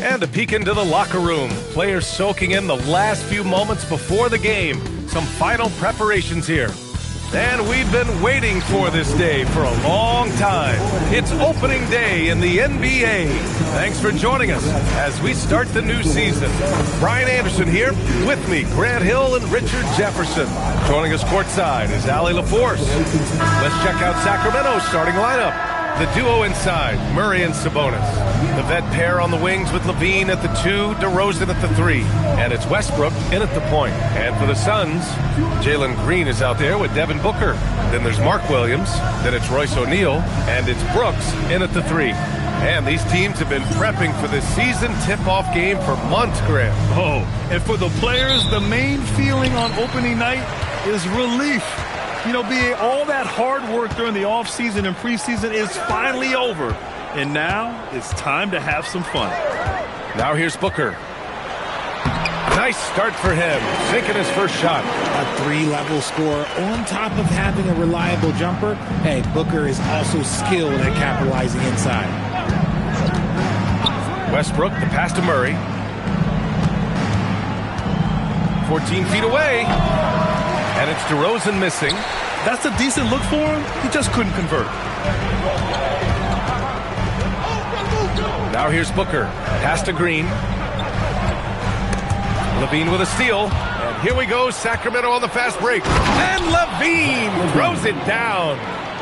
And a peek into the locker room. Players soaking in the last few moments before the game. Some final preparations here. And we've been waiting for this day for a long time. It's opening day in the NBA. Thanks for joining us as we start the new season. Brian Anderson here, with me, Grant Hill and Richard Jefferson. Joining us courtside is Allie LaForce. Let's check out Sacramento's starting lineup. The duo inside, Murray and Sabonis. The vet pair on the wings with Levine at the 2, DeRozan at the 3. And it's Westbrook in at the point. And for the Suns, Jalen Green is out there with Devin Booker. Then there's Mark Williams. Then it's Royce O'Neal. And it's Brooks in at the 3. And these teams have been prepping for this season tip-off game for months, Grant. Oh, and for the players, the main feeling on opening night is relief. You know, all that hard work during the offseason and preseason is finally over. And now it's time to have some fun. Now here's Booker. Nice start for him, sinking his first shot. A 3-level score on top of having a reliable jumper. Hey, Booker is also skilled at capitalizing inside. Westbrook, the pass to Murray. 14 feet away. And it's DeRozan missing. That's a decent look for him. He just couldn't convert. Now here's Booker. Pass to Green. Levine with a steal. And here we go, Sacramento on the fast break. And Levine throws it down.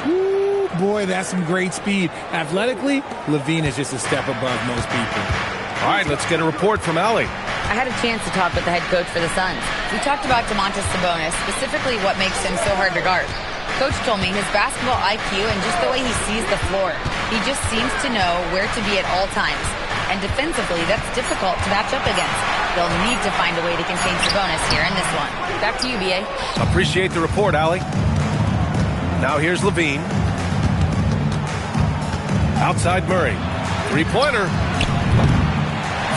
Ooh, boy, that's some great speed. Athletically, Levine is just a step above most people. All right, let's get a report from Allie. I had a chance to talk with the head coach for the Suns. We talked about Domantas Sabonis, specifically what makes him so hard to guard. Coach told me his basketball IQ and just the way he sees the floor. He just seems to know where to be at all times. And defensively, that's difficult to match up against. They'll need to find a way to contain Sabonis here in this one. Back to you, B.A. Appreciate the report, Allie. Now here's Levine. Outside Murray. Three-pointer.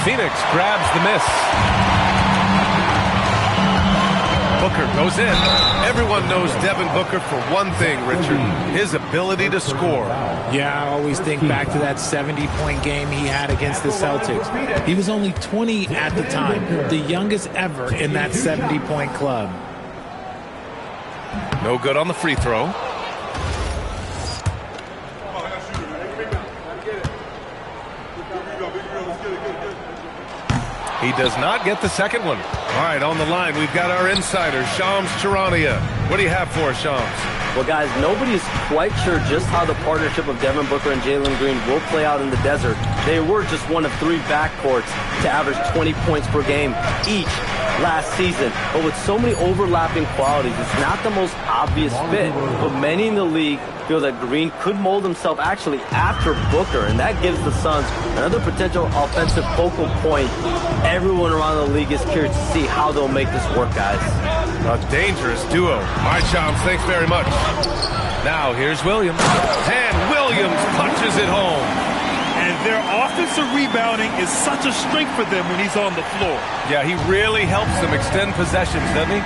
Phoenix grabs the miss. Booker goes in. Everyone knows Devin Booker for one thing, Richard, his ability to score. Yeah, I always think back to that 70-point game he had against the Celtics. He was only 20 at the time, the youngest ever in that 70-point club. No good on the free throw. He does not get the second one. All right, on the line, we've got our insider, Shams Charania. What do you have for us, Shams? Well, guys, nobody's quite sure just how the partnership of Devin Booker and Jalen Green will play out in the desert. They were just one of 3 backcourts to average 20 points per game each last season. But with so many overlapping qualities, it's not the most obvious fit. But many in the league feel that Green could mold himself actually after Booker, and that gives the Suns another potential offensive focal point. Everyone around the league is curious to see how they'll make this work, guys. A dangerous duo. All right, Shams, thanks very much. Now, here's Williams. And Williams punches it home. And their offensive rebounding is such a strength for them when he's on the floor. Yeah, he really helps them extend possessions, doesn't he?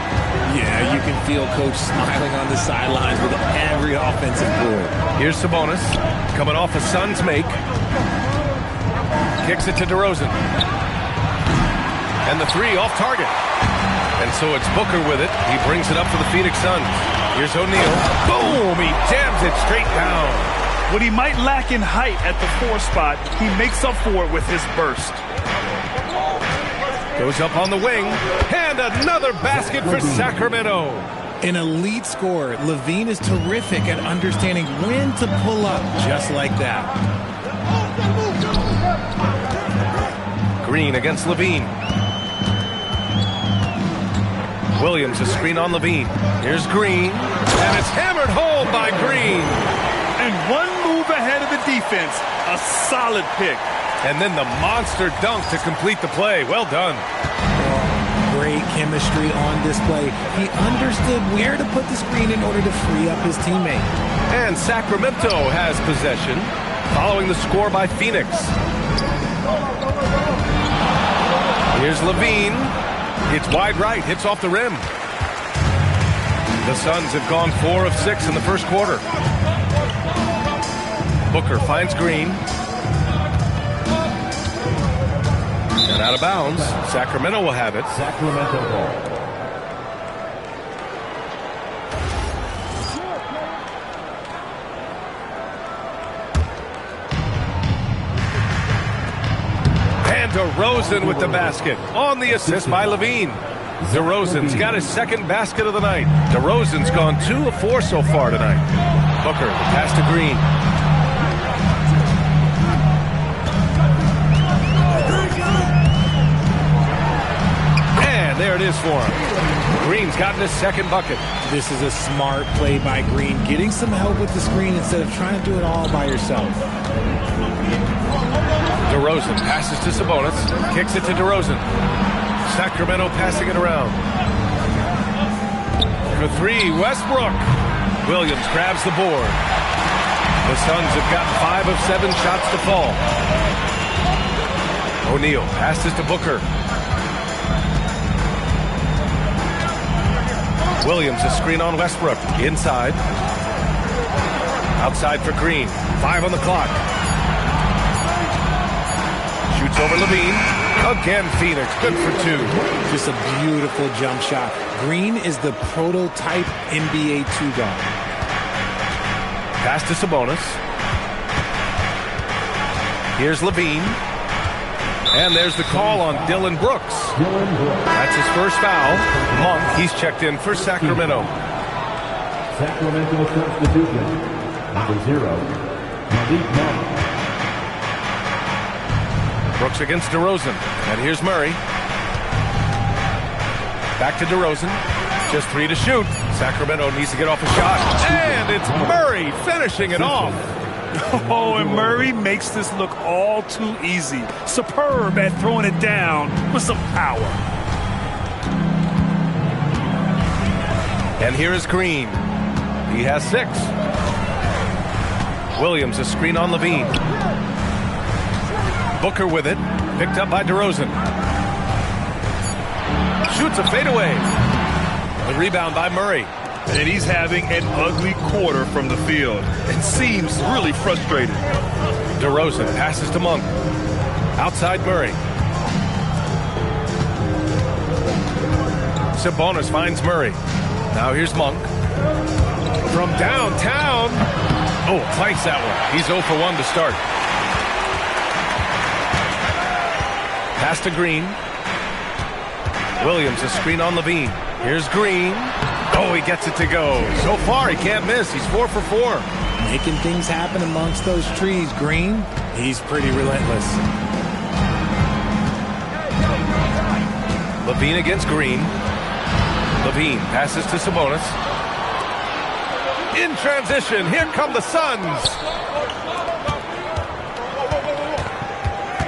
Yeah, you can feel Coach smiling on the sidelines with every offensive board. Here's Sabonis, coming off a Suns make. Kicks it to DeRozan. And the 3 off target. And so it's Booker with it. He brings it up for the Phoenix Suns. Here's O'Neal. Boom! He jams it straight down. What he might lack in height at the 4 spot, he makes up for it with his burst. Goes up on the wing. And another basket for Sacramento. An elite scorer, Levine is terrific at understanding when to pull up just like that. Green against Levine. Williams, a screen on Levine. Here's Green. And it's hammered home by Green. And one move ahead of the defense. A solid pick. And then the monster dunk to complete the play. Well done. Great chemistry on display. He understood where to put the screen in order to free up his teammate. And Sacramento has possession, following the score by Phoenix. Here's Levine. It's wide right, hits off the rim. The Suns have gone 4 of 6 in the first quarter. Booker finds Green. Out of bounds. Sacramento will have it. Sacramento ball. And DeRozan with the basket on the assist by Levine. DeRozan's got his second basket of the night. DeRozan's gone 2 of 4 so far tonight. Booker, the pass to Green. And there it is for him. Green's gotten his second bucket. This is a smart play by Green, getting some help with the screen instead of trying to do it all by yourself. DeRozan passes to Sabonis, kicks it to DeRozan. Sacramento passing it around. For 3, Westbrook. Williams grabs the board. The Suns have gotten 5 of 7 shots to fall. O'Neal passes to Booker. Williams, a screen on Westbrook. Inside. Outside for Green. 5 on the clock. Shoots over Levine. Again, Phoenix. Good for 2. Just a beautiful jump shot. Green is the prototype NBA 2-guard. Pass to Sabonis. Here's Levine. And there's the call on Dylan Brooks. That's his first foul. Monk, he's checked in for Sacramento. Sacramento substitution. Number 0, Malik Monk. Brooks against DeRozan. And here's Murray. Back to DeRozan. Just 3 to shoot. Sacramento needs to get off a shot. And it's Murray finishing it off. Oh, and Murray makes this look all too easy. Superb at throwing it down with some power. And here is Green. He has 6. Williams, a screen on Levine. Booker with it. Picked up by DeRozan. Shoots a fadeaway. The rebound by Murray. And he's having an ugly quarter from the field. It seems really frustrated. DeRozan passes to Monk. Outside Murray. Sabonis finds Murray. Now here's Monk. From downtown. Oh, clanks that one. He's 0 for 1 to start. Pass to Green. Williams, a screen on Levine. Here's Green. Oh, he gets it to go. So far, he can't miss. He's 4 for 4. Making things happen amongst those trees. Green, he's pretty relentless. Levine against Green. Levine passes to Sabonis. In transition, here come the Suns.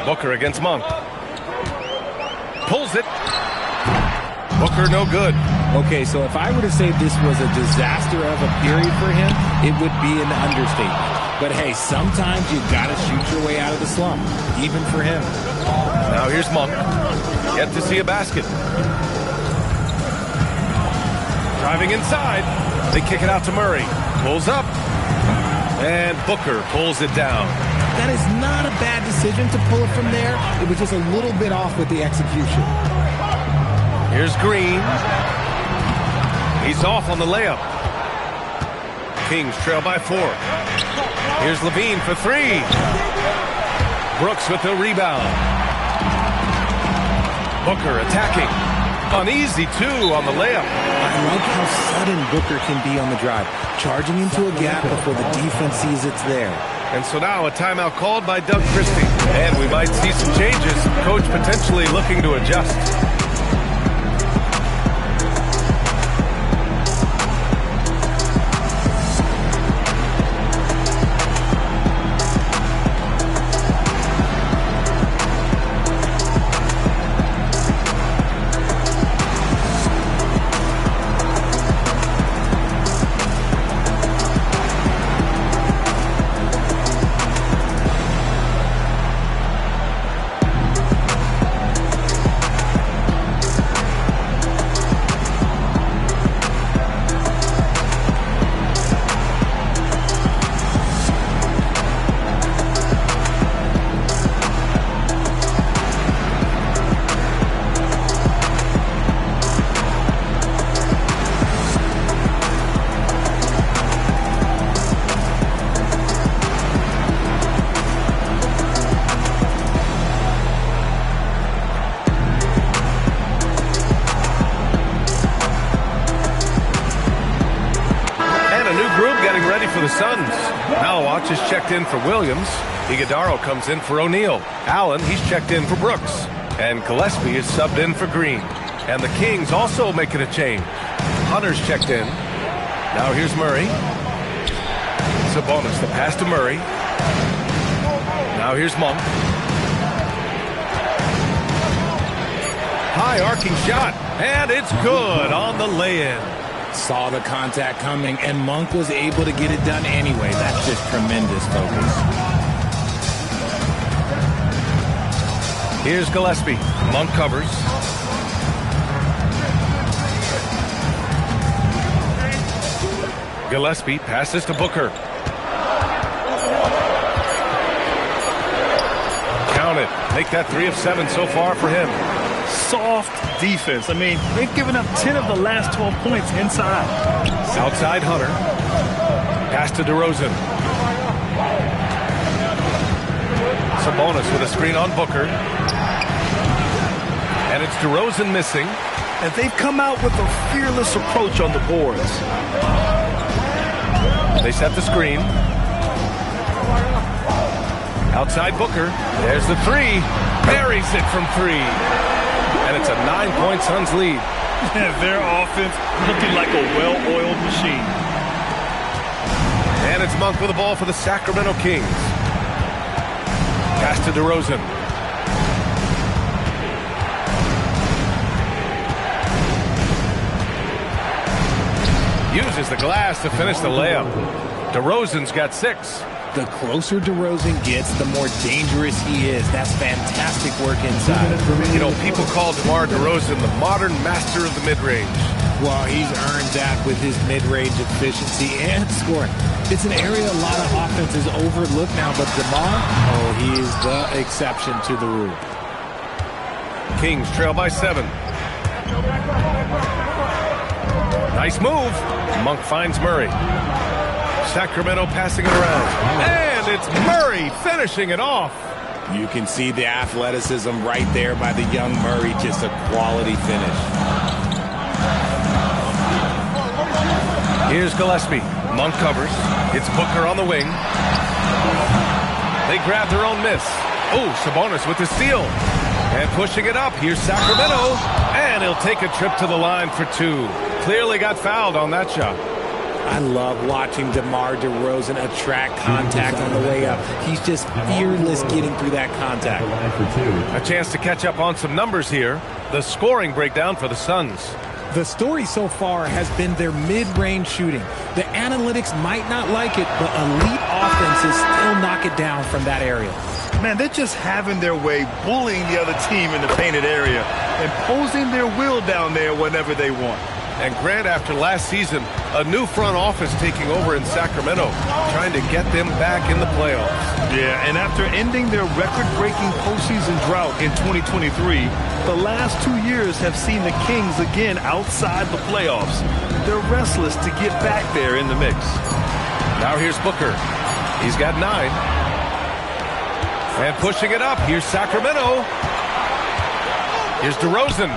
Booker against Monk. Pulls it. Booker no good. Okay, so if I were to say this was a disaster of a period for him, it would be an understatement. But hey, sometimes you gotta shoot your way out of the slump, even for him. Now here's Monk. Yet to see a basket. Driving inside. They kick it out to Murray. Pulls up. And Booker pulls it down. That is not a bad decision to pull it from there. It was just a little bit off with the execution. Here's Green. He's off on the layup. Kings trail by 4. Here's Levine for 3. Brooks with the rebound. Booker attacking. Uneasy, 2 on the layup. I like how sudden Booker can be on the drive, charging into a gap before the defense sees it's there. And so now a timeout called by Doug Christie. And we might see some changes. Coach potentially looking to adjust. Suns. Malawach is checked in for Williams. Iguodaro comes in for O'Neal. Allen, he's checked in for Brooks. And Gillespie is subbed in for Green. And the Kings also making a change. Hunter's checked in. Now here's Murray. Sabonis, the pass to Murray. Now here's Monk. High arcing shot. And it's good on the lay-in. Saw the contact coming, and Monk was able to get it done anyway. That's just tremendous focus. Here's Gillespie. Monk covers. Gillespie passes to Booker. Count it. Make that 3 of 7 so far for him. Soft defense. I mean, they've given up 10 of the last 12 points inside. Outside Hunter. Pass to DeRozan. Sabonis with a screen on Booker. And it's DeRozan missing. And they've come out with a fearless approach on the boards. They set the screen. Outside Booker. There's the 3. Buries it from 3. And it's a 9-point Suns lead. Their offense looking like a well-oiled machine. And it's Monk with the ball for the Sacramento Kings. Pass to DeRozan. Uses the glass to finish the layup. DeRozan's got 6. The closer DeRozan gets, the more dangerous he is. That's fantastic work inside. You know, people call DeMar DeRozan the modern master of the mid-range. Well, he's earned that with his mid-range efficiency and scoring. It's an area a lot of offenses overlook now, but DeMar, he is the exception to the rule. Kings trail by 7. Nice move. Monk finds Murray. Sacramento passing it around. And it's Murray finishing it off. You can see the athleticism right there by the young Murray. Just a quality finish. Here's Gillespie. Monk covers. It's Booker on the wing. They grab their own miss. Oh, Sabonis with the steal. And pushing it up. Here's Sacramento. And he'll take a trip to the line for 2. Clearly got fouled on that shot. I love watching DeMar DeRozan attract contact on the way up. He's just fearless getting through that contact. A chance to catch up on some numbers here. The scoring breakdown for the Suns. The story so far has been their mid-range shooting. The analytics might not like it, but elite offenses still knock it down from that area. Man, they're just having their way, bullying the other team in the painted area, imposing their will down there whenever they want. And Grant, after last season, a new front office taking over in Sacramento, trying to get them back in the playoffs. Yeah, and after ending their record-breaking postseason drought in 2023, the last 2 years have seen the Kings again outside the playoffs. They're restless to get back there in the mix. Now here's Booker. He's got 9. And pushing it up, here's Sacramento. Here's DeRozan.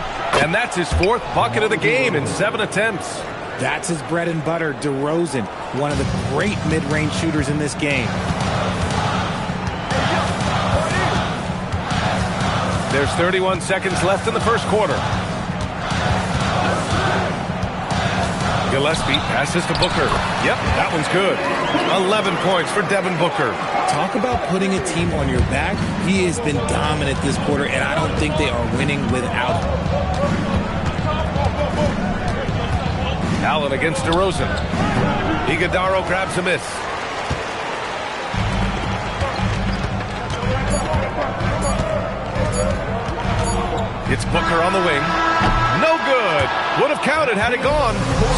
And that's his 4th bucket of the game in 7 attempts. That's his bread and butter, DeRozan, one of the great mid-range shooters in this game. There's 31 seconds left in the first quarter. Gillespie passes to Booker. Yep, that one's good. 11 points for Devin Booker. Talk about putting a team on your back. He has been dominant this quarter, and I don't think they are winning without him. Allen against DeRozan. Iguodaro grabs a miss. It's Booker on the wing. No good. Would have counted had it gone.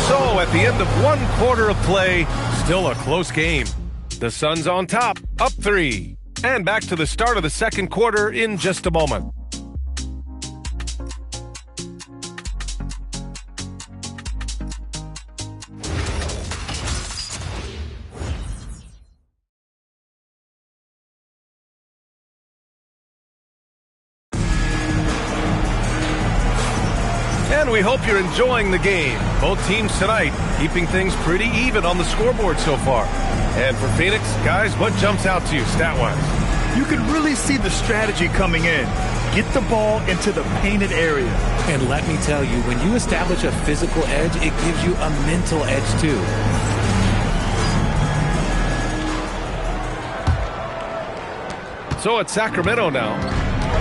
So at the end of 1 quarter of play, still a close game. The Suns on top, up 3. And back to the start of the second quarter in just a moment. And we hope you're enjoying the game. Both teams tonight keeping things pretty even on the scoreboard so far. And for Phoenix, guys, what jumps out to you stat-wise? You can really see the strategy coming in. Get the ball into the painted area. And let me tell you, when you establish a physical edge, it gives you a mental edge too. So it's Sacramento now.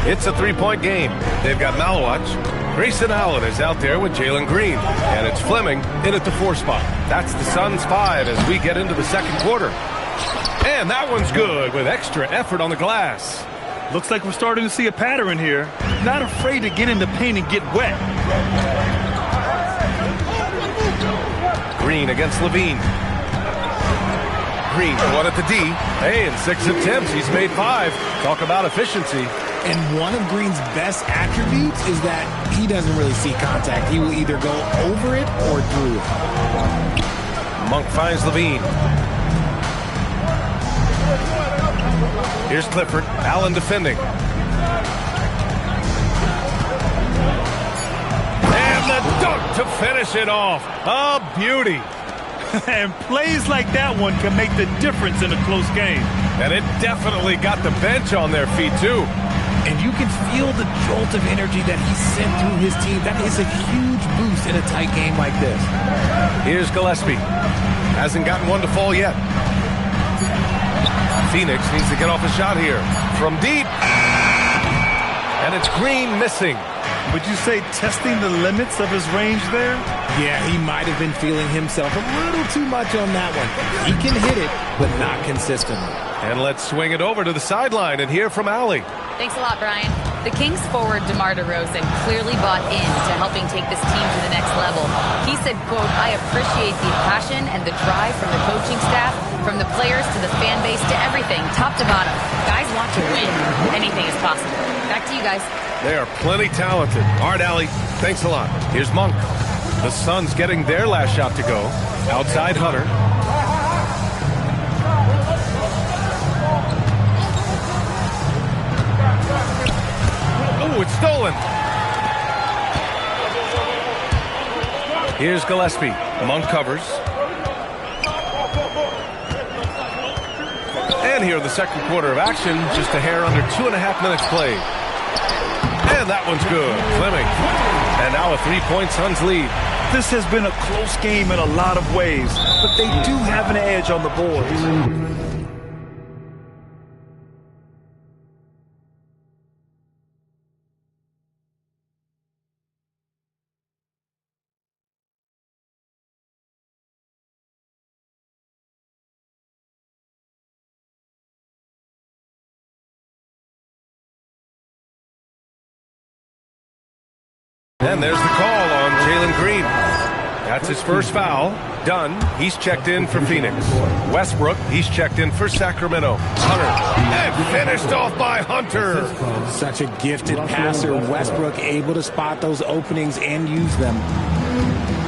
It's a three-point game. They've got Malawach. Grayson Allen is out there with Jalen Green. And it's Fleming in at the 4 spot. That's the Suns' 5 as we get into the second quarter. And that one's good with extra effort on the glass. Looks like we're starting to see a pattern here. Not afraid to get in the paint and get wet. Green against Levine. Green, one at the D. Hey, in 6 attempts, he's made 5. Talk about efficiency. And one of Green's best attributes is that he doesn't really see contact. He will either go over it or through it. Monk finds Levine. Here's Clifford. Allen defending. And the dunk to finish it off. A beauty. And plays like that one can make the difference in a close game. And it definitely got the bench on their feet, too. And you can feel the jolt of energy that he sent through his team. That is a huge boost in a tight game like this. Here's Gillespie. Hasn't gotten one to fall yet. Phoenix needs to get off a shot here. From deep. And it's Green missing. Would you say testing the limits of his range there? Yeah, he might have been feeling himself a little too much on that one. He can hit it, but not consistently. And let's swing it over to the sideline and hear from Allie. Thanks a lot, Brian. The Kings forward DeMar DeRozan clearly bought into helping take this team to the next level. He said, quote, "I appreciate the passion and the drive from the coaching staff, from the players to the fan base to everything, top to bottom. Guys want to win. Anything is possible." Back to you guys. They are plenty talented. All right, Allie, thanks a lot. Here's Monk. The Suns getting their last shot to go. Outside Hunter. Oh, it's stolen. Here's Gillespie. Monk covers. And here in the second quarter of action, just a hair under 2.5 minutes played. And that one's good. Fleming. And now a 3-point Suns lead. This has been a close game in a lot of ways, but they do have an edge on the boards. And there's the call on Jalen Green. That's his first foul. Dunn, he's checked in for Phoenix. Westbrook, he's checked in for Sacramento. Hunter, and finished off by Hunter. Such a gifted passer. Westbrook able to spot those openings and use them.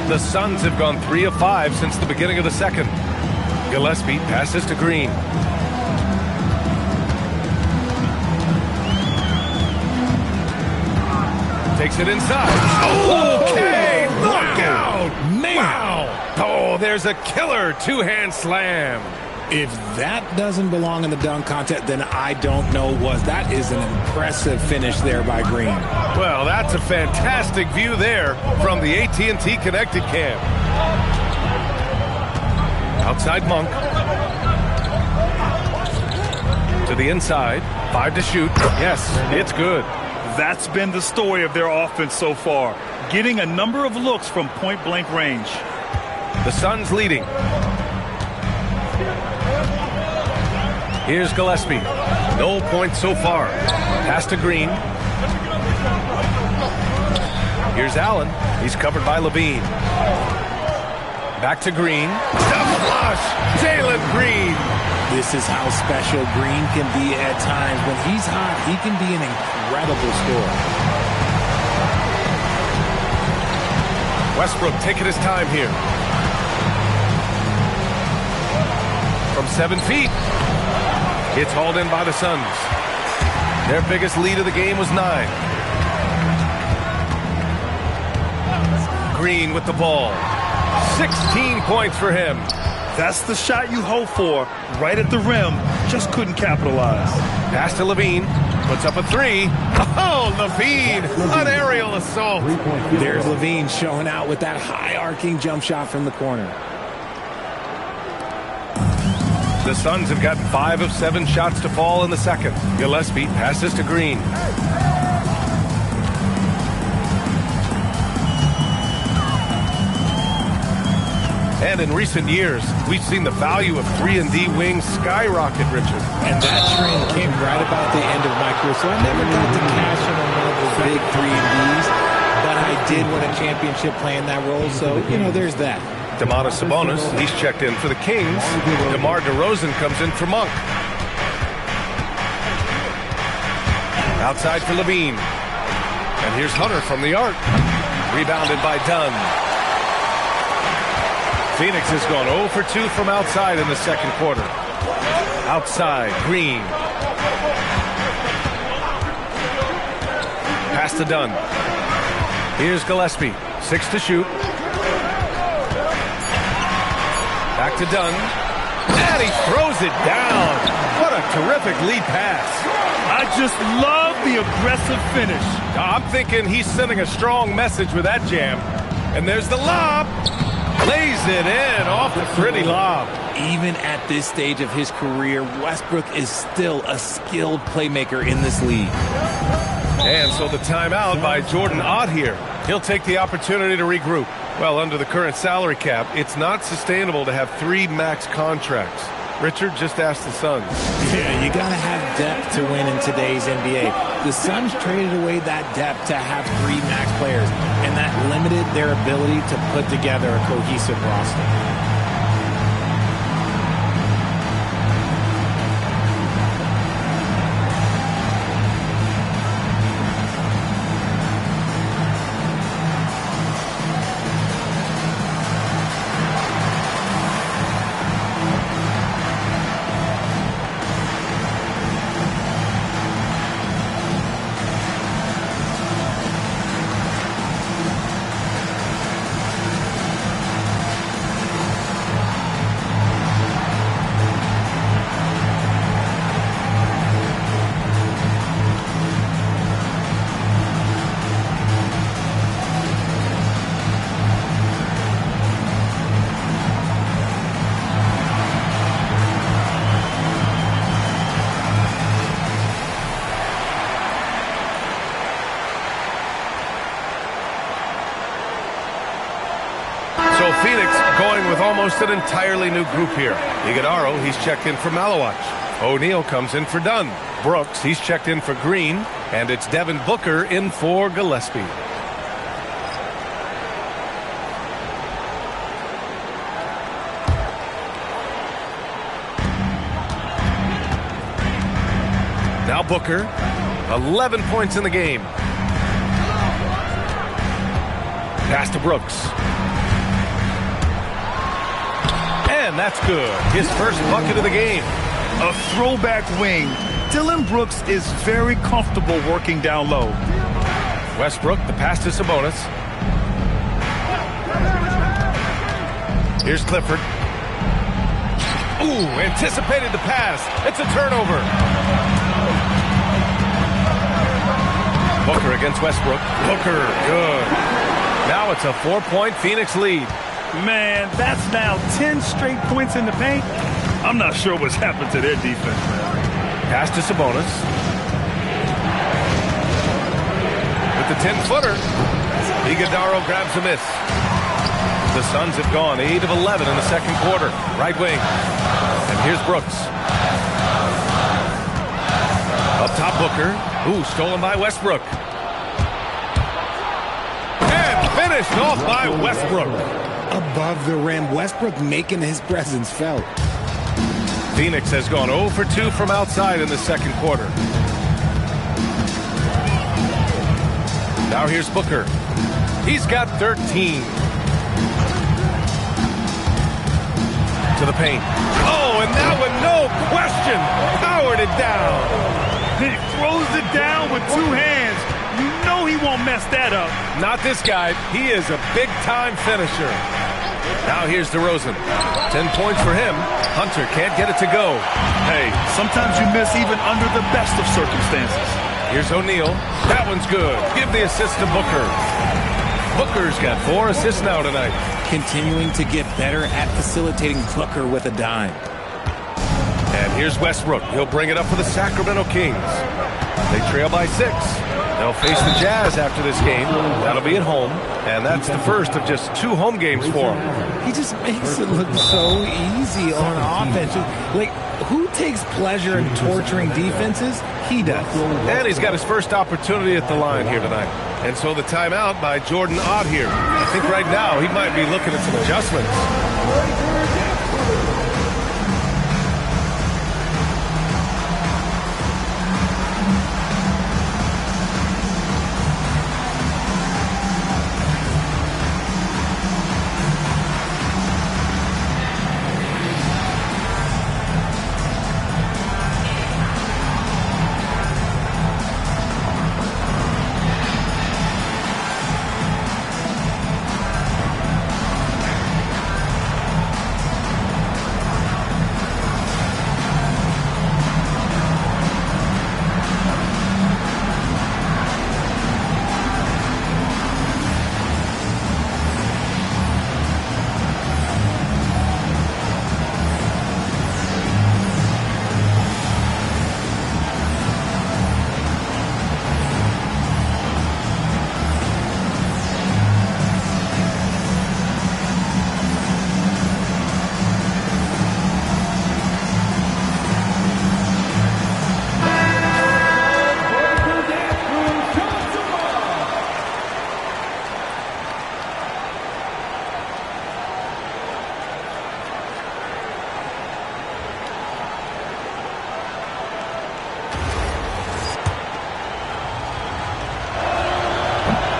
The Suns have gone 3 of 5 since the beginning of the second. Gillespie passes to Green. Takes it inside. Okay, look out! Man. Wow! Oh, there's a killer two-hand slam. If that doesn't belong in the dunk contest, then I don't know what. That is an impressive finish there by Green. Well, that's a fantastic view there from the AT&T Connected Cam. Outside Monk. To the inside. 5 to shoot. Yes, it's good. That's been the story of their offense so far, getting a number of looks from point-blank range. The Suns leading. Here's Gillespie. No points so far. Pass to Green. Here's Allen. He's covered by Levine. Back to Green. Step flush. Jalen Green. This is how special Green can be at times. When he's hot, he can be an incredible scorer. Westbrook taking his time here. From 7 feet. It's hauled in by the Suns. Their biggest lead of the game was 9. Green with the ball. 16 points for him. That's the shot you hope for, right at the rim. Just couldn't capitalize. Pass to Levine. Puts up a three. Oh, Levine! An aerial assault. There's Levine showing out with that high-arcing jump shot from the corner. The Suns have gotten 5 of 7 shots to fall in the second. Gillespie passes to Green. And in recent years, we've seen the value of 3-and-D wings skyrocket, Richard. And that trend came right about the end of my career, so I never got to cash in on one of those big 3-and-Ds, but I did win a championship playing that role, so, there's that. Domantas Sabonis, he's checked in for the Kings. DeMar DeRozan comes in for Monk. Outside for Levine. And here's Hunter from the arc. Rebounded by Dunn. Phoenix has gone 0 for 2 from outside in the second quarter. Outside, Green. Pass to Dunn. Here's Gillespie. 6 to shoot. Back to Dunn. And he throws it down. What a terrific lead pass. I just love the aggressive finish. I'm thinking he's sending a strong message with that jam. And there's the lob. Lays it in off the pretty lob. Even at this stage of his career, Westbrook is still a skilled playmaker in this league. And so the timeout by Jordan Ott here. He'll take the opportunity to regroup. Well, under the current salary cap, it's not sustainable to have 3 max contracts. Richard just asked the Suns. Yeah, you got to have depth to win in today's NBA. The Suns traded away that depth to have 3 max players, and that limited their ability to put together a cohesive roster. So Phoenix going with almost an entirely new group here. Iguodala, he's checked in for Malawach. O'Neal comes in for Dunn. Brooks, he's checked in for Green. And it's Devin Booker in for Gillespie. Now Booker, 11 points in the game. Pass to Brooks. And that's good. His first bucket of the game. A throwback wing. Dillon Brooks is very comfortable working down low. Westbrook, the pass to Sabonis. Here's Clifford. Ooh, anticipated the pass. It's a turnover. Booker against Westbrook. Booker, good. Now it's a 4-point Phoenix lead. Man, that's now 10 straight points in the paint. I'm not sure what's happened to their defense, man. Pass to Sabonis. With the 10-footer, Iguodala grabs a miss. The Suns have gone 8 of 11 in the second quarter. Right wing. And here's Brooks. Up top, Booker. Ooh, stolen by Westbrook. And finished off by Westbrook. Above the rim, Westbrook making his presence felt. Phoenix has gone 0 for 2 from outside in the second quarter. Now here's Booker. He's got 13. To the paint. Oh, and that one, no question, powered it down. He throws it down with 2 hands. You know he won't mess that up. Not this guy. He is a big-time finisher. Now here's DeRozan. 10 points for him. Hunter can't get it to go. Hey, sometimes you miss even under the best of circumstances. Here's O'Neal. That one's good. Give the assist to Booker. Booker's got 4 assists now tonight. Continuing to get better at facilitating Booker with a dime. And here's Westbrook. He'll bring it up for the Sacramento Kings. They trail by 6. They'll face the Jazz after this game. That'll be at home. And that's the first of just 2 home games for him. He just makes it look so easy on offense. Like, who takes pleasure in torturing defenses? He does. And he's got his first opportunity at the line here tonight. And so the timeout by Jordan Ott here. I think right now he might be looking at some adjustments.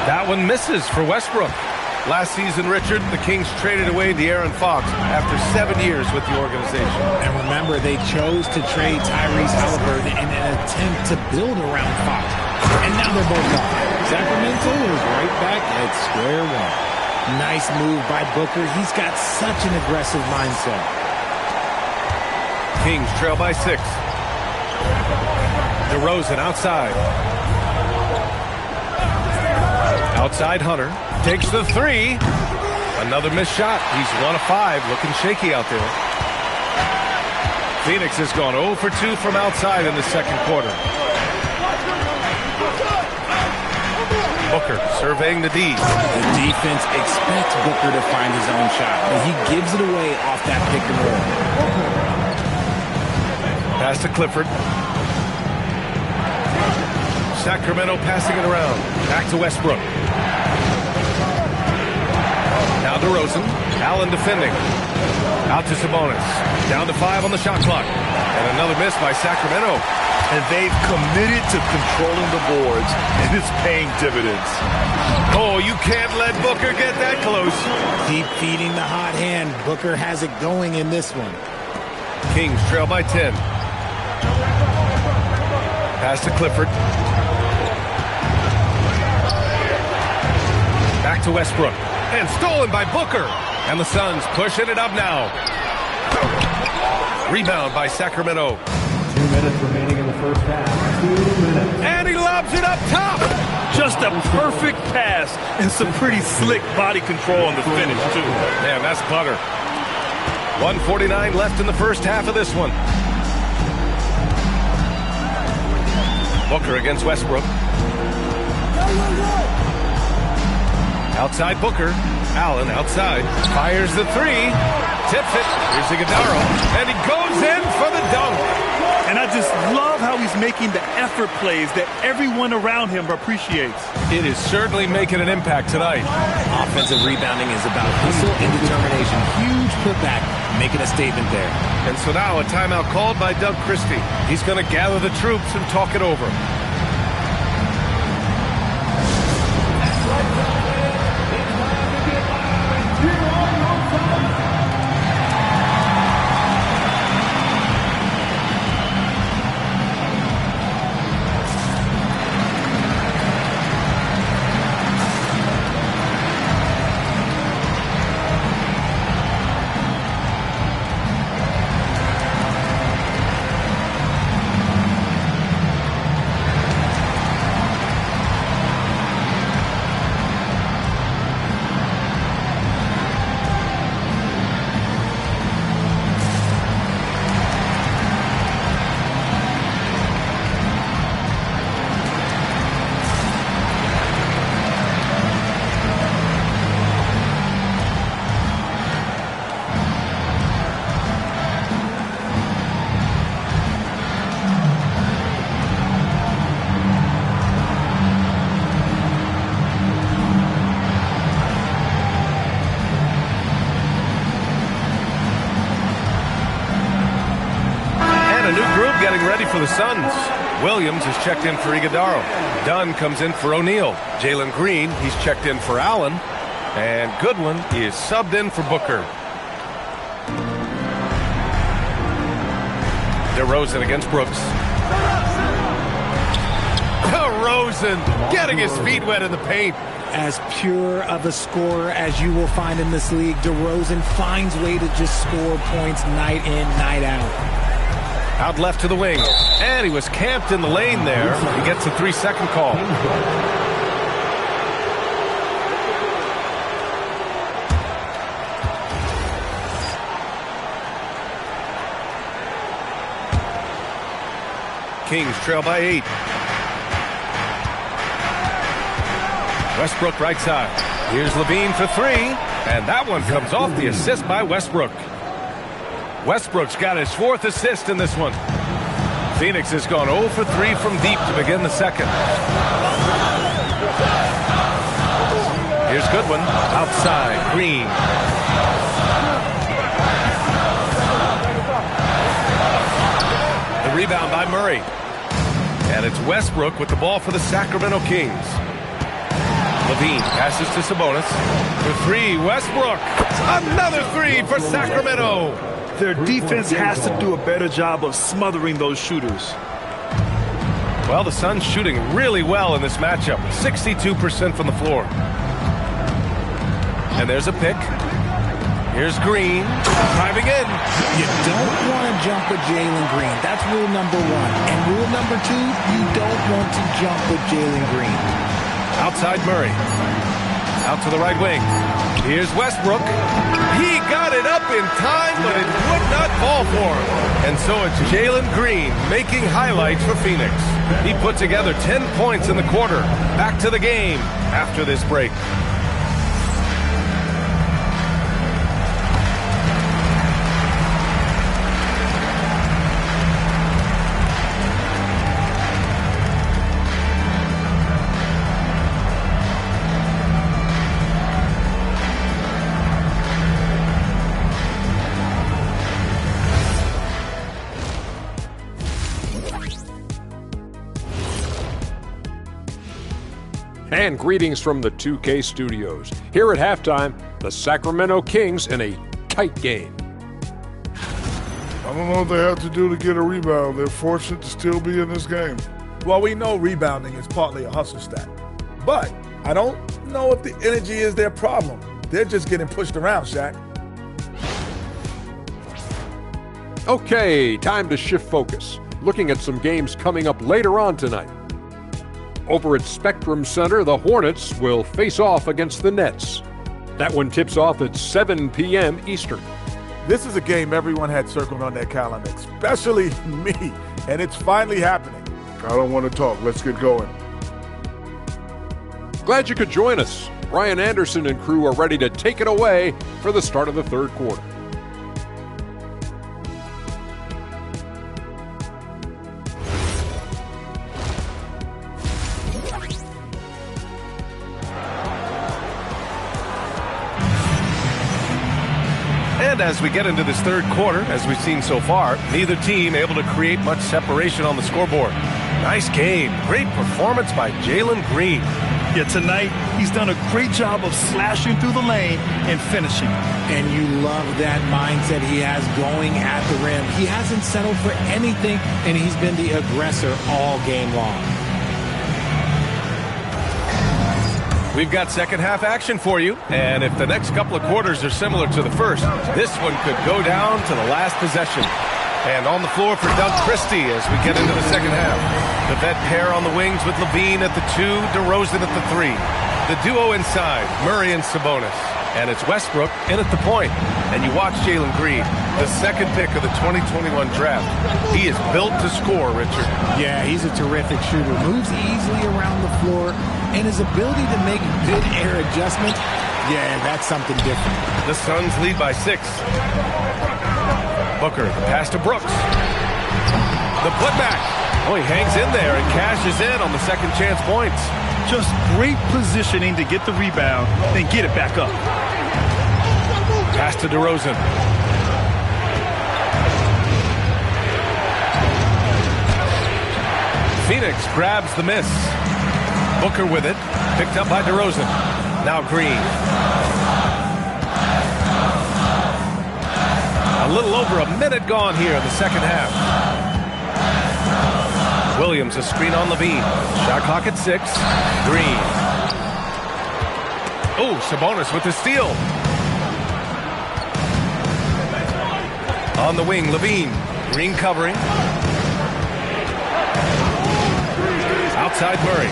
That one misses for Westbrook. Last season, Richard, the Kings traded away De'Aaron Fox after 7 years with the organization. And remember, they chose to trade Tyrese Halliburton in an attempt to build around Fox. And now they're both gone. Sacramento is right back at square one. Nice move by Booker. He's got such an aggressive mindset. Kings trail by 6. DeRozan outside. Outside Hunter. Takes the 3. Another missed shot. He's 1 of 5. Looking shaky out there. Phoenix has gone 0 for 2 from outside in the second quarter. Booker surveying the D. The defense expects Booker to find his own shot, but he gives it away off that pick and roll. Pass to Clifford. Sacramento passing it around. Back to Westbrook. Now DeRozan. Allen defending. Out to Sabonis. Down to 5 on the shot clock. And another miss by Sacramento. And they've committed to controlling the boards, and it's paying dividends. Oh, you can't let Booker get that close. Keep feeding the hot hand. Booker has it going in this one. Kings trail by 10. Pass to Clifford. Back to Westbrook. And stolen by Booker. And the Suns pushing it up now. Rebound by Sacramento. 2 minutes remaining in the first half. 2 minutes. And he lobs it up top. Just a perfect pass and some pretty slick body control on the finish, too. Man, that's butter. 1:49 left in the first half of this one. Booker against Westbrook. Outside Booker. Allen outside. Fires the 3. Tips it. Here's Iguodala. And he goes in for the dunk. And I just love how he's making the effort plays that everyone around him appreciates. It is certainly making an impact tonight. Offensive rebounding is about hustle and determination. Huge putback, making a statement there. And so now a timeout called by Doug Christie. He's going to gather the troops and talk it over. the Suns. Williams is checked in for Iguodala. Dunn comes in for O'Neal. Jalen Green, he's checked in for Allen. And Goodwin is subbed in for Booker. DeRozan against Brooks. DeRozan getting his feet wet in the paint. As pure of a scorer as you will find in this league, DeRozan finds way to just score points night in, night out. Out left to the wing. And he was camped in the lane there. He gets a 3-second call. Kings trail by 8. Westbrook right side. Here's Levine for 3. And that one comes off the assist by Westbrook. Westbrook's got his 4th assist in this one. Phoenix has gone 0 for 3 from deep to begin the second. Here's Goodwin. Outside. Green. The rebound by Murray. And it's Westbrook with the ball for the Sacramento Kings. Levine passes to Sabonis. For 3, Westbrook. Another 3 for Sacramento. Their defense has to do a better job of smothering those shooters. Well, the Suns shooting really well in this matchup. 62% from the floor. And there's a pick. Here's Green. Driving in. You don't want to jump with Jalen Green. That's rule number 1. And rule number 2, you don't want to jump with Jalen Green. Outside Murray. Out to the right wing. Here's Westbrook. He got it up in time, but it would not fall for him. And so it's Jalen Green making highlights for Phoenix. He put together 10 points in the quarter. Back to the game after this break. And greetings from the 2K studios. Here at halftime, the Sacramento Kings in a tight game. I don't know what they have to do to get a rebound. They're fortunate to still be in this game. Well, we know rebounding is partly a hustle stat. But I don't know if the energy is their problem. They're just getting pushed around, Shaq. Okay, time to shift focus. Looking at some games coming up later on tonight. Over at Spectrum Center, the Hornets will face off against the Nets. That one tips off at 7 p.m. Eastern. This is a game everyone had circled on their calendar, especially me, and it's finally happening. I don't want to talk. Let's get going. Glad you could join us. Brian Anderson and crew are ready to take it away for the start of the third quarter. And as we get into this third quarter, as we've seen so far, neither team able to create much separation on the scoreboard. Nice game. Great performance by Jalen Green. Yeah, tonight he's done a great job of slashing through the lane and finishing. And you love that mindset he has going at the rim. He hasn't settled for anything, and he's been the aggressor all game long. We've got second half action for you, and if the next couple of quarters are similar to the first, this one could go down to the last possession. And on the floor for Doug Christie as we get into the second half. The vet pair on the wings with Levine at the 2, DeRozan at the 3. The duo inside, Murray and Sabonis. And it's Westbrook in at the point. And you watch Jalen Green, the second pick of the 2021 draft. He is built to score, Richard. Yeah, he's a terrific shooter. Moves easily around the floor, and his ability to make good air adjustments, yeah, that's something different. The Suns lead by 6. Booker, the pass to Brooks. The putback. Oh, he hangs in there and cashes in on the second chance points. Just great positioning to get the rebound, then get it back up. Pass to DeRozan. Phoenix grabs the miss. Booker with it. Picked up by DeRozan. Now Green. A little over a minute gone here in the second half. Williams, a screen on Levine. Shot clock at 6. Green. Oh, Sabonis with the steal. On the wing, Levine. Green covering. Outside Murray.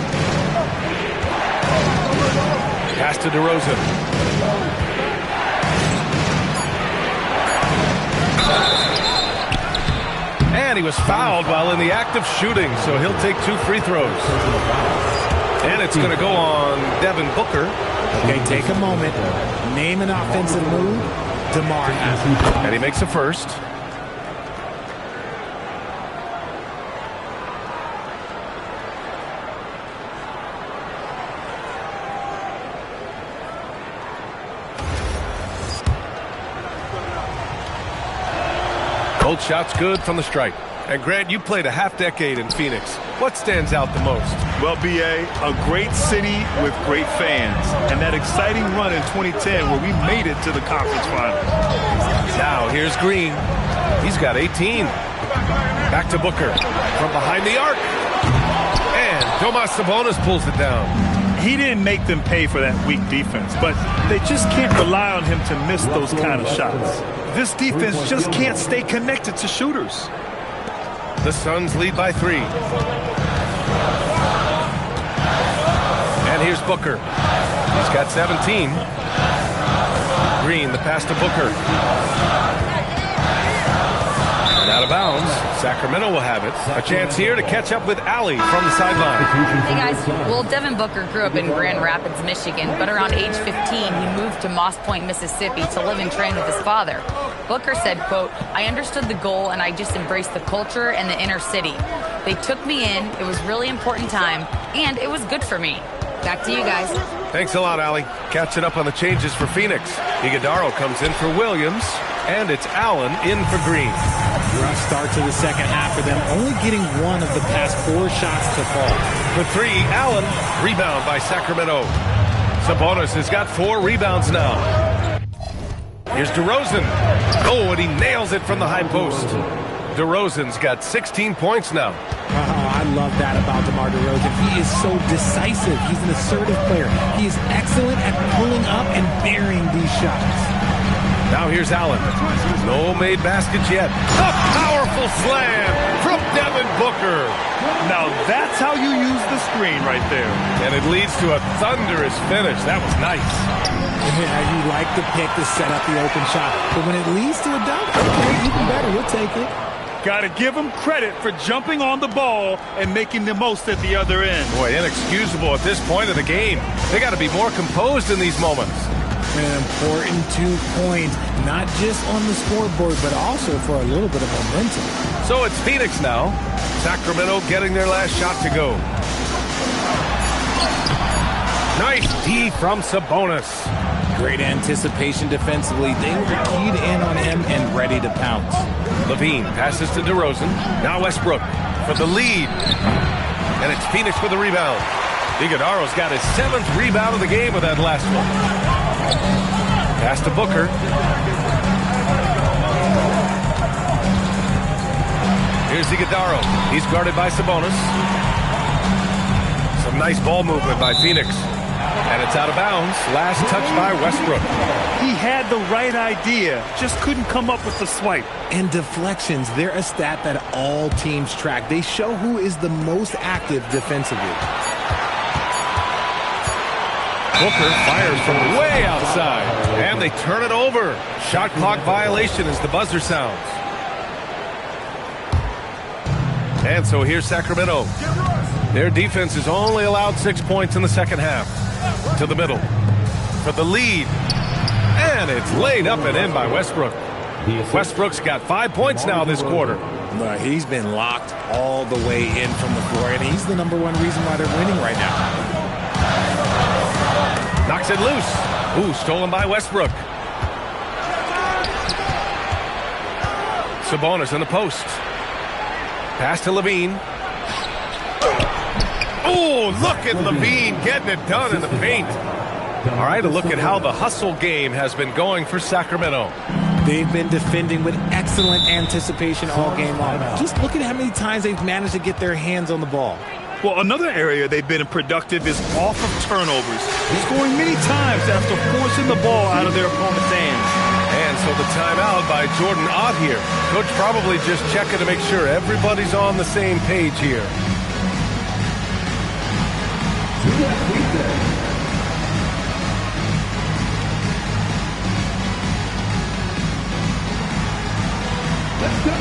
Pass to DeRozan. And he was fouled while in the act of shooting, so he'll take 2 free throws. And it's going to go on Devin Booker. Okay, take a moment. Name an offensive move. DeMar has it. And he makes a first. Both shots good from the stripe. And Grant, you played a half-decade in Phoenix. What stands out the most? Well, B.A., a great city with great fans. And that exciting run in 2010 where we made it to the conference finals. Now, here's Green. He's got 18. Back to Booker. From behind the arc. And Domas Sabonis pulls it down. He didn't make them pay for that weak defense, but they just can't rely on him to miss those kind of shots. This defense just can't stay connected to shooters. The Suns lead by 3. And here's Booker. He's got 17. Green, the pass to Booker. And out of bounds. Sacramento will have it. A chance here to catch up with Allie from the sideline. Hey guys, well, Devin Booker grew up in Grand Rapids, Michigan, but around age 15 he moved to Moss Point, Mississippi to live and train with his father. Booker said, quote, "I understood the goal and I just embraced the culture and the inner city. They took me in, it was really important time, and it was good for me." Back to you guys. Thanks a lot, Allie. Catching up on the changes for Phoenix. Iguodala comes in for Williams, and it's Allen in for Green. Rough start to the second half for them, only getting 1 of the past 4 shots to fall. For 3, Allen. Rebound by Sacramento. Sabonis has got 4 rebounds now. Here's DeRozan. Oh, and he nails it from the high post. DeRozan's got 16 points now. Oh, I love that about DeMar DeRozan. He is so decisive. He's an assertive player. He is excellent at pulling up and burying these shots. Now here's Allen. No made baskets yet. A powerful slam from Devin Booker. Now that's how you use the screen right there. And it leads to a thunderous finish. That was nice. Yeah, you like the pick to set up the open shot. But when it leads to a dunk, okay, even better. You'll take it. Got to give him credit for jumping on the ball and making the most at the other end. Boy, inexcusable at this point of the game. They got to be more composed in these moments. An important 2 points, not just on the scoreboard, but also for a little bit of momentum. So it's Phoenix now. Sacramento getting their last shot to go. Nice D from Sabonis. Great anticipation defensively. They were keyed in on him and ready to pounce. Levine passes to DeRozan. Now Westbrook for the lead. And it's Phoenix for the rebound. Iguodala's got his 7th rebound of the game with that last one. Pass to Booker. Here's Iguodala. He's guarded by Sabonis. Some nice ball movement by Phoenix. And it's out of bounds. Last touch by Westbrook. He had the right idea, just couldn't come up with the swipe. And deflections, they're a stat that all teams track. They show who is the most active defensively. Booker fires from way outside. And they turn it over. Shot clock violation as the buzzer sounds. And so here's Sacramento. Their defense has only allowed 6 points in the second half. To the middle. For the lead. And it's laid up and in by Westbrook. Westbrook's got 5 points now this quarter. He's been locked all the way in from the floor, and he's the #1 reason why they're winning right now. Knocks it loose. Ooh, stolen by Westbrook. Sabonis in the post. Pass to Levine. Oh, look at Levine getting it done in the paint. All right, a look at how the hustle game has been going for Sacramento. They've been defending with excellent anticipation all game long. Just look at how many times they've managed to get their hands on the ball. Well, another area they've been productive is off of turnovers, scoring many times after forcing the ball out of their opponent's hands. And so the timeout by Jordan Ott here. Coach probably just checking to make sure everybody's on the same page here. Let's go.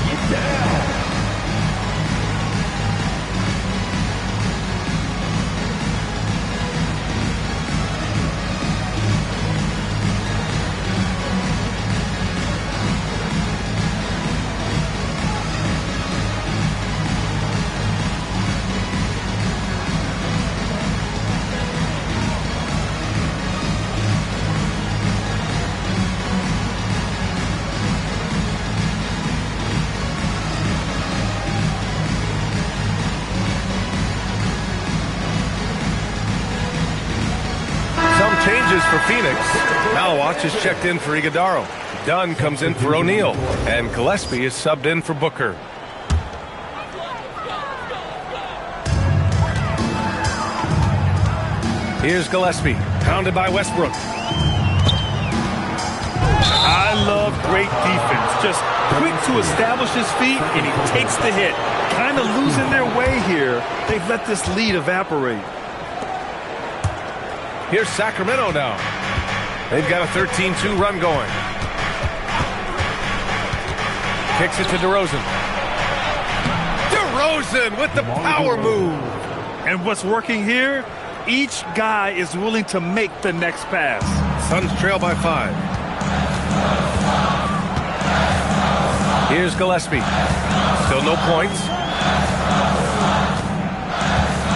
Get down. Changes for Phoenix. Malawach is checked in for Iguodaro. Dunn comes in for O'Neal. And Gillespie is subbed in for Booker. Here's Gillespie, pounded by Westbrook. I love great defense. Just quick to establish his feet, and he takes the hit. Kind of losing their way here. They've let this lead evaporate. Here's Sacramento now. They've got a 13-2 run going. Kicks it to DeRozan. DeRozan with the power move. And what's working here? Each guy is willing to make the next pass. Suns trail by 5. Here's Gillespie. Still no points.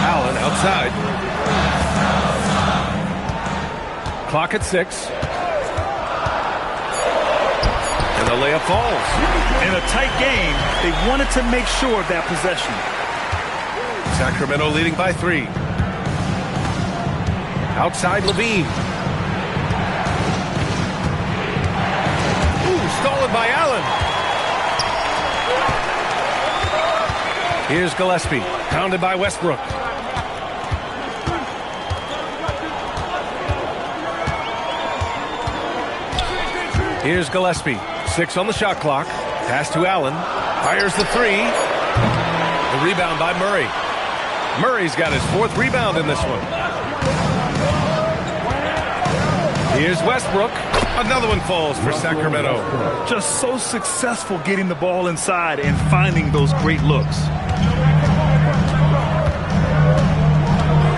Allen outside. Clock at 6. And the layup falls. In a tight game, they wanted to make sure of that possession. Sacramento leading by 3. Outside Levine. Ooh, stolen by Allen. Here's Gillespie, pounded by Westbrook. Here's Gillespie. 6 on the shot clock. Pass to Allen. Fires the 3. The rebound by Murray. Murray's got his 4th rebound in this one. Here's Westbrook. Another one falls for Sacramento. Just so successful getting the ball inside and finding those great looks.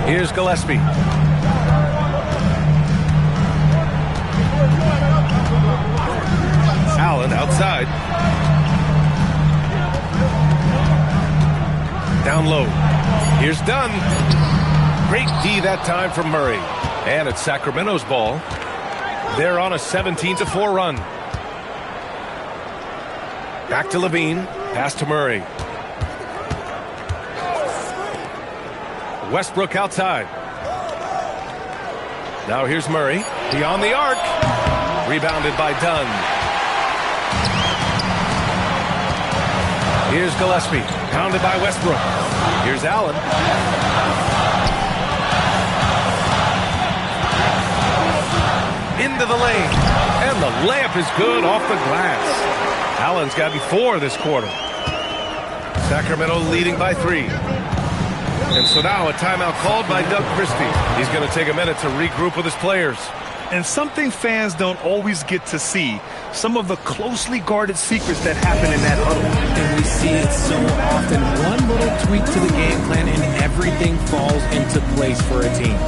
Here's Gillespie. Allen outside. Down low. Here's Dunn. Great D that time from Murray. And it's Sacramento's ball. They're on a 17-4 run. Back to Levine. Pass to Murray. Westbrook outside. Now here's Murray. Beyond the arc. Rebounded by Dunn. Here's Gillespie, pounded by Westbrook. Here's Allen. Into the lane. And the layup is good off the glass. Allen's gotten 4 this quarter. Sacramento leading by 3. And so now a timeout called by Doug Christie. He's going to take a minute to regroup with his players. And something fans don't always get to see, some of the closely guarded secrets that happen in that huddle. And we see it so often. One little tweak to the game plan and everything falls into place for a team.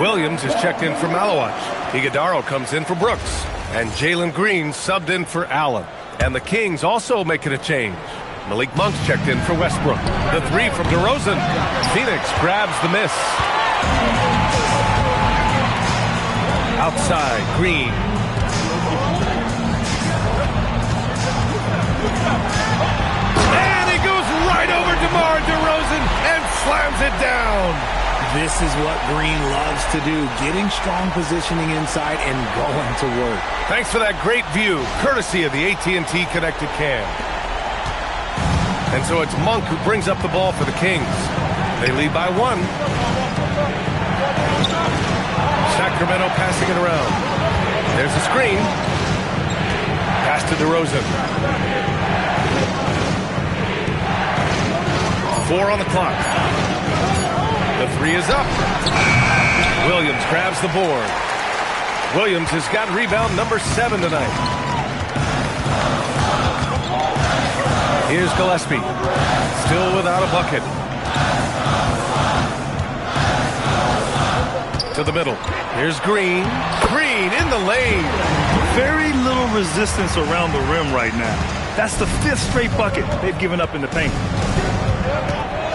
Williams is checked in for Malawach. Iguodaro comes in for Brooks. And Jalen Green subbed in for Allen. And the Kings also making a change. Malik Monk's checked in for Westbrook. The three from DeRozan. Phoenix grabs the miss. Outside, Green. And he goes right over DeMar DeRozan and slams it down. This is what Green loves to do, getting strong positioning inside and going to work. Thanks for that great view, courtesy of the AT&T Connected Cam. And so it's Monk who brings up the ball for the Kings. They lead by 1. Sacramento passing it around. There's a screen. Pass to DeRozan. 4 on the clock. The 3 is up. Williams grabs the board. Williams has got rebound number 7 tonight. Here's Gillespie. Still without a bucket. To the middle. Here's Green. Green in the lane. Very little resistance around the rim right now. That's the 5th straight bucket they've given up in the paint.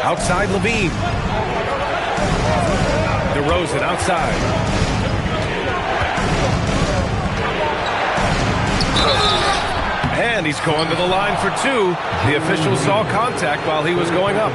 Outside Levine. DeRozan outside. And he's going to the line for 2. The official saw contact while he was going up.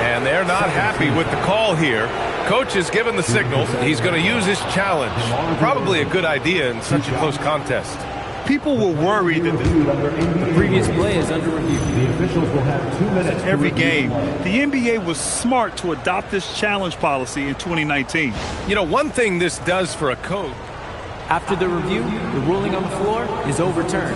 And they're not happy with the call here. Coach has given the signal. He's going to use his challenge. Probably a good idea in such a close contest. People were worried that The previous play is under review. The officials will have 2 minutes every game. The NBA was smart to adopt this challenge policy in 2019. You know, one thing this does for a coach. After the review, the ruling on the floor is overturned.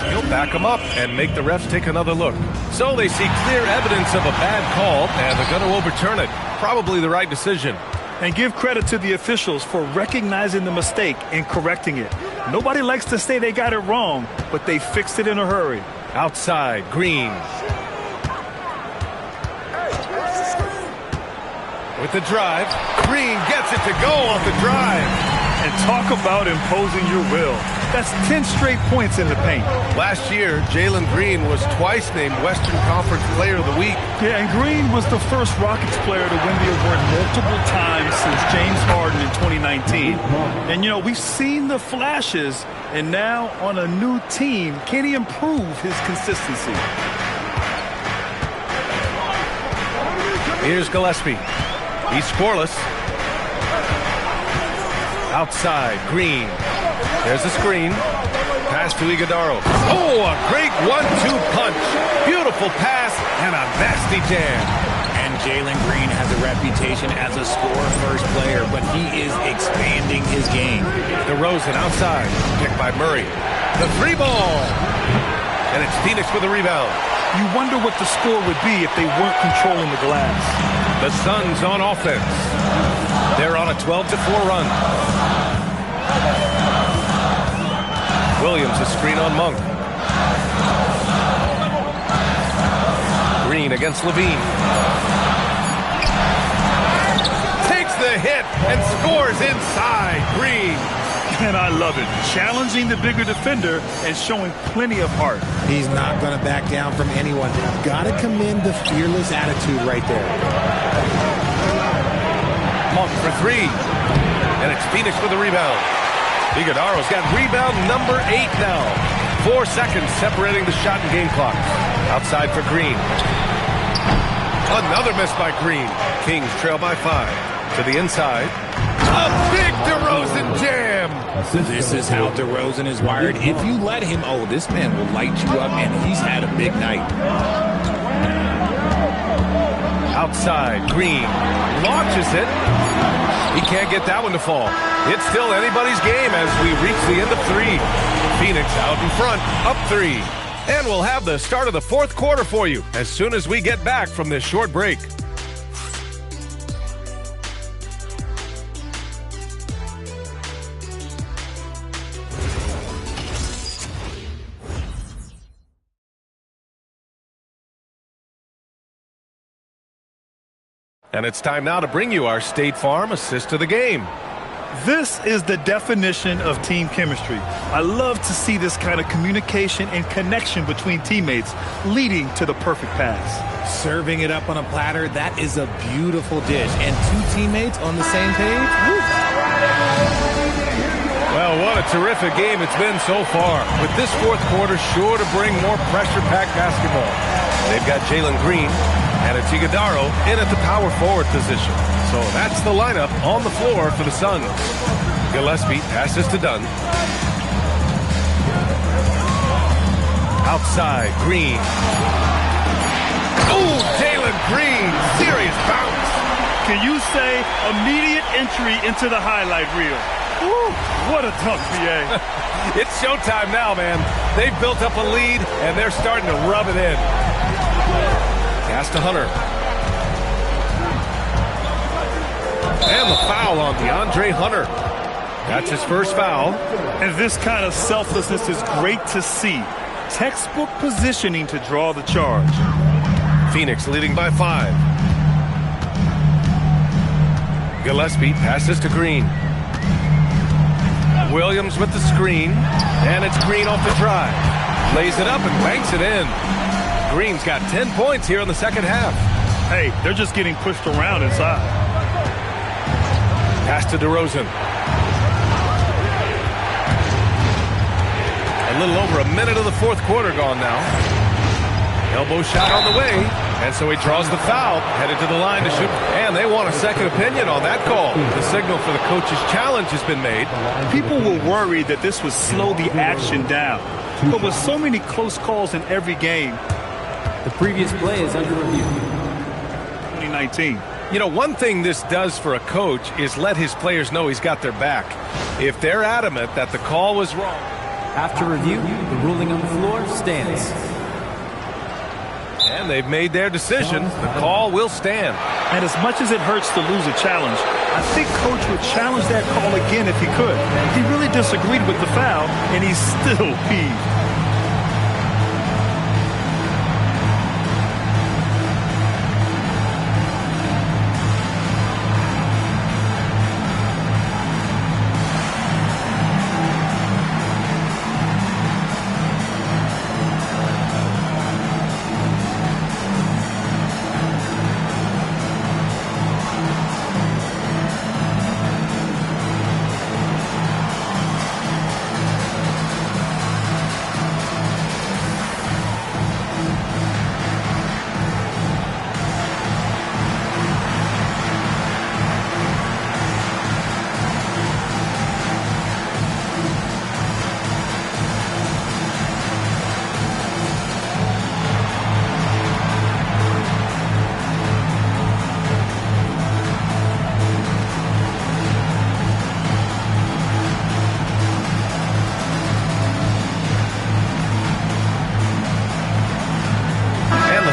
He'll back them up and make the refs take another look. So they see clear evidence of a bad call, and they're going to overturn it. Probably the right decision. And give credit to the officials for recognizing the mistake and correcting it. Nobody likes to say they got it wrong, but they fixed it in a hurry. Outside, Green. With the drive, Green gets it to go off the drive. And talk about imposing your will. That's 10 straight points in the paint. Last year, Jalen Green was twice named Western Conference Player of the Week. Yeah, and Green was the first Rockets player to win the award multiple times since James Harden in 2019. And, you know, we've seen the flashes, and now on a new team, can he improve his consistency? Here's Gillespie. He's scoreless. Outside, Green. There's a screen. Pass to Iguodaro. Oh, a great 1-2 punch. Beautiful pass and a nasty jam. And Jalen Green has a reputation as a score-first player, but he is expanding his game. DeRozan outside. Picked by Murray. The 3 ball. And it's Phoenix with a rebound. You wonder what the score would be if they weren't controlling the glass. The Suns on offense. They're on a 12-4 run. Williams, a screen on Monk. Green against Levine. Takes the hit and scores inside. Green. And I love it. Challenging the bigger defender and showing plenty of heart. He's not going to back down from anyone. Got to commend the fearless attitude right there. Monk for 3. And it's Phoenix with the rebound. Iguodaro's got rebound number 8 now. 4 seconds separating the shot and game clock. Outside for Green. Another miss by Green. Kings trail by 5. To the inside. A big DeRozan jam. This is how DeRozan is wired. If you let him, oh, this man will light you up, and he's had a big night. Outside, Green launches it. He can't get that one to fall. It's still anybody's game as we reach the end of 3. Phoenix out in front, up 3. And we'll have the start of the 4th quarter for you as soon as we get back from this short break. And it's time now to bring you our State Farm assist of the game. This is the definition of team chemistry. I love to see this kind of communication and connection between teammates leading to the perfect pass. Serving it up on a platter, that is a beautiful dish. And two teammates on the same page. Woo. Well, what a terrific game it's been so far. With this fourth quarter sure to bring more pressure-packed basketball. They've got Jalen Green and it's Iguodaro in at the power forward position. So that's the lineup on the floor for the Suns. Gillespie passes to Dunn. Outside, Green. Ooh, Jalen Green, serious bounce. Can you say immediate entry into the highlight reel? Woo, what a dunk, BA. It's showtime now, man. They've built up a lead, and they're starting to rub it in. Pass to Hunter. And the foul on DeAndre Hunter. That's his first foul. And this kind of selflessness is great to see. Textbook positioning to draw the charge. Phoenix leading by 5. Gillespie passes to Green. Williams with the screen. And it's Green off the drive. Lays it up and banks it in. Green's got 10 points here in the second half. Hey, they're just getting pushed around inside. Pass to DeRozan. A little over a minute of the fourth quarter gone now. Elbow shot on the way, and so he draws the foul, headed to the line to shoot, and they want a second opinion on that call. The signal for the coach's challenge has been made. People were worried that this would slow the action down, but with so many close calls in every game, the previous play is under review. 2019. You know, one thing this does for a coach is let his players know he's got their back. If they're adamant that the call was wrong. After review, the ruling on the floor stands. And they've made their decision. The call will stand. And as much as it hurts to lose a challenge, I think Coach would challenge that call again if he could. He really disagreed with the foul, and he's still peeved.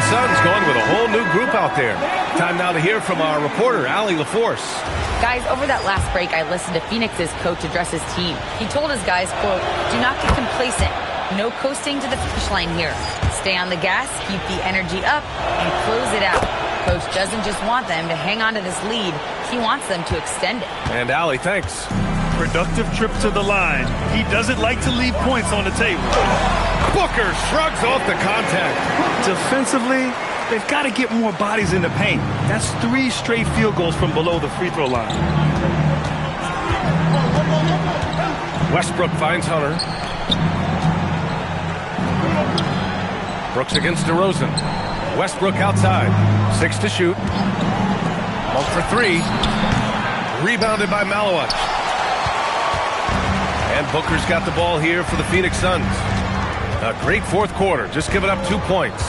Suns going with a whole new group out there. Time now to hear from our reporter, Allie LaForce. Guys, over that last break, I listened to Phoenix's coach address his team. He told his guys, quote, "Do not get complacent. No coasting to the finish line here. Stay on the gas, keep the energy up, and close it out." Coach doesn't just want them to hang on to this lead. He wants them to extend it. And Allie, thanks. Productive trip to the line. He doesn't like to leave points on the table. Booker shrugs off the contact. Defensively, they've got to get more bodies in the paint. That's 3 straight field goals from below the free throw line. Westbrook finds Hunter. Brooks against DeRozan. Westbrook outside. 6 to shoot. Up for 3. Rebounded by Malawich. And Booker's got the ball here for the Phoenix Suns. A great fourth quarter, just giving up 2 points.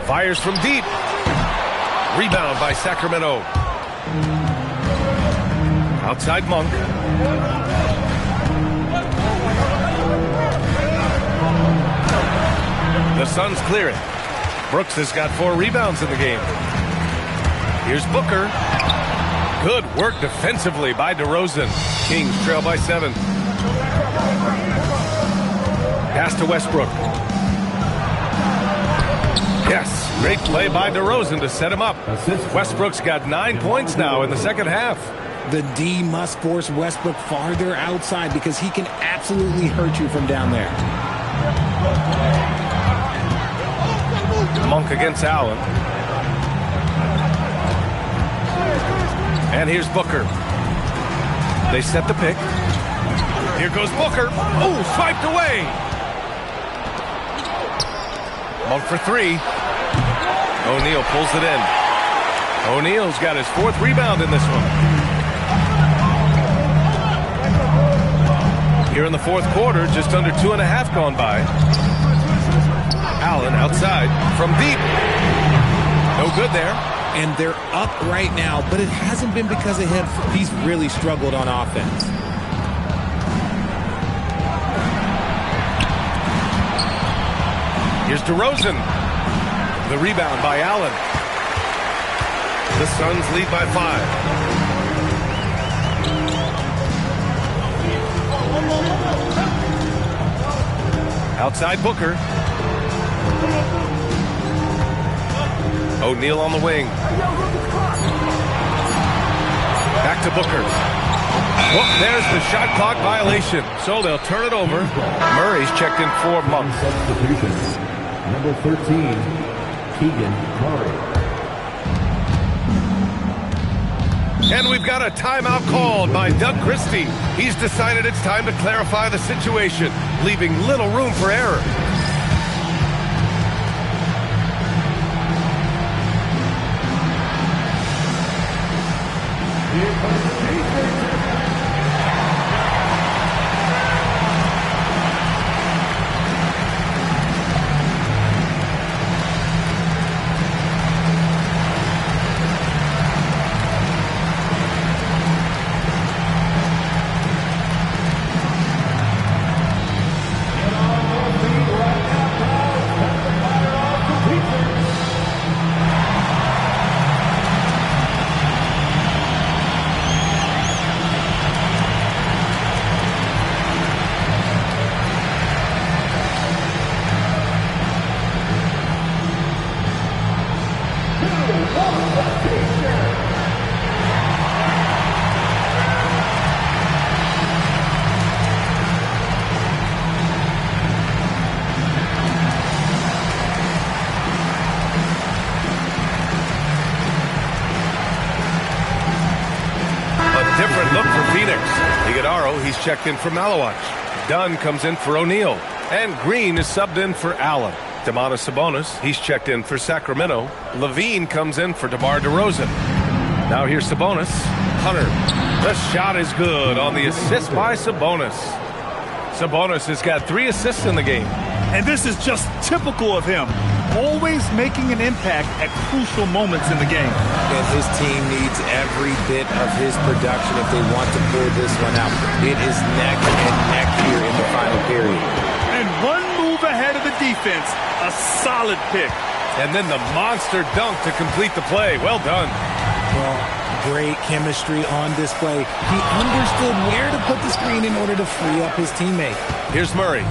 Fires from deep. Rebound by Sacramento. Outside Monk. The Suns clear it. Brooks has got 4 rebounds in the game. Here's Booker. Good work defensively by DeRozan. Kings trail by 7. Pass to Westbrook. Yes, great play by DeRozan to set him up. Westbrook's got 9 points now in the second half. The D must force Westbrook farther outside because he can absolutely hurt you from down there. Monk against Allen. And here's Booker. They set the pick. Here goes Booker. Oh, swiped away. Monk for three. O'Neal pulls it in. O'Neal's got his 4th rebound in this one. Here in the 4th quarter, just under 2.5 gone by. Allen outside from deep. No good there. And they're up right now, but it hasn't been because of him. He's really struggled on offense. Here's DeRozan. The rebound by Allen. The Suns lead by 5. Outside Booker. O'Neal on the wing. Back to Booker. Well, there's the shot clock violation. So they'll turn it over. Murray's checked in for Monk. Substitutions. Number 13, Keegan Murray. And we've got a timeout called by Doug Christie. He's decided it's time to clarify the situation, leaving little room for error. He's checked in for Malawach. Dunn comes in for O'Neal. And Green is subbed in for Allen. Domantas Sabonis, he's checked in for Sacramento. Levine comes in for DeMar DeRozan. Now here's Sabonis. Hunter. The shot is good on the assist by Sabonis. Sabonis has got 3 assists in the game. And this is just typical of him. Always making an impact at crucial moments in the game. And his team needs every bit of his production if they want to pull this one out. It is neck and neck here in the final period. And one move ahead of the defense. A solid pick. And then the monster dunk to complete the play. Well done. Well, great chemistry on display. He understood where to put the screen in order to free up his teammate. Here's Murray.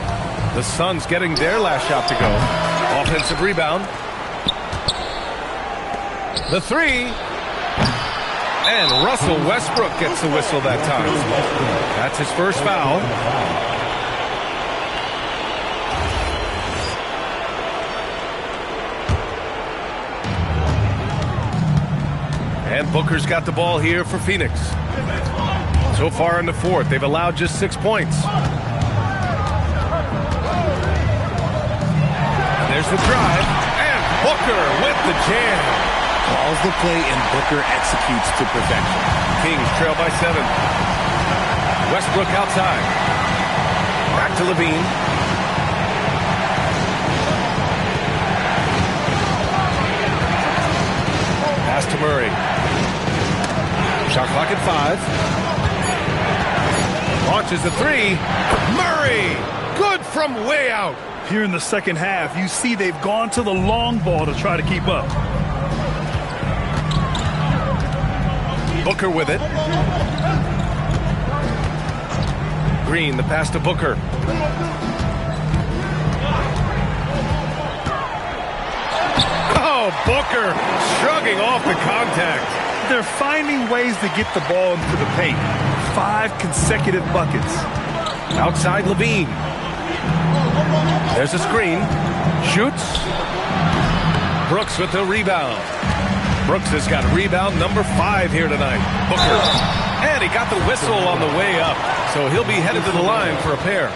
The Suns getting their last shot to go. Offensive rebound. The 3. And Russell Westbrook gets the whistle that time. That's his first foul. And Booker's got the ball here for Phoenix. So far in the 4th, they've allowed just 6 points. There's the drive, and Booker with the jam. Calls the play, and Booker executes to perfection. Kings trail by 7. Westbrook outside. Back to Levine. Pass to Murray. Shot clock at 5. Launches the 3. Murray! Good from way out. Here in the second half, you see they've gone to the long ball to try to keep up. Booker with it. Green, the pass to Booker. Oh, Booker shrugging off the contact. They're finding ways to get the ball into the paint. 5 consecutive buckets. Outside Levine. There's a screen. Shoots. Brooks with the rebound. Brooks has got rebound number 5 here tonight. Booker. And he got the whistle on the way up. So he'll be headed to the line for a pair.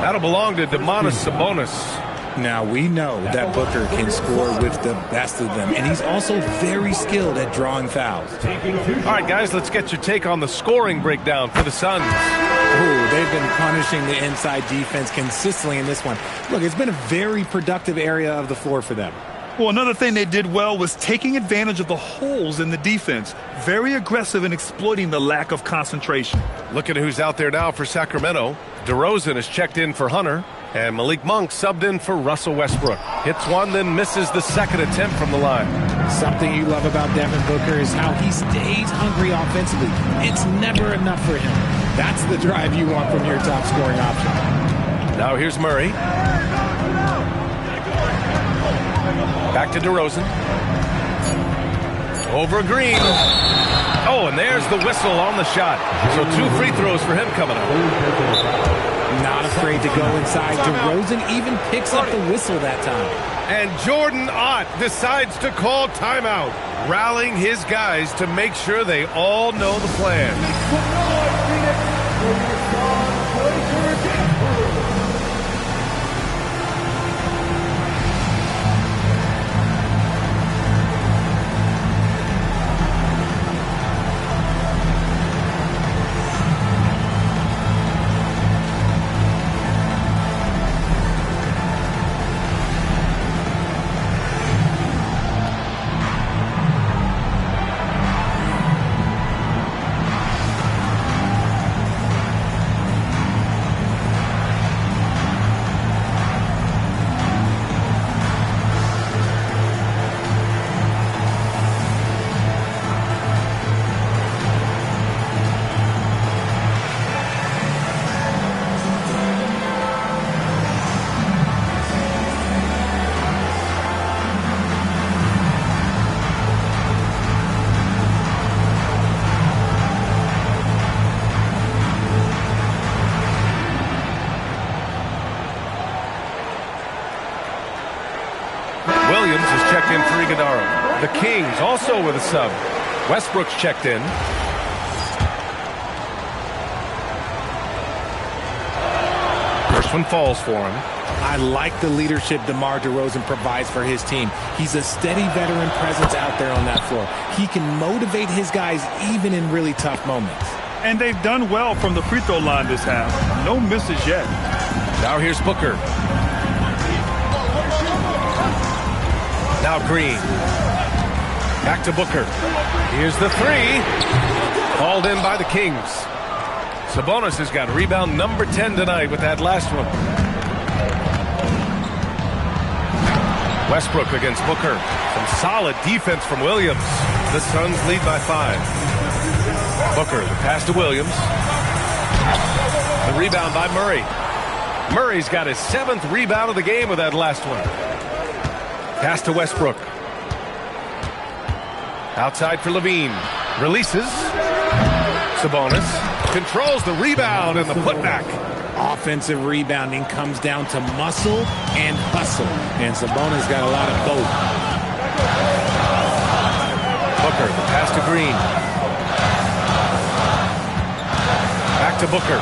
That'll belong to Domantas Sabonis. Now, we know that Booker can score with the best of them, and he's also very skilled at drawing fouls. All right, guys, let's get your take on the scoring breakdown for the Suns. Oh, they've been punishing the inside defense consistently in this one. Look, it's been a very productive area of the floor for them. Well, another thing they did well was taking advantage of the holes in the defense. Very aggressive in exploiting the lack of concentration. Look at who's out there now for Sacramento. DeRozan is checked in for Hunter. And Malik Monk subbed in for Russell Westbrook. Hits one, then misses the second attempt from the line. Something you love about Devin Booker is how he stays hungry offensively. It's never enough for him. That's the drive you want from your top scoring option. Now here's Murray. Back to DeRozan. Over Green. Oh, and there's the whistle on the shot. So 2 free throws for him coming up. Not afraid to go inside. DeRozan even picks up the whistle that time. And Jordan Ott decides to call timeout, rallying his guys to make sure they all know the plan. The Kings also with a sub. Westbrook's checked in. First one falls for him. I like the leadership DeMar DeRozan provides for his team. He's a steady veteran presence out there on that floor. He can motivate his guys even in really tough moments. And they've done well from the free throw line this half. No misses yet. Now here's Booker. Now Green. Back to Booker. Here's the 3. Called in by the Kings. Sabonis has got rebound number 10 tonight with that last one. Westbrook against Booker. Some solid defense from Williams. The Suns lead by 5. Booker, the pass to Williams. The rebound by Murray. Murray's got his 7th rebound of the game with that last one. Pass to Westbrook. Outside for Levine. Releases. Sabonis controls the rebound and the putback. Offensive rebounding comes down to muscle and hustle. And Sabonis got a lot of both. Booker, the pass to Green. Back to Booker.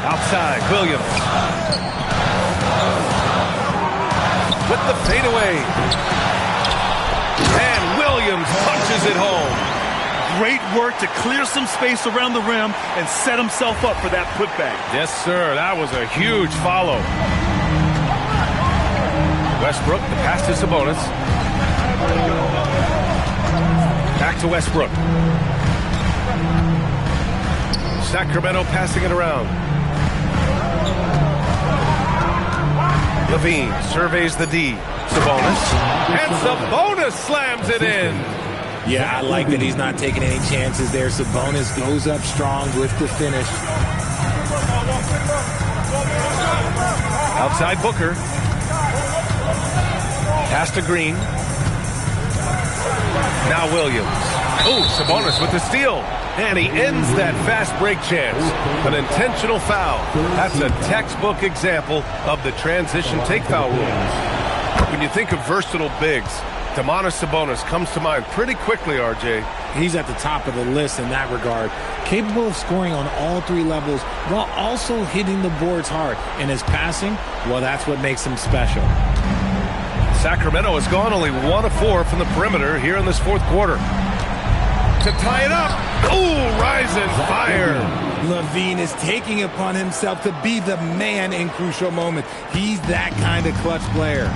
Outside, Williams. With the fadeaway. And Williams punches it home. Great work to clear some space around the rim and set himself up for that putback. Yes, sir. That was a huge follow. Westbrook, the pass to Sabonis. Back to Westbrook. Sacramento passing it around. Levine surveys the D. Sabonis. And Sabonis slams it in. Yeah, I like that he's not taking any chances there. Sabonis goes up strong with the finish. Outside Booker. Pass to Green. Now Williams. Oh, Sabonis with the steal. And he ends that fast break chance. An intentional foul. That's a textbook example of the transition take foul rule. When you think of versatile bigs, Domantas Sabonis comes to mind pretty quickly, RJ. He's at the top of the list in that regard. Capable of scoring on all three levels while also hitting the boards hard. And his passing, well, that's what makes him special. Sacramento has gone only 1 of 4 from the perimeter here in this fourth quarter. To tie it up. Oh, rise and fire. LaVine is taking upon himself to be the man in crucial moments. He's that kind of clutch player.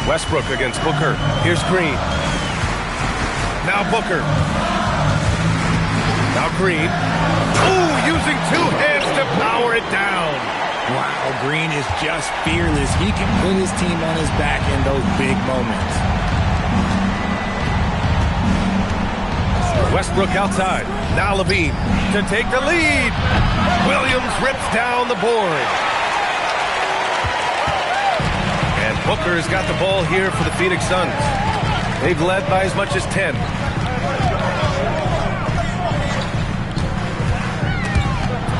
Westbrook against Booker. Here's Green. Now Booker. Now Green. Oh, using 2 hands to power it down. Wow, Green is just fearless. He can put his team on his back in those big moments. Westbrook outside. Now LaVine to take the lead. Williams rips down the board. And Booker has got the ball here for the Phoenix Suns. They've led by as much as 10.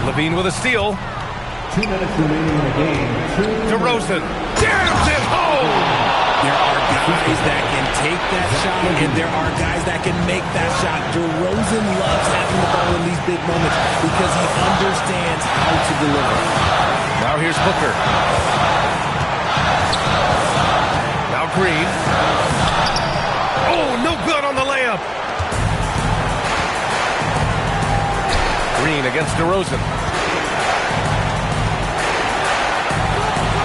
LaVine with a steal. 2 minutes remaining in the game. DeRozan jams it home. There are guys that can take that shot, and there are guys that can make that shot. DeRozan loves having the ball in these big moments because he understands how to deliver. Now here's Booker. Now Green. Oh, no good on the layup. Green against DeRozan.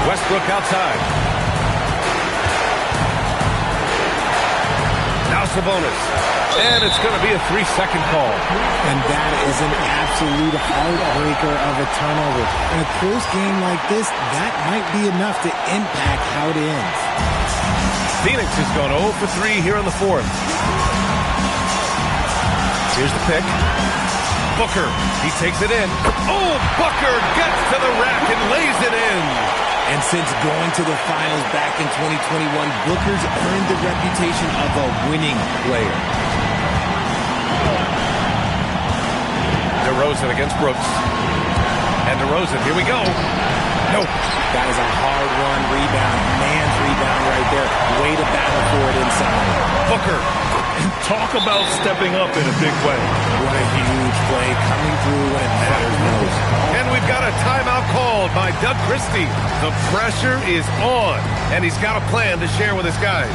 Westbrook outside. Now Sabonis. And it's going to be a 3-second call. And that is an absolute heartbreaker of a turnover. In a close game like this, that might be enough to impact how it ends. Phoenix has gone 0 for 3 here in the fourth. Here's the pick. Booker, he takes it in. Oh, Booker gets to the rack and lays it in. And since going to the finals back in 2021, Booker's earned the reputation of a winning player. DeRozan against Brooks. And DeRozan, here we go. Nope. That is a hard-run rebound. Man's rebound right there. Way to battle for it inside. Booker. Talk about stepping up in a big way. What a huge play coming through when it matters most. And we've got a timeout called by Doug Christie. The pressure is on, and he's got a plan to share with his guys.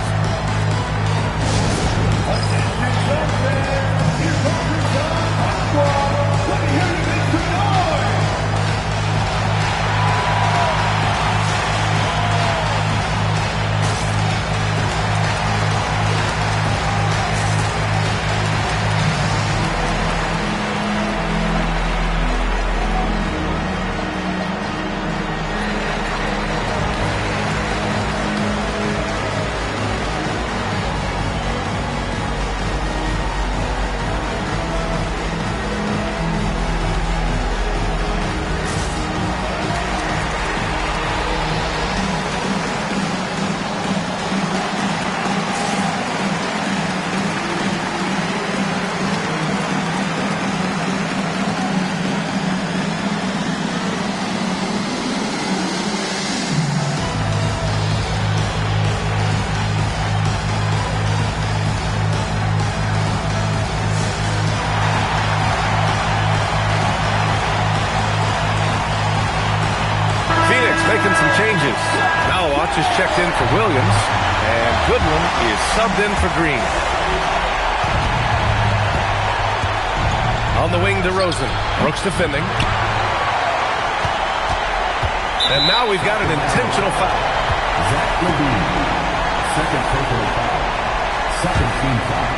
Making some changes. Now Watch is checked in for Williams, and Goodwin is subbed in for Green. On the wing, DeRozan. Brooks defending. And now we've got an intentional foul. Zach LaVine, second personal foul. Second team foul.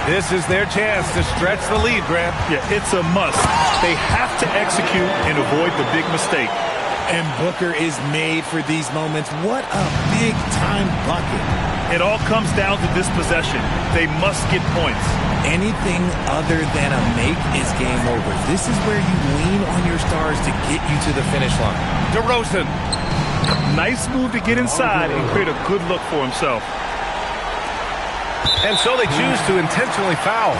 This is their chance to stretch the lead, Grant. Yeah, it's a must. They have to execute and avoid the big mistake. And Booker is made for these moments. What a big-time bucket. It all comes down to this possession. They must get points. Anything other than a make is game over. This is where you lean on your stars to get you to the finish line. DeRozan. Nice move to get inside and create a good look for himself. And so they choose to intentionally foul.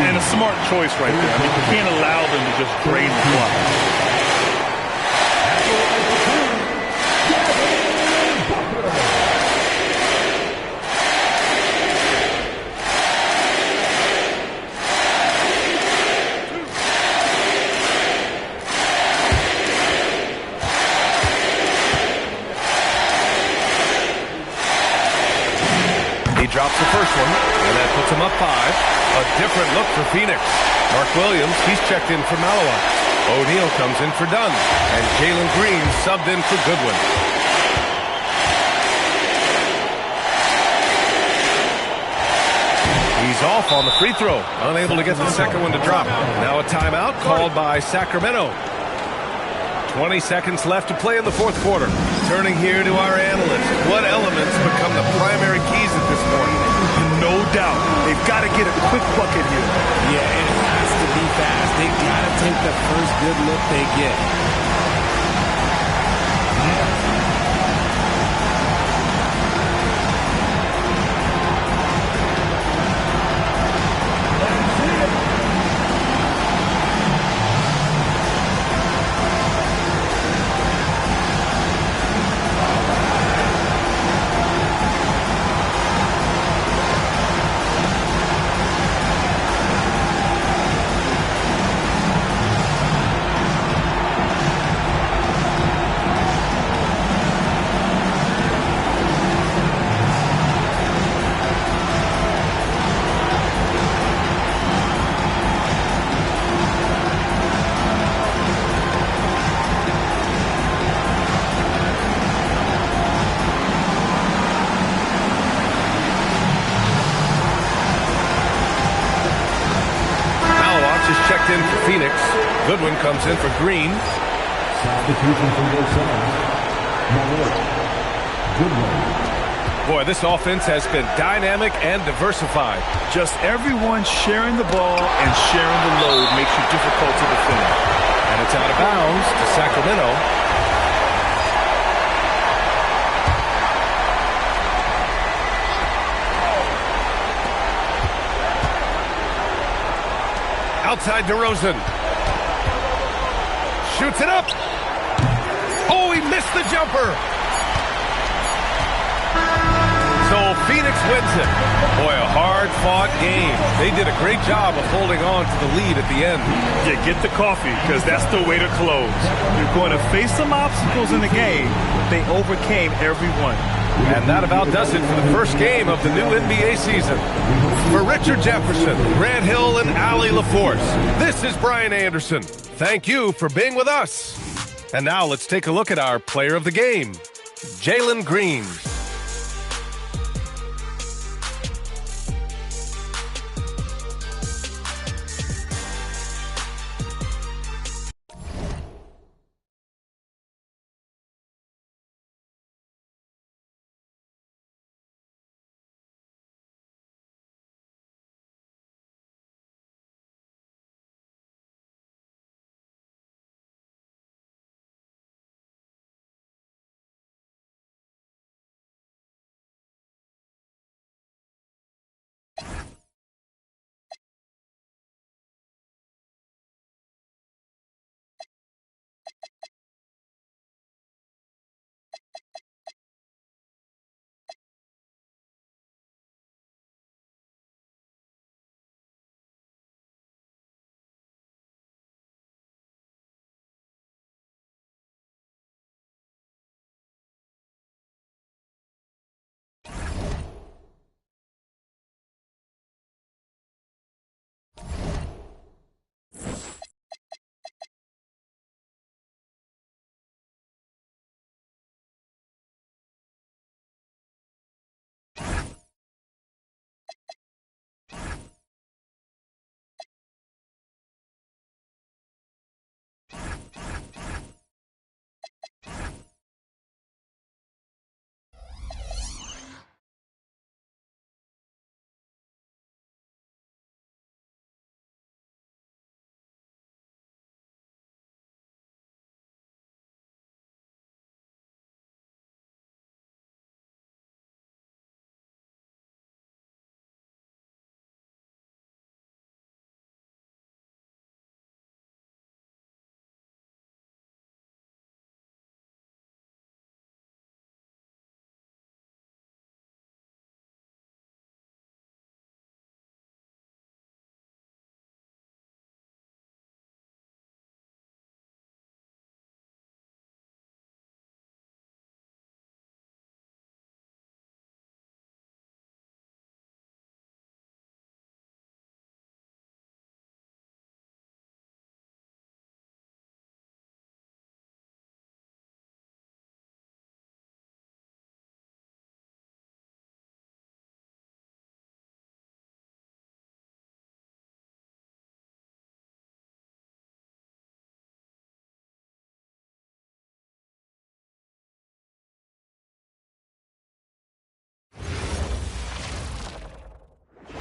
And a smart choice right there. I mean, you can't allow them to just drain the clock. Drops the first one, and that puts him up 5. A different look for Phoenix. Mark Williams, he's checked in for Malawat. O'Neal comes in for Dunn, and Jalen Green subbed in for Goodwin. He's off on the free throw, unable to get the second one to drop. Now a timeout called by Sacramento. 20 seconds left to play in the fourth quarter. Turning here to our analysts. What elements become the primary keys at this point? No doubt. They've got to get a quick bucket here. Yeah, and it has to be fast. They've got to take the first good look they get. Checked in for Phoenix. Goodwin comes in for Green. Substitution for both sides. Goodwin. Boy, this offense has been dynamic and diversified. Just everyone sharing the ball and sharing the load makes you difficult to defend. And it's out of bounds to Sacramento. Outside DeRozan. Shoots it up. Oh, he missed the jumper. So Phoenix wins it. Boy, a hard-fought game. They did a great job of holding on to the lead at the end. Yeah, get the coffee, because that's the way to close. You're going to face some obstacles in the game. They overcame every one. And that about does it for the first game of the new NBA season. For Richard Jefferson, Grant Hill, and Allie LaForce, this is Brian Anderson. Thank you for being with us. And now let's take a look at our player of the game, Jalen Green.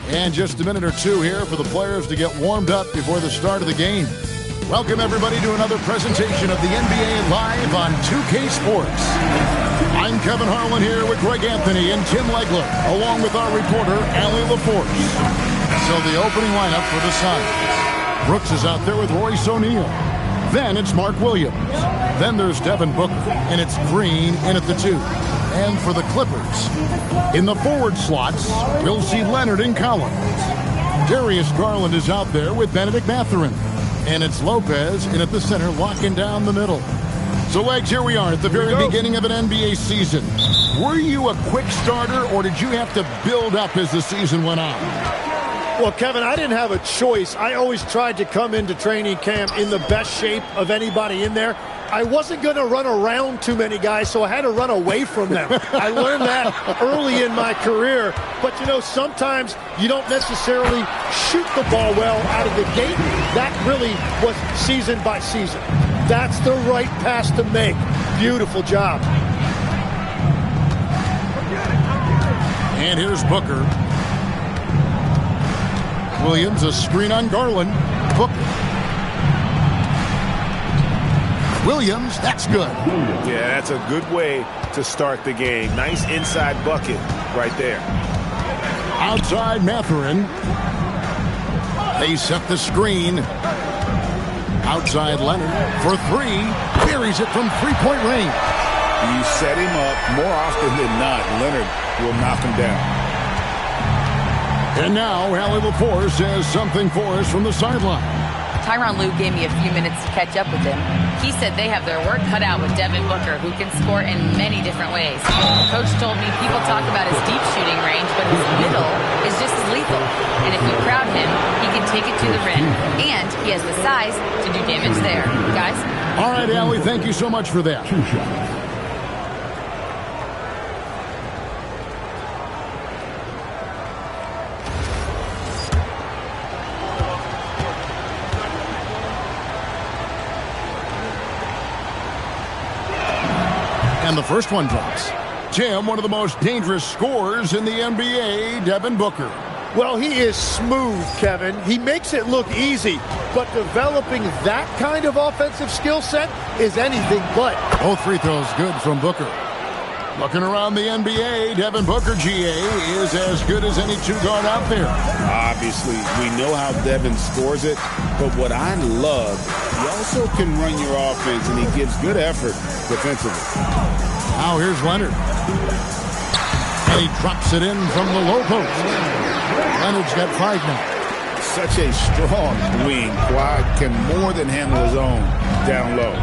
And just a minute or two here for the players to get warmed up before the start of the game. Welcome, everybody, to another presentation of the NBA Live on 2K Sports. I'm Kevin Harlan here with Greg Anthony and Tim Legler, along with our reporter, Allie LaForce. So the opening lineup for the Suns. Brooks is out there with Royce O'Neal. Then it's Mark Williams. Then there's Devin Booker, and it's Green in at the 2. And for the Clippers, in the forward slots, we'll see Leonard and Collins. Darius Garland is out there with Benedict Mathurin. And it's Lopez in at the center, locking down the middle. So, Legs, here we are at the very beginning of an NBA season. Were you a quick starter, or did you have to build up as the season went on? Well, Kevin, I didn't have a choice. I always tried to come into training camp in the best shape of anybody in there. I wasn't going to run around too many guys, so I had to run away from them. I learned that early in my career. But, you know, sometimes you don't necessarily shoot the ball well out of the gate. That really was season by season. That's the right pass to make. Beautiful job. And here's Booker. Williams, a screen on Garland. Booker. Williams, that's good. Yeah, that's a good way to start the game. Nice inside bucket right there. Outside Mathurin. They set the screen. Outside Leonard for 3. Buries it from three-point range. You set him up more often than not. Leonard will knock him down. And now, Allie LaForce has something for us from the sideline. Tyronn Lue gave me a few minutes to catch up with him. He said they have their work cut out with Devin Booker, who can score in many different ways. Coach told me people talk about his deep shooting range, but his middle is just as lethal. And if you crowd him, he can take it to the rim. And he has the size to do damage there. Guys? All right, Allie, thank you so much for that. And the first one drops. Tim, one of the most dangerous scorers in the NBA, Devin Booker. Well, he is smooth, Kevin. He makes it look easy, but developing that kind of offensive skill set is anything but. Both free throws good from Booker. Looking around the NBA, Devin Booker, GA, is as good as any two-guard out there. Obviously, we know how Devin scores it, but what I love, he also can run your offense, and he gives good effort defensively. Now here's Leonard. And he drops it in from the low post. Leonard's got 5 now. Such a strong wing. Quad can more than handle his own down low.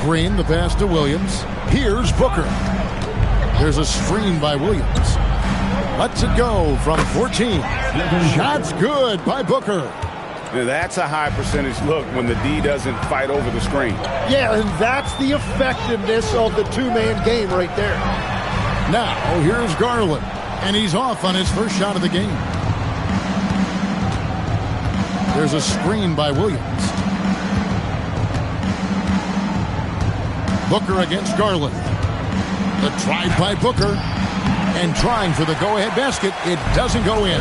Green, the pass to Williams. Here's Booker. There's a screen by Williams. Lets it go from 14. Shot's good by Booker. Now that's a high percentage look when the D doesn't fight over the screen. Yeah, and that's the effectiveness of the two-man game right there. Now, here's Garland, and he's off on his first shot of the game. There's a screen by Williams. Booker against Garland. The try by Booker, and trying for the go-ahead basket. It doesn't go in.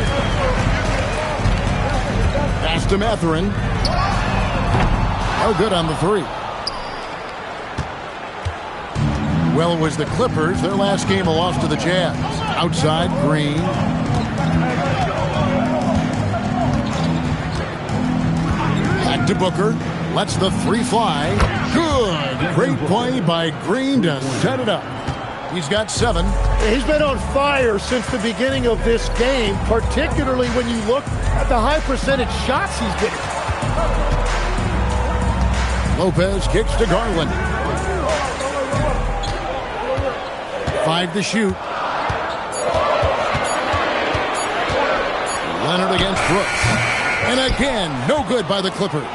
Pass to Mathurin. No good on the 3. Well, it was the Clippers. Their last game, a loss to the Jazz. Outside, Green. Back to Booker. Lets the 3 fly. Good. Great play by Green to set it up. He's got 7. He's been on fire since the beginning of this game, particularly when you look at the high percentage shots he's getting. Lopez kicks to Garland. 5 to shoot. Leonard against Brooks. And again, no good by the Clippers.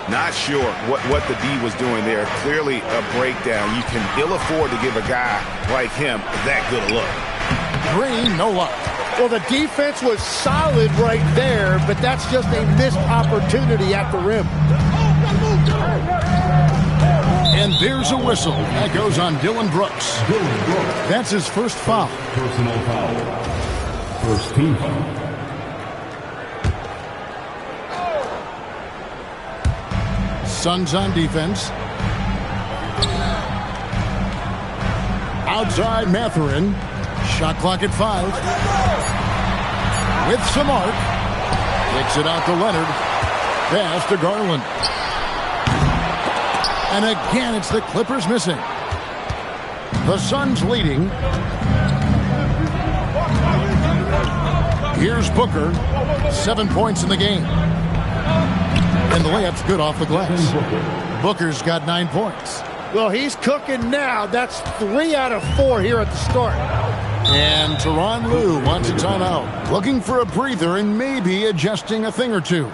Not sure what the D was doing there. Clearly a breakdown. You can ill afford to give a guy like him that good a look. Green, no luck. Well, the defense was solid right there, but that's just a missed opportunity at the rim. And there's a whistle. That goes on Dylan Brooks. That's his first foul. Personal foul. First team foul. Suns on defense. Outside Mathurin. Shot clock at 5. With some arc. Kicks it out to Leonard. Pass to Garland. And again, it's the Clippers missing. The Suns leading. Here's Booker. 7 points in the game. And the layup's good off the glass. Booker's got 9 points. Well, he's cooking now. That's 3 out of 4 here at the start. And Tyronn Lue wants a timeout. Looking for a breather and maybe adjusting a thing or two.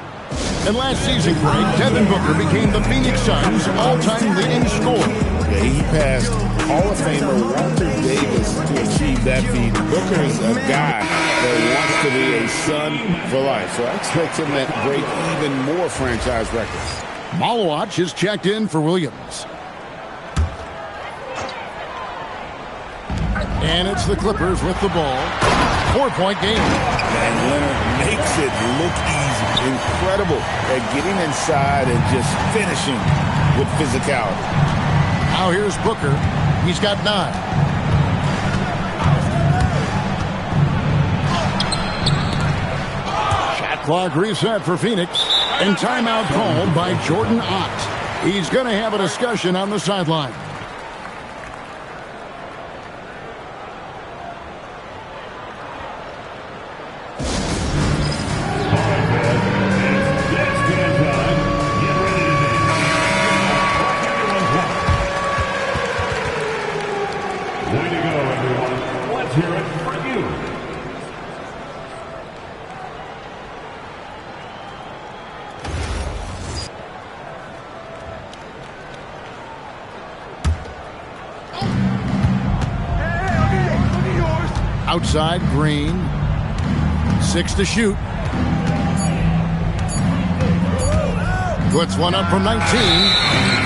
And last season, Greg, Devin Booker became the Phoenix Suns' all-time leading scorer. Yeah, he passed Hall of Famer Walter Davis to achieve that feat. Booker's a guy that wants to be a Sun for life, so I expect him to break even more franchise records. Malawach is checked in for Williams. And it's the Clippers with the ball. 4-point game. And Leonard makes it look easy. Incredible at getting inside and just finishing with physicality. Now here's Booker. He's got 9. Shot clock reset for Phoenix. And timeout called by Jordan Ott. He's going to have a discussion on the sideline. Outside, Green. 6 to shoot. Puts one up from 19.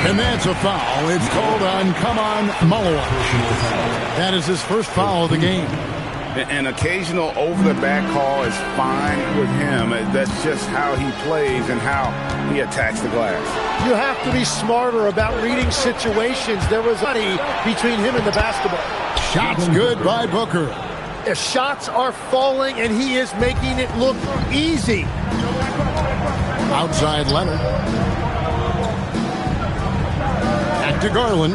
And that's a foul. It's called on, come on, Malawach. That is his first foul of the game. An occasional over-the-back call is fine with him. That's just how he plays and how he attacks the glass. You have to be smarter about reading situations. There was money between him and the basketball. Shots good by Booker. The shots are falling, and he is making it look easy. Outside Leonard. Back to Garland.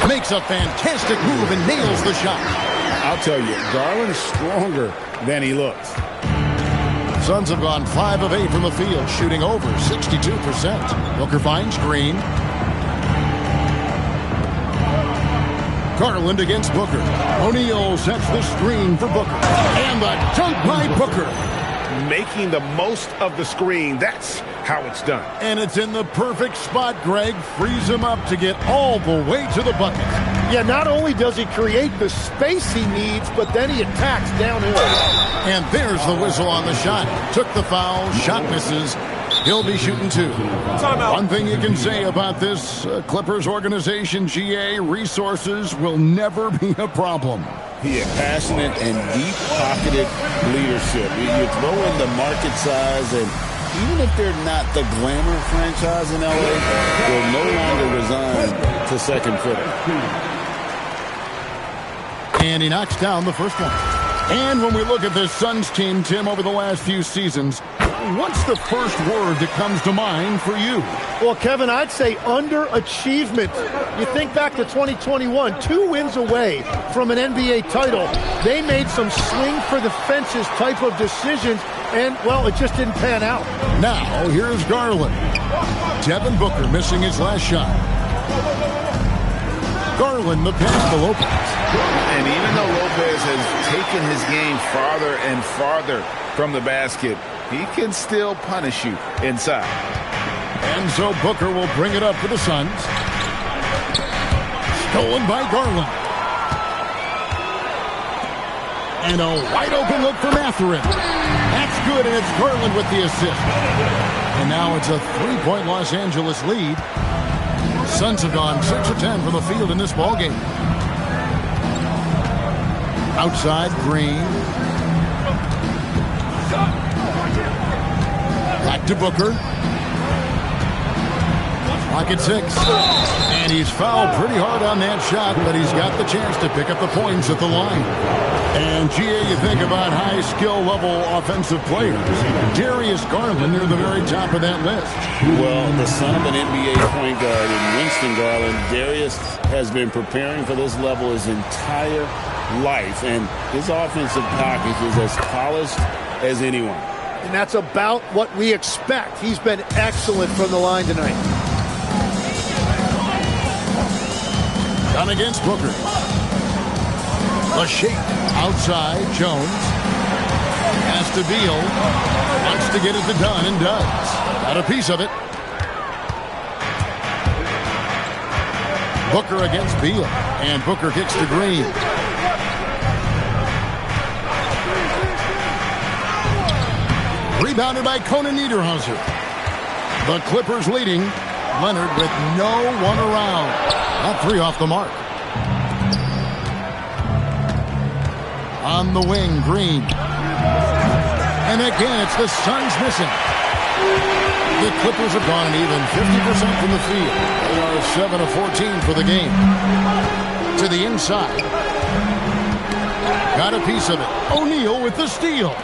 Makes a fantastic move and nails the shot. I'll tell you, Garland's stronger than he looks. Suns have gone 5 of 8 from the field, shooting over 62%. Booker finds Green. Garland against Booker. O'Neal sets the screen for Booker. And the dunk by Booker. Making the most of the screen. That's how it's done. And it's in the perfect spot, Greg. Frees him up to get all the way to the bucket. Yeah, not only does he create the space he needs, but then he attacks downhill. And there's the whistle on the shot. Took the foul. Shot misses. He'll be shooting 2. One thing you can say about this Clippers organization, GA, resources will never be a problem. He is passionate and deep-pocketed leadership. You throw in the market size, and even if they're not the glamour franchise in LA, they'll no longer resign to second fiddle. And he knocks down the first one. And when we look at this Suns team, Tim, over the last few seasons, what's the first word that comes to mind for you? Well, Kevin, I'd say underachievement. You think back to 2021, 2 wins away from an NBA title. They made some swing for the fences type of decisions, and, well, it just didn't pan out. Now, here's Garland. Devin Booker missing his last shot. Garland, the pass to Lopez. And even though Lopez has taken his game farther and farther from the basket, he can still punish you inside. And so Booker will bring it up for the Suns. Stolen by Garland. And a wide open look for Mathurin. That's good, and it's Garland with the assist. And now it's a 3-point Los Angeles lead. Suns have gone 6 of 10 from the field in this ballgame. Outside, Green. Back to Booker. Clock at 6. And he's fouled pretty hard on that shot, but he's got the chance to pick up the points at the line. And, GA, you think about high skill level offensive players. Darius Garland near the very top of that list. Well, the son of an NBA point guard in Winston Garland, Darius has been preparing for this level his entire life. And his offensive package is as polished as anyone. And that's about what we expect. He's been excellent from the line tonight. Done against Booker. A shake. Outside, Jones. Pass to Beal. Wants to get it to Dunn and does. Got a piece of it. Booker against Beal. And Booker kicks to Green. Rebounded by Conan Niederhauser. The Clippers leading. Leonard with no one around. That 3 off the mark. On the wing, Green. And again, it's the Suns missing. The Clippers have gone an even 50% from the field. They are 7 of 14 for the game. To the inside. Got a piece of it. O'Neal with the steal.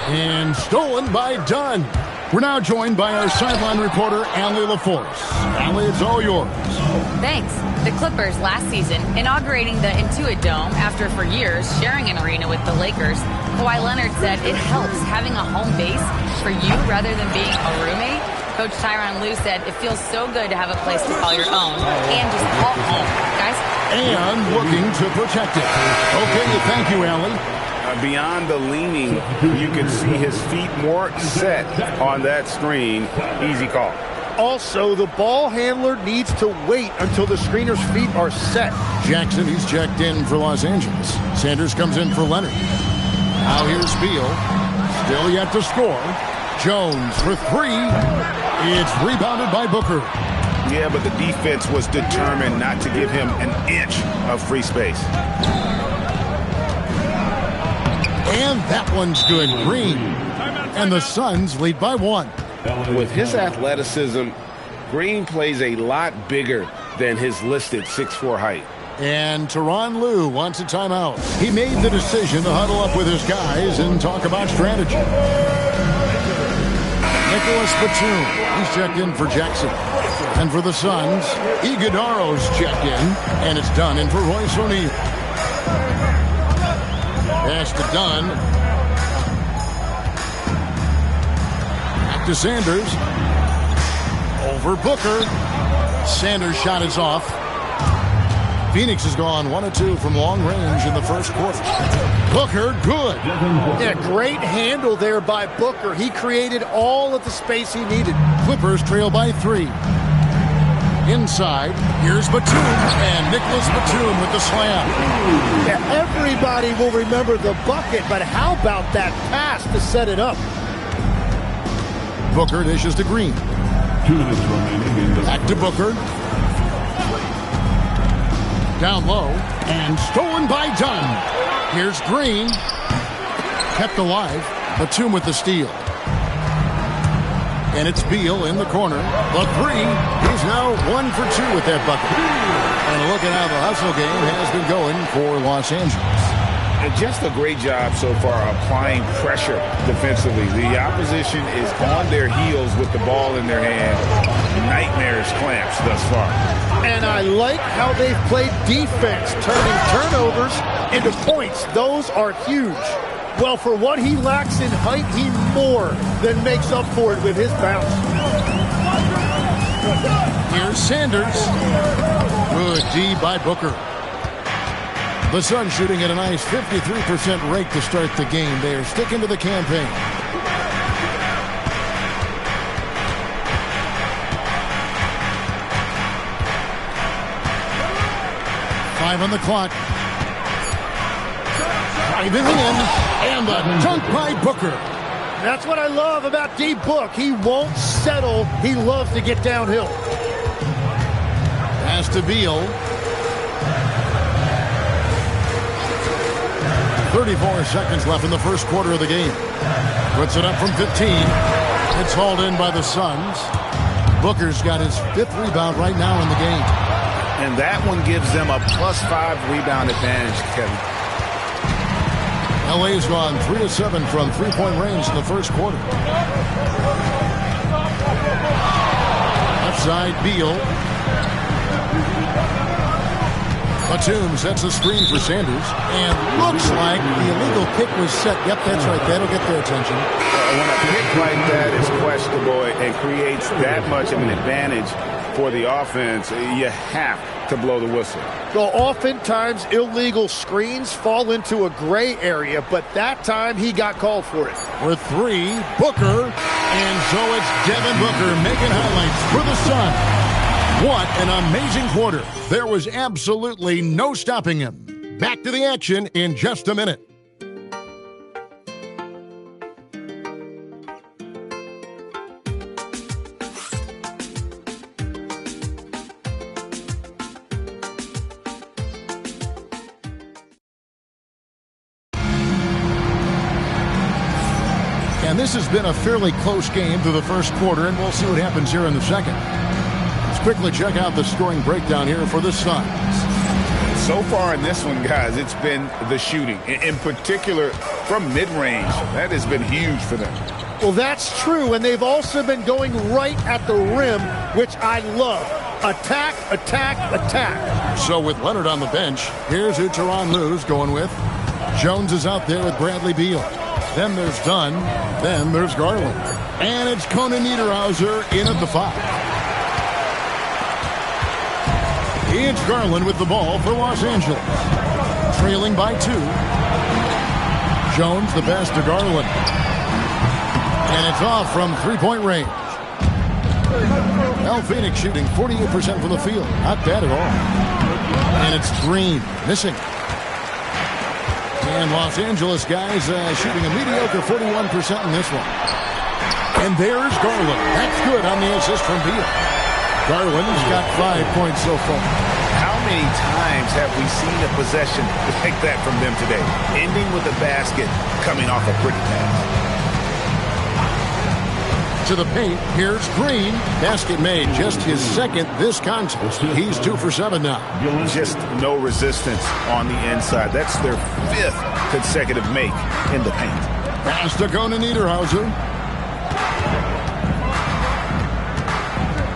And stolen by Dunn. We're now joined by our sideline reporter, Allie LaForce. Allie, it's all yours. Thanks. The Clippers last season inaugurating the Intuit Dome after for years sharing an arena with the Lakers. Kawhi Leonard said it helps having a home base for you rather than being a roommate. Coach Tyronn Lue said it feels so good to have a place to call your own and just call home. Guys? And looking to protect it. Okay, thank you, Allie. Beyond the leaning, you can see his feet more set on that screen. Easy call. Also, the ball handler needs to wait until the screener's feet are set. Jackson, he's checked in for Los Angeles. Sanders comes in for Leonard. Now here's Beal. Still yet to score. Jones for 3. It's rebounded by Booker. Yeah, but the defense was determined not to give him an inch of free space. And that one's good. Green. And the Suns lead by 1. With his athleticism, Green plays a lot bigger than his listed 6'4" height. And Tyronn Lue wants a timeout. He made the decision to huddle up with his guys and talk about strategy. Nicholas Batum, he's checked in for Jackson. And for the Suns, Iguodaro's checked in, and it's done in for Royce O'Neal. Pass to Dunn. Back to Sanders. Over Booker. Sanders' shot is off. Phoenix has gone 1 of 2 from long range in the first quarter. Booker, good. Yeah, great handle there by Booker. He created all of the space he needed. Clippers trail by 3. Inside, here's Batum, and Nicholas Batum with the slam. Yeah, everybody will remember the bucket, but how about that pass to set it up? Booker dishes to Green. 2 minutes remaining in the... Back to Booker. Down low, and stolen by Dunn. Here's Green. Kept alive. Batum with the steal. And it's Beal in the corner. The 3. He's now 1 for 2 with that bucket. And look at how the hustle game has been going for Los Angeles. And just a great job so far applying pressure defensively. The opposition is on their heels with the ball in their hand. Nightmares clamps thus far. And I like how they've played defense, turning turnovers into points. Those are huge. Well, for what he lacks in height, he more than makes up for it with his bounce. Here's Sanders. Good D by Booker. The Suns shooting at a nice 53% rate to start the game. They are sticking to the campaign. Five on the clock. Driving in, and the dunk by Booker. That's what I love about D-Book. He won't settle. He loves to get downhill. to Beal. 34 seconds left in the first quarter of the game. Puts it up from 15. It's hauled in by the Suns. Booker's got his 5th rebound right now in the game. And that one gives them a +5 rebound advantage, Kevin. LA's gone 3 of 7 from three-point range in the first quarter. Left side, Beal. Batum sets a screen for Sanders, and looks like the illegal kick was set. Yep, that's right. That'll get their attention. When a kick like that is questionable and creates that much of an advantage for the offense, you have to blow the whistle. Well, oftentimes illegal screens fall into a gray area, but that time he got called for it. For 3, Booker, and so it's Devin Booker making highlights for the Suns. What an amazing quarter. There was absolutely no stopping him. Back to the action in just a minute. And this has been a fairly close game through the first quarter, and we'll see what happens here in the second. Let's quickly check out the scoring breakdown here for the Suns. So far in this one, guys, it's been the shooting. In particular, from mid-range. That has been huge for them. Well, that's true, and they've also been going right at the rim, which I love. Attack, attack, attack. So with Leonard on the bench, here's who Tyronn Lue's going with. Jones is out there with Bradley Beal. Then there's Dunn. Then there's Garland. And it's Conan Niederhauser in at the 5. It's Garland with the ball for Los Angeles. Trailing by 2. Jones the pass to Garland. And it's off from three-point range. Al Phoenix shooting 48% from the field. Not bad at all. And it's Green missing. And Los Angeles guys shooting a mediocre 41% in this one. And there's Garland. That's good on the assist from Beal. Garland's got 5 points so far. How many times have we seen a possession like that from them today? Ending with a basket, coming off a pretty pass. To the paint, here's Green. Basket made, just his 2nd this contest. He's 2 for 7 now. Just no resistance on the inside. That's their 5th consecutive make in the paint. Pass to Conan Niederhauser.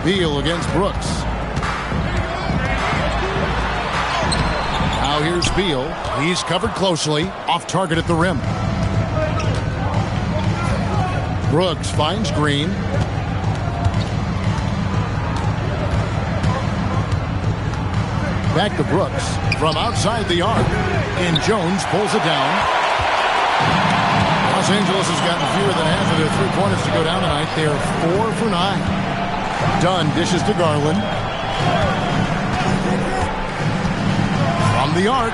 Beal against Brooks. Now here's Beal. He's covered closely. Off target at the rim. Brooks finds Green. Back to Brooks from outside the arc. And Jones pulls it down. Los Angeles has gotten fewer than half of their three-pointers to go down tonight. They are 4 for 9. Dunn dishes to Garland. From the arc.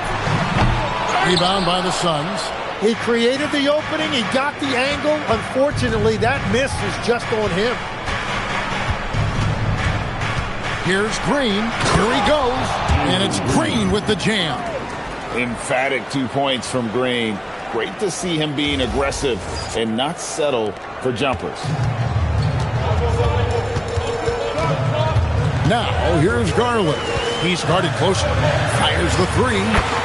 Rebound by the Suns. He created the opening. He got the angle. Unfortunately, that miss is just on him. Here's Green. Here he goes. And it's Green with the jam. Emphatic 2 points from Green. Great to see him being aggressive and not settle for jumpers. Now, here's Garland. He's guarded closely. Fires the 3.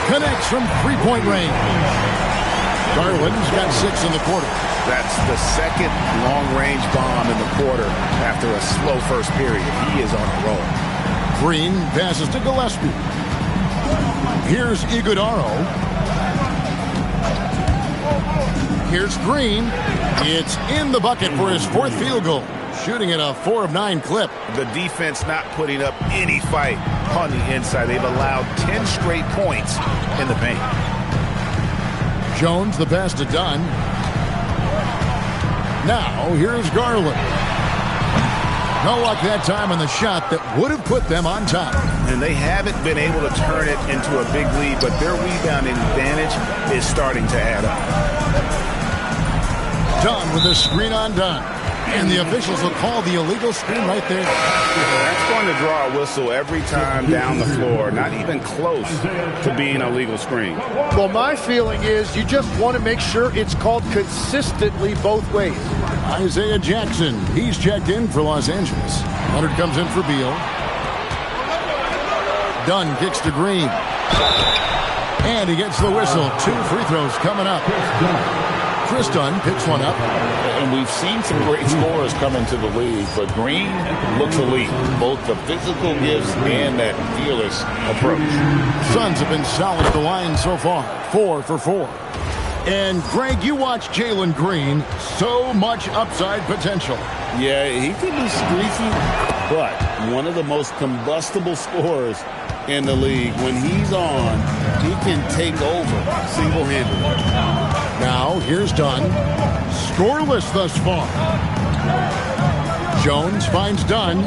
Connects from three-point range. Garland's got 6 in the quarter. That's the 2nd long-range bomb in the quarter after a slow first period. He is on a roll. Green passes to Gillespie. Here's Iguodaro. Here's Green. It's in the bucket for his 4th field goal. Shooting at a 4 of 9 clip. The defense not putting up any fight on the inside. They've allowed 10 straight points in the paint. Jones the pass to Dunn. Now here's Garland. No luck that time on the shot that would have put them on top. And they haven't been able to turn it into a big lead, but their rebounding advantage is starting to add up. Dunn with a screen on Dunn. And the officials will call the illegal screen right there. That's going to draw a whistle every time down the floor. Not even close to being a legal screen. Well, my feeling is you just want to make sure it's called consistently both ways. Isaiah Jackson, he's checked in for Los Angeles. Leonard comes in for Beal. Dunn kicks to Green. And he gets the whistle. 2 free throws coming up. Chris Dunn picks one up. And we've seen some great scorers come into the league, but Green looks elite. Both the physical gifts and that fearless approach. Suns have been solid at the line so far. 4 for 4. And Greg, you watch Jalen Green. So much upside potential. Yeah, he could be streaky, but one of the most combustible scorers in the league. When he's on, he can take over single-handedly. Now, here's Dunn. Scoreless thus far. Jones finds Dunn.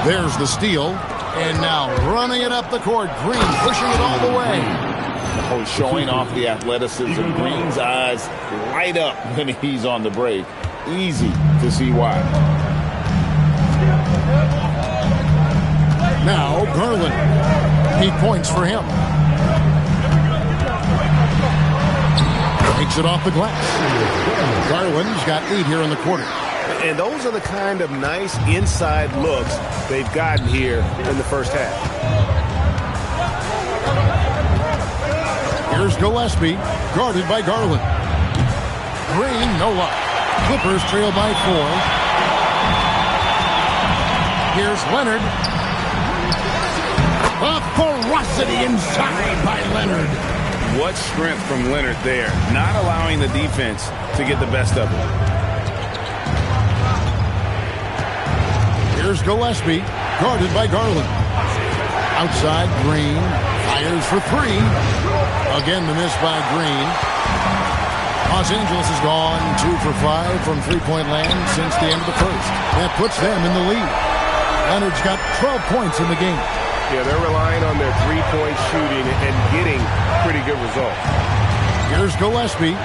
There's the steal. And now running it up the court. Green pushing it all the way. Oh, showing off the athleticism. Green's eyes light up when he's on the break. Easy to see why. Now, Garland. He points for him. Takes it off the glass. Garland's got 8 here in the quarter. And those are the kind of nice inside looks they've gotten here in the first half. Here's Gillespie, guarded by Garland. Green, no luck. Clippers trail by 4. Here's Leonard. A ferocity inside by Leonard. What strength from Leonard there, not allowing the defense to get the best of it. Here's Gillespie, guarded by Garland. Outside, Green fires for 3. Again, the miss by Green. Los Angeles has gone 2 for 5 from three-point land since the end of the first. That puts them in the lead. Leonard's got 12 points in the game. Yeah, they're relying on their three-point shooting and getting pretty good results. Here's Gillespie.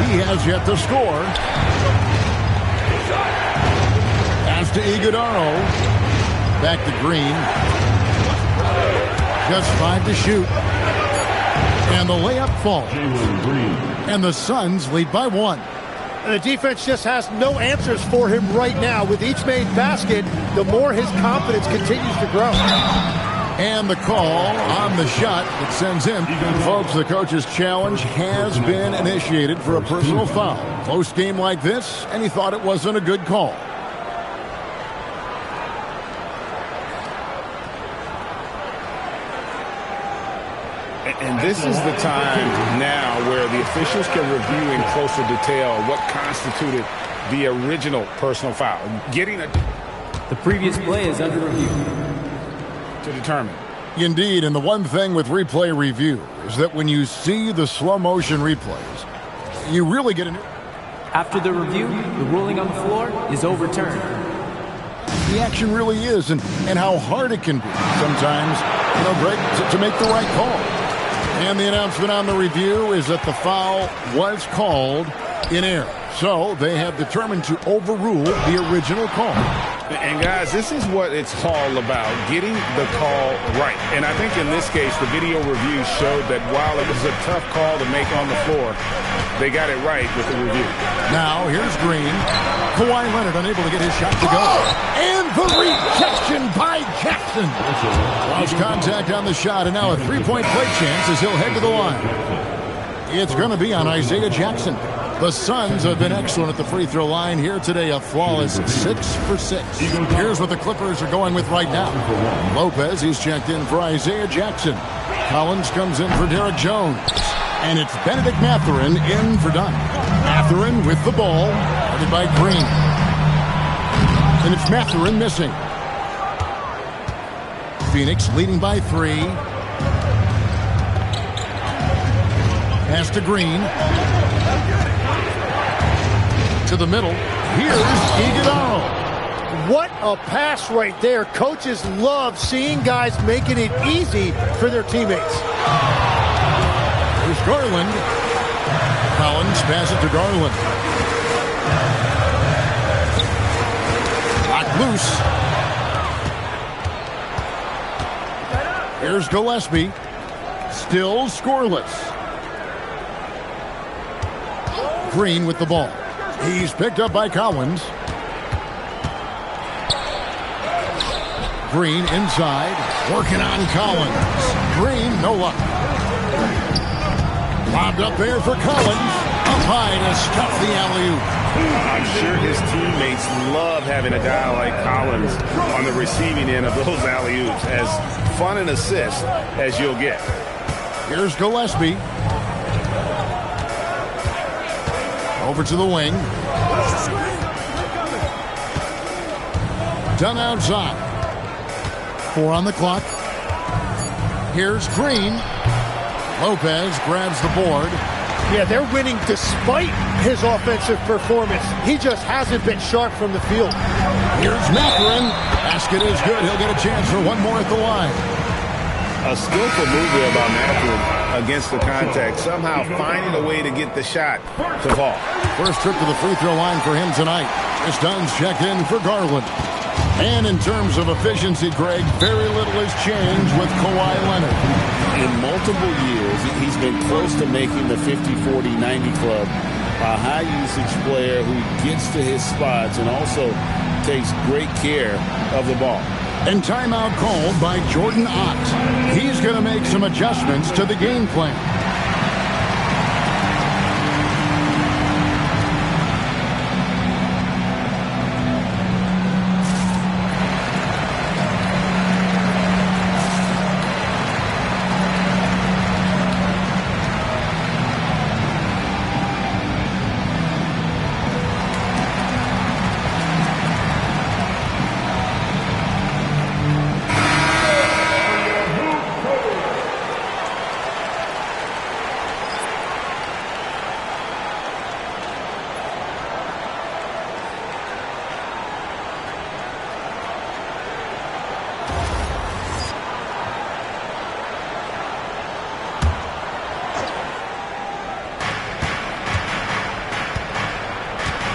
He has yet to score. Pass to Iguodaro. Back to Green. Just 5 to shoot. And the layup falls. And the Suns lead by 1. And the defense just has no answers for him right now. With each made basket, the more his confidence continues to grow. And the call on the shot that sends him. Folks, the coach's challenge has been initiated for a personal foul. Close game like this, and he thought it wasn't a good call. And this is the time now where the officials can review in closer detail what constituted the original personal foul. The previous play is under review to determine. Indeed, and the one thing with replay review is that when you see the slow motion replays, you really get a After the review, the ruling on the floor is overturned. The action really is, and how hard it can be sometimes, Greg, to make the right call. And the announcement on the review is that the foul was called in error. So they have determined to overrule the original call. And guys, this is what it's all about, getting the call right. And I think in this case, the video review showed that while it was a tough call to make on the floor, they got it right with the review. Now, here's Green. Kawhi Leonard unable to get his shot to go. And the rejection by Jackson. Lost contact on the shot, and now a three-point play chance as he'll head to the line. It's going to be on Isaiah Jackson. The Suns have been excellent at the free throw line here today, a flawless 6 for 6. Here's what the Clippers are going with right now. Lopez, he's checked in for Isaiah Jackson. Collins comes in for Derek Jones. And it's Benedict Mathurin in for Dunn. Mathurin with the ball, headed by Green. And it's Mathurin missing. Phoenix leading by 3. Pass to Green. To the middle. Here's Iguodaro. What a pass right there. Coaches love seeing guys making it easy for their teammates. Here's Garland. Collins passes to Garland. Loose. Here's Gillespie. Still scoreless. Green with the ball. He's picked up by Collins. Green inside. Working on Collins. Green, no luck. Lobbed up there for Collins. Up high to stuff the alley-oop. I'm sure his teammates love having a guy like Collins on the receiving end of those alley-oops. As fun an assist as you'll get. Here's Gillespie. Over to the wing. Done outside. 4 on the clock. Here's Green. Lopez grabs the board. Yeah, they're winning despite his offensive performance. He just hasn't been sharp from the field. Here's Mathurin. Basket is good. He'll get a chance for one more at the line. A skillful move there by Mathurin against the contact. Somehow finding a way to get the shot to fall. First trip to the free throw line for him tonight. Chris Dunn's checked in for Garland. And in terms of efficiency, Greg, very little has changed with Kawhi Leonard. In multiple years, he's been close to making the 50-40-90 club. A high-usage player who gets to his spots and also takes great care of the ball. And timeout called by Jordan Ott. He's going to make some adjustments to the game plan.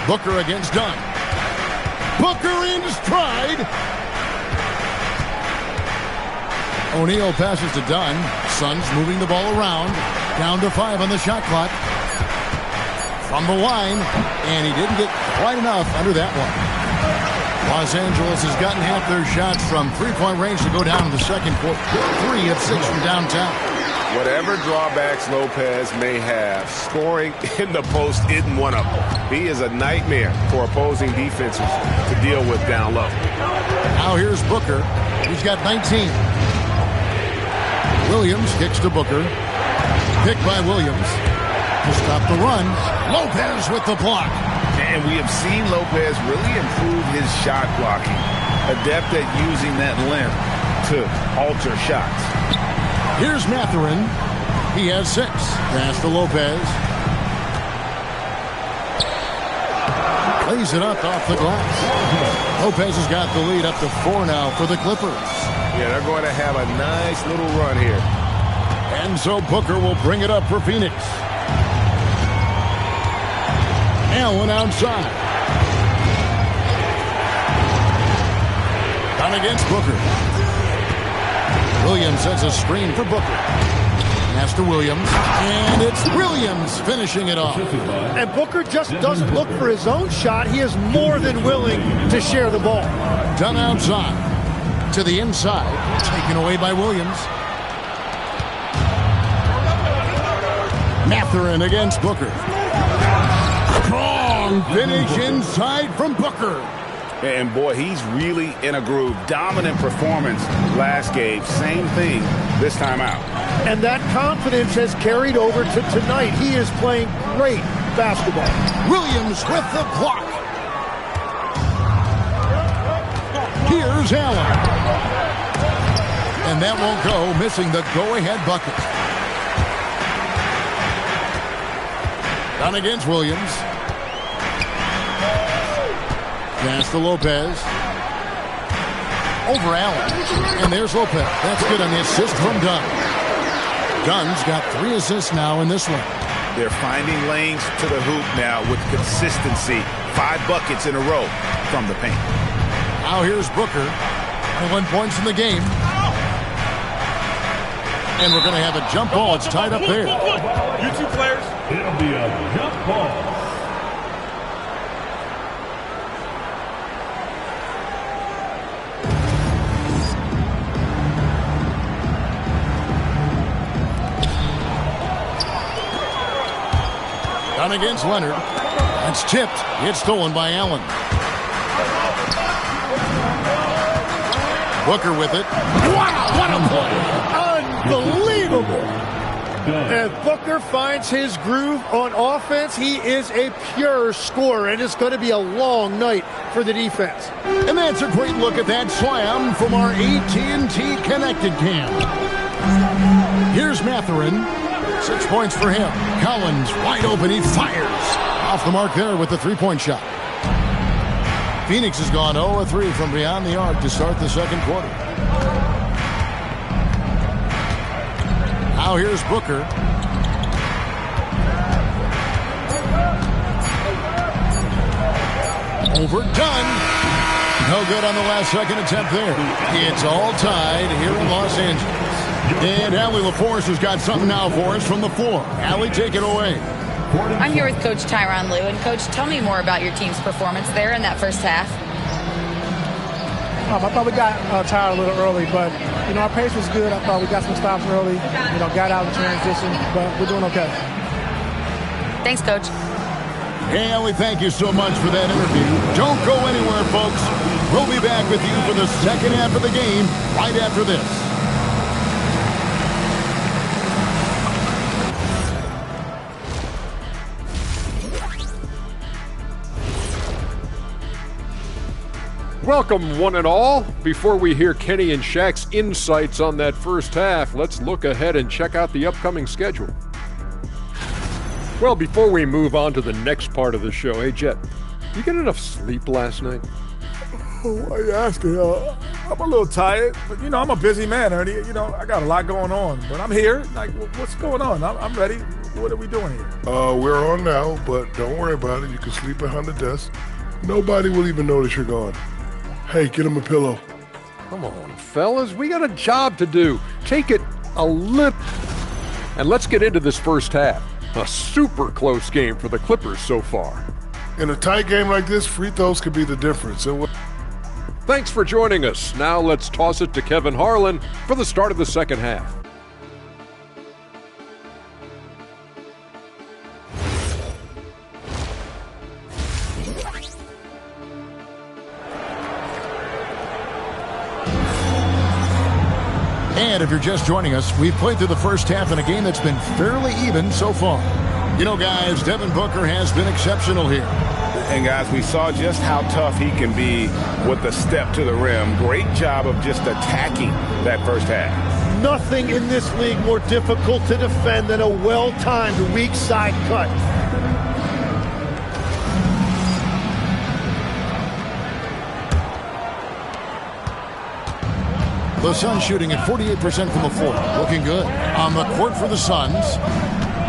Booker against Dunn. Booker in stride. O'Neal passes to Dunn. Suns moving the ball around. Down to 5 on the shot clock. From the line. And he didn't get quite enough under that one. Los Angeles has gotten half their shots from three-point range to go down in the second quarter. 3 of 6 from downtown. Whatever drawbacks Lopez may have, scoring in the post isn't one of them. He is a nightmare for opposing defenses to deal with down low. Now here's Booker. He's got 19. Williams kicks to Booker. Picked by Williams. To stop the run. Lopez with the block. And we have seen Lopez really improve his shot blocking. Adept at using that length to alter shots. Here's Mathurin. He has 6. Pass to Lopez. Lays it up off the glass. Lopez has got the lead up to 4 now for the Clippers. Yeah, they're going to have a nice little run here. And so Booker will bring it up for Phoenix. Allen outside. Down against Booker. Williams sets a screen for Booker. Pass to Williams. And it's Williams finishing it off. And Booker just doesn't look for his own shot. He is more than willing to share the ball. Done outside. To the inside. Taken away by Williams. Mathurin against Booker. Strong finish inside from Booker. And boy, he's really in a groove. Dominant performance last game. Same thing this time out. And that confidence has carried over to tonight. He is playing great basketball. Williams with the block. Here's Allen. And that won't go, missing the go-ahead bucket. Down against Williams. Pass to Lopez. Over Allen. And there's Lopez. That's good on the assist from Dunn. Dunn's got 3 assists now in this one. They're finding lanes to the hoop now with consistency. 5 buckets in a row from the paint. Now here's Booker. 21 points in the game. And we're going to have a jump ball. It's tied up there. You two players. It'll be a jump ball. Down against Leonard. That's tipped. It's stolen by Allen. Booker with it. Wow, what a play. Unbelievable. And Booker finds his groove on offense. He is a pure scorer, and it's going to be a long night for the defense. And that's a great look at that slam from our AT&T Connected Cam. Here's Matherin. 6 points for him. Collins wide open. He fires. Off the mark there with the three-point shot. Phoenix has gone 0-3 from beyond the arc to start the second quarter. Now here's Booker. Overdone. No good on the last second attempt there. It's all tied here in Los Angeles. And Allie LaForce has got something now for us from the floor. Allie, take it away. I'm here with Coach Tyronn Lue. And, Coach, tell me more about your team's performance there in that first half. I thought we got tired a little early, but, our pace was good. I thought we got some stops early, got out of transition, but we're doing okay. Thanks, Coach. Hey, Allie, thank you so much for that interview. Don't go anywhere, folks. We'll be back with you for the second half of the game right after this. Welcome, one and all. Before we hear Kenny and Shaq's insights on that first half, let's look ahead and check out the upcoming schedule. Well, before we move on to the next part of the show, hey, Jet, you get enough sleep last night? Oh, why are you asking? I'm a little tired, but, I'm a busy man, Ernie. I got a lot going on, but I'm here. Like, what's going on? I'm ready. What are we doing here? We're on now, but don't worry about it. You can sleep behind the desk. Nobody will even notice you're gone. Hey, get him a pillow. Come on, fellas. We got a job to do. Take it a little. And let's get into this first half. A super close game for the Clippers so far. In a tight game like this, free throws could be the difference. Thanks for joining us. Now let's toss it to Kevin Harlan for the start of the second half. And if you're just joining us, we've played through the first half in a game that's been fairly even so far. Guys, Devin Booker has been exceptional here. And, guys, we saw just how tough he can be with a step to the rim. Great job of just attacking that first half. Nothing in this league more difficult to defend than a well-timed weak side cut. The Suns shooting at 48% from the floor. Looking good. On the court for the Suns,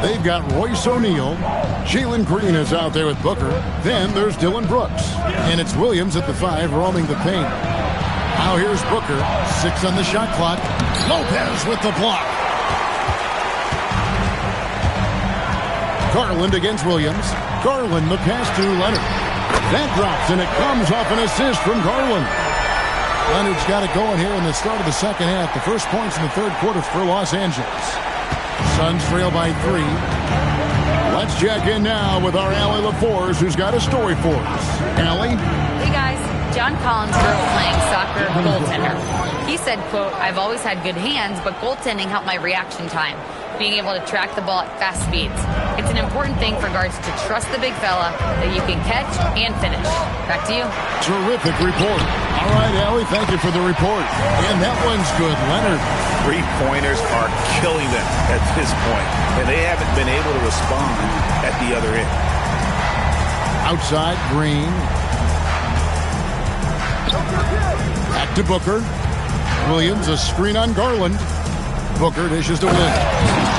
they've got Royce O'Neal. Jalen Green is out there with Booker. Then there's Dylan Brooks. And it's Williams at the 5 roaming the paint. Now here's Booker. 6 on the shot clock. Lopez with the block. Garland against Williams. Garland the pass to Leonard. That drops and it comes off an assist from Garland. Leonard's got it going here in the start of the second half. The first points in the third quarter for Los Angeles. Suns trail by 3. Let's check in now with our Allie LaForce, who's got a story for us. Allie? Hey, guys. John Collins grew up playing soccer goaltender. He said, quote, "I've always had good hands, but goaltending helped my reaction time, being able to track the ball at fast speeds. It's an important thing for guards to trust the big fella that you can catch and finish." Back to you. Terrific report. All right, Allie, thank you for the report. And that one's good. Leonard. 3-pointers are killing them at this point, and they haven't been able to respond at the other end. Outside, Green. Back to Booker. Williams, a screen on Garland. Booker dishes to Williams.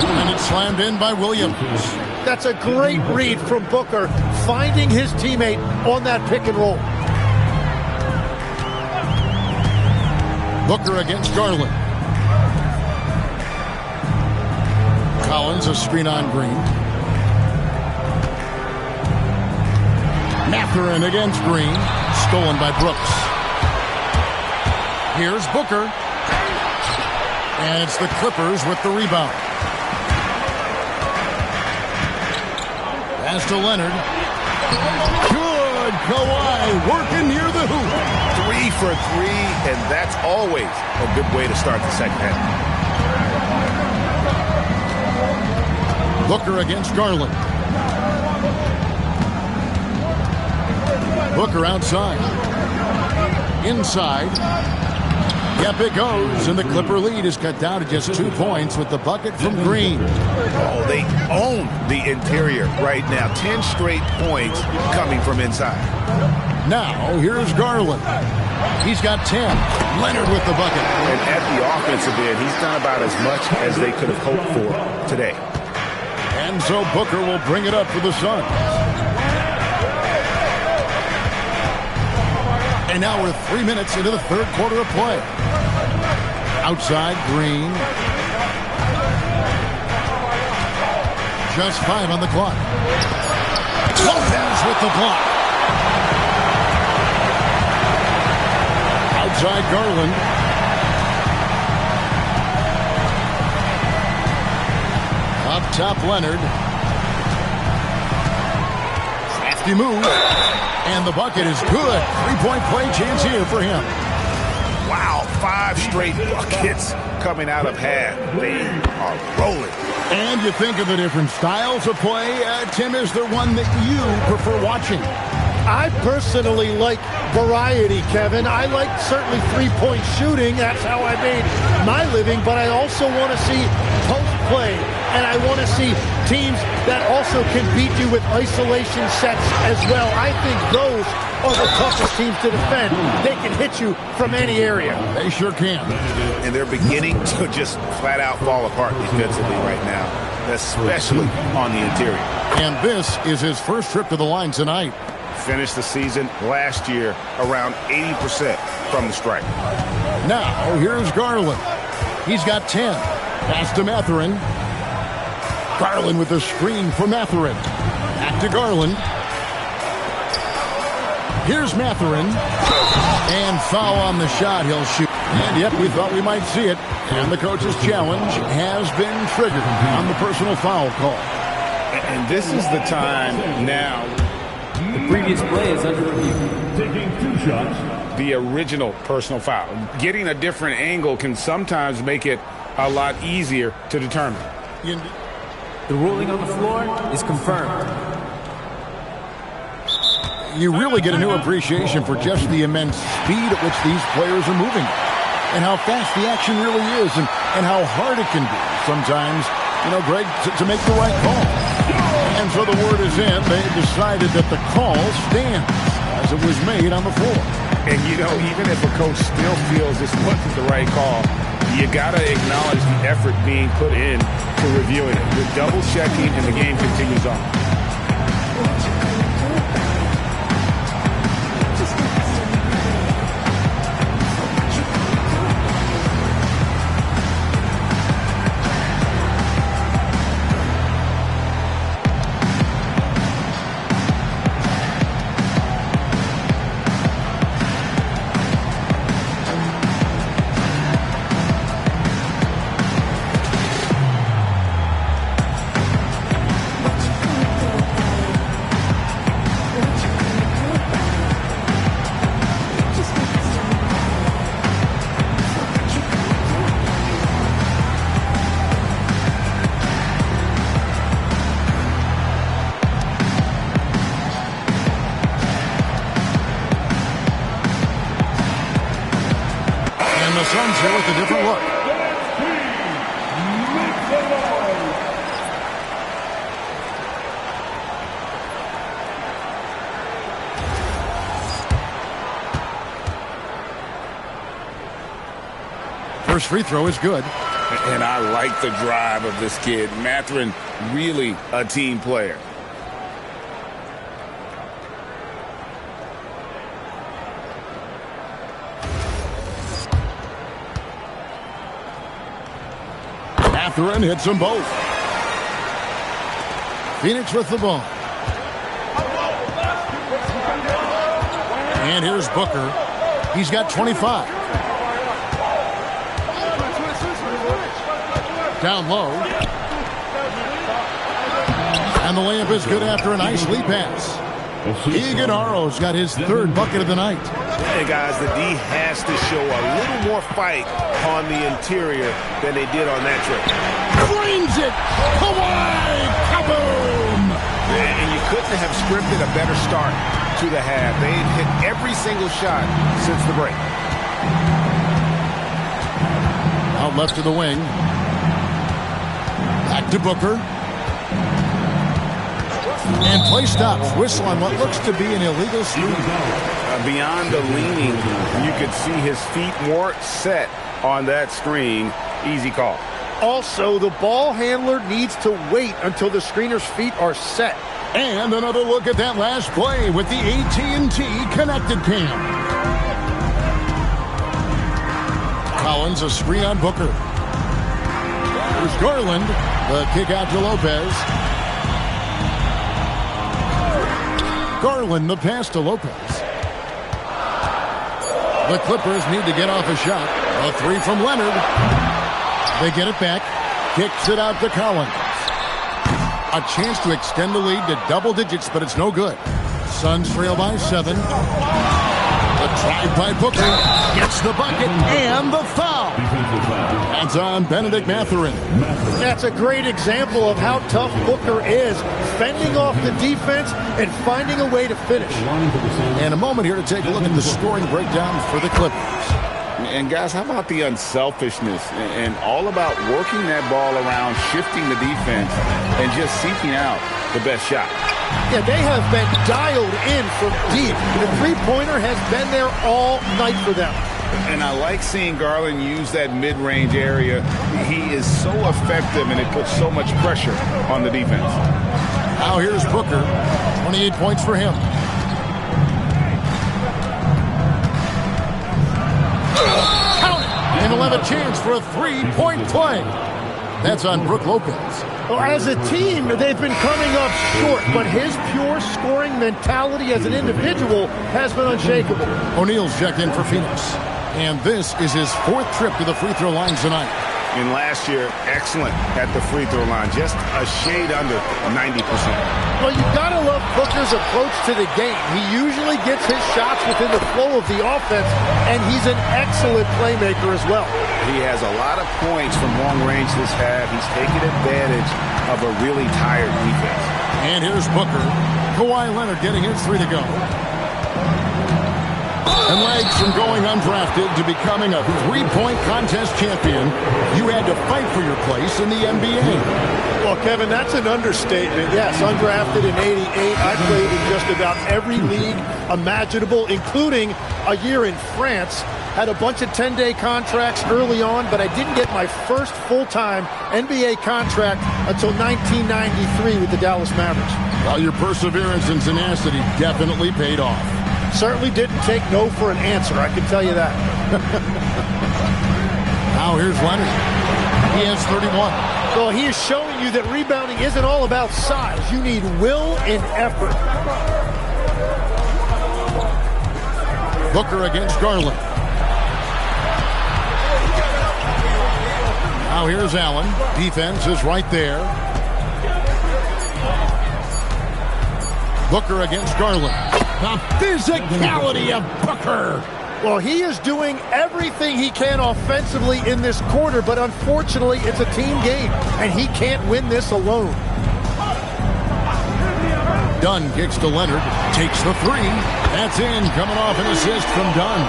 And it's slammed in by Williams. That's a great read from Booker, finding his teammate on that pick and roll. Booker against Garland. Collins, a screen on Green. Mathurin against Green. Stolen by Brooks. Here's Booker. And it's the Clippers with the rebound. Pass to Leonard. Good. Kawhi working near the hoop. 3 for 3, and that's always a good way to start the second half. Booker against Garland. Booker outside. Inside. Yep, it goes, and the Clipper lead is cut down to just 2 points with the bucket from Green. Oh, they own the interior right now. 10 straight points coming from inside. Now, here's Garland. He's got 10. Leonard with the bucket. And at the offensive end, he's done about as much as they could have hoped for today. And so Booker will bring it up for the Suns. And now we're 3 minutes into the third quarter of play. Outside, Green. Just 5 on the clock. Lopez with the block. Outside, Garland. Up top, Leonard. Crafty move. And the bucket is good. 3-point play chance here for him. Wow, 5 straight buckets coming out of half. They are rolling. And you think of the different styles of play. Tim, is there one that you prefer watching? I personally like variety, Kevin. I like certainly three-point shooting. That's how I made my living. But I also want to see post play. And I want to see teams that also can beat you with isolation sets as well. I think those are the toughest teams to defend. They can hit you from any area. They sure can. And they're beginning to just flat out fall apart defensively right now, especially on the interior. And this is his first trip to the line tonight. Finished the season last year around 80% from the stripe. Now, here's Garland. He's got 10. Pass to Mathurin. Garland with the screen for Mathurin. Back to Garland. Here's Mathurin. And foul on the shot. He'll shoot. And yep, we thought we might see it. And the coach's challenge has been triggered on the personal foul call. And this is the time now. The previous play is under review. Taking 2 shots. The original personal foul. Getting a different angle can sometimes make it a lot easier to determine. The ruling on the floor is confirmed. You really get a new appreciation for just the immense speed at which these players are moving. And how fast the action really is. And how hard it can be sometimes, Greg, to make the right call. And so the word is in. They decided that the call stands as it was made on the floor. And, even if a coach still feels this wasn't the right call, you got to acknowledge the effort being put in to reviewing it. The double checking and the game continues on. Suns here with a different look. First free throw is good. And I like the drive of this kid. Mathurin, really a team player. Mathurin hits them both. Phoenix with the ball. And here's Booker. He's got 25. Down low. And the layup is good after a nice lead pass. Iguodala's got his third bucket of the night. Hey, guys, the D has to show a little more fight on the interior than they did on that trip. Claims it! Kawhi! Kaboom! And you couldn't have scripted a better start to the half. They've hit every single shot since the break. Out left to the wing. Back to Booker. And play stops. Whistle on what looks to be an illegal screen. Beyond the leaning, you could see his feet more set on that screen. Easy call. Also, the ball handler needs to wait until the screener's feet are set. And another look at that last play with the AT&T connected cam. Collins, a screen on Booker. There's Garland. The kick out to Lopez. Garland, the pass to Lopez. The Clippers need to get off a shot. A three from Leonard. They get it back. Kicks it out to Collins. A chance to extend the lead to double digits, but it's no good. Suns trail by 7. A drive by Booker. Gets the bucket and the foul. That's on Benedict Mathurin. That's a great example of how tough Booker is, fending off the defense and finding a way to finish. And a moment here to take a look at the scoring breakdown for the Clippers. And guys, how about the unselfishness and all about working that ball around, shifting the defense, and just seeking out the best shot. Yeah, they have been dialed in from deep. The three-pointer has been there all night for them. And I like seeing Garland use that mid-range area. He is so effective, and it puts so much pressure on the defense. Now here's Booker. 28 points for him. Count it! And he'll have a chance for a three-point play. That's on Brook Lopez. Well, as a team, they've been coming up short, but his pure scoring mentality as an individual has been unshakable. O'Neal's checked in for Phoenix. And this is his 4th trip to the free throw line tonight. And last year, excellent at the free throw line, just a shade under 90%. Well, you've got to love Booker's approach to the game. He usually gets his shots within the flow of the offense, and he's an excellent playmaker as well. He has a lot of points from long range this half. He's taking advantage of a really tired defense. And here's Booker. Kawhi Leonard getting his 3 to go. And legs from going undrafted to becoming a three-point contest champion, you had to fight for your place in the NBA. Well, Kevin, that's an understatement. Yes, undrafted in '88. I played in just about every league imaginable, including a year in France. Had a bunch of 10-day contracts early on, but I didn't get my first full-time NBA contract until 1993 with the Dallas Mavericks. Well, your perseverance and tenacity definitely paid off. Certainly didn't take no for an answer, I can tell you that. Now here's Leonard. He has 31. Well, he is showing you that rebounding isn't all about size. You need will and effort. Booker against Garland. Now here's Allen. Defense is right there. Booker against Garland. The physicality of Booker. Well, he is doing everything he can offensively in this quarter, but unfortunately, it's a team game, and he can't win this alone. Dunn kicks to Leonard, takes the 3. That's in, coming off an assist from Dunn.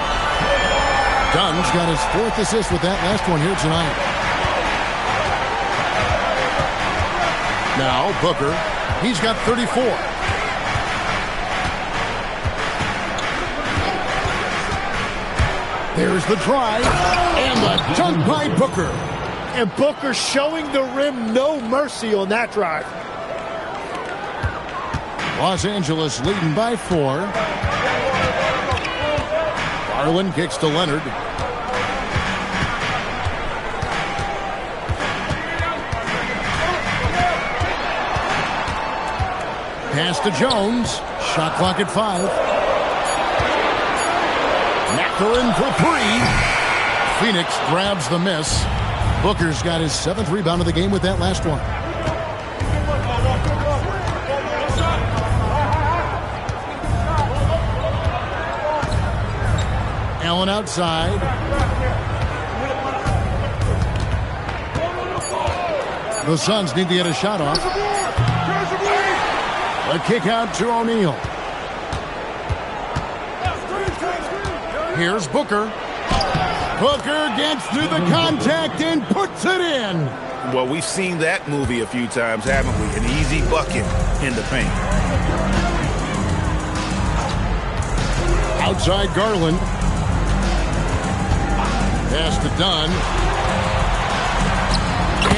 Dunn's got his 4th assist with that last one here tonight. Now, Booker, he's got 34. There's the drive, and the dunk by Booker. And Booker showing the rim no mercy on that drive. Los Angeles leading by 4. Garland kicks to Leonard. Pass to Jones. Shot clock at 5. Mathurin for 3. Phoenix grabs the miss. Booker's got his 7th rebound of the game with that last one. Allen outside. The Suns need to get a shot off. A kick out to O'Neal. Here's Booker. Booker gets through the contact and puts it in. Well, we've seen that movie a few times, haven't we? An easy bucket in the paint. Outside Garland. Pass to Dunn.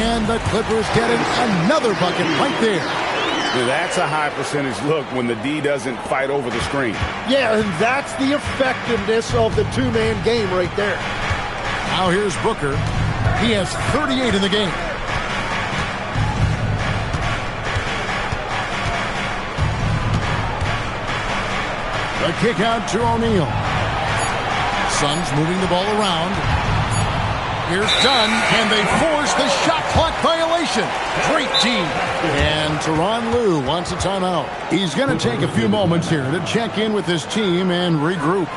And the Clippers getting another bucket right there. That's a high percentage look when the D doesn't fight over the screen. Yeah, and that's the effectiveness of the two-man game right there. Now here's Booker. He has 38 in the game. The kick out to O'Neal. Suns moving the ball around. Here's Dunn, and they force the shot clock violation. Great D. And Tyronn Lue wants a timeout. He's going to take a few moments here to check in with his team and regroup.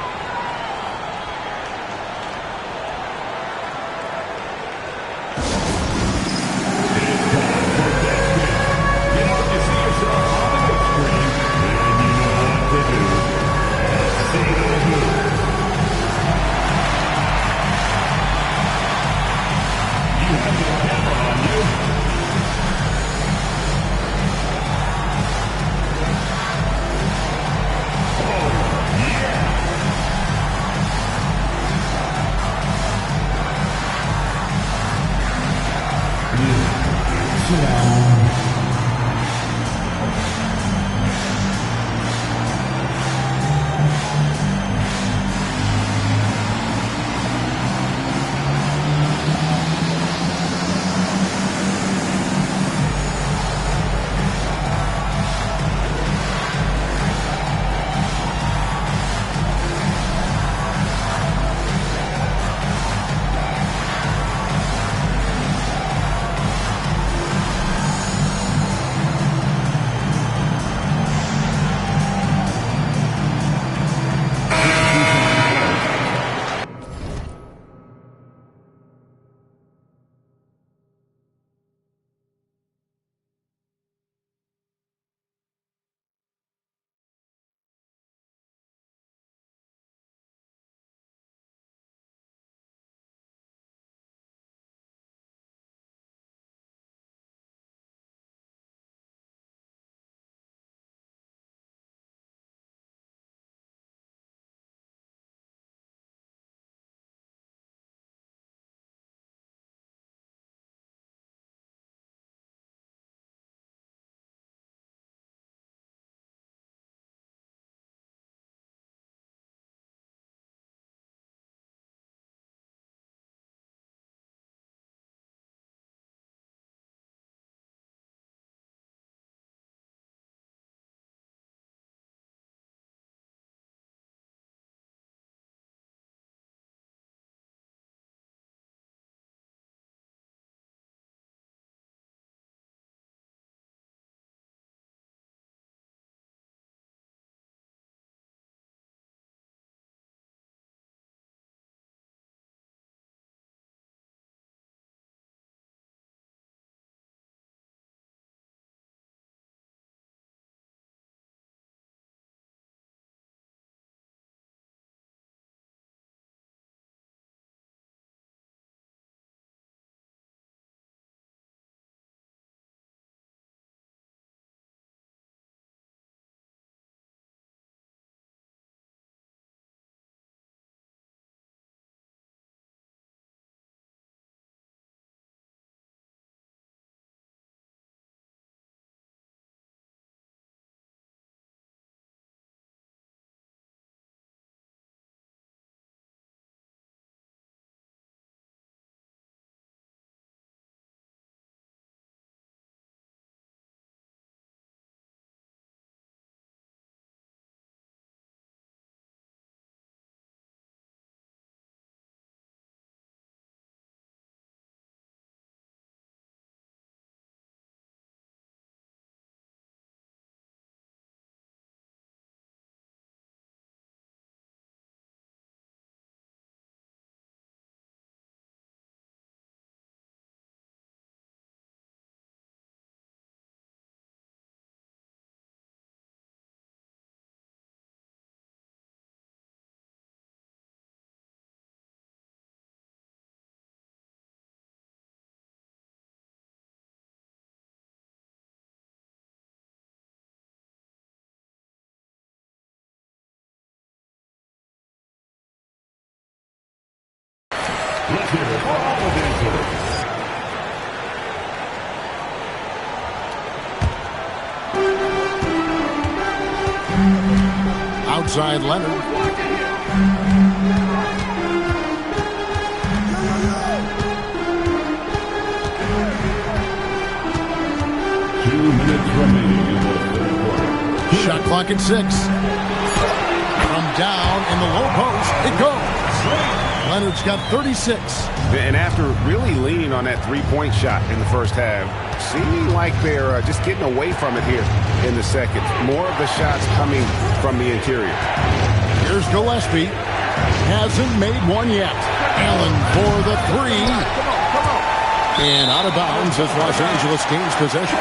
hitter for Auburn. Outside Leonard. 2 minutes remaining in the third quarter. Shot clock at 6. From down in the low post, it goes. Leonard's got 36. And after really leaning on that three-point shot in the first half, seeming like they're just getting away from it here in the second. More of the shots coming from the interior. Here's Gillespie. Hasn't made one yet. Allen for the three. And out of bounds as Los Angeles gains possession.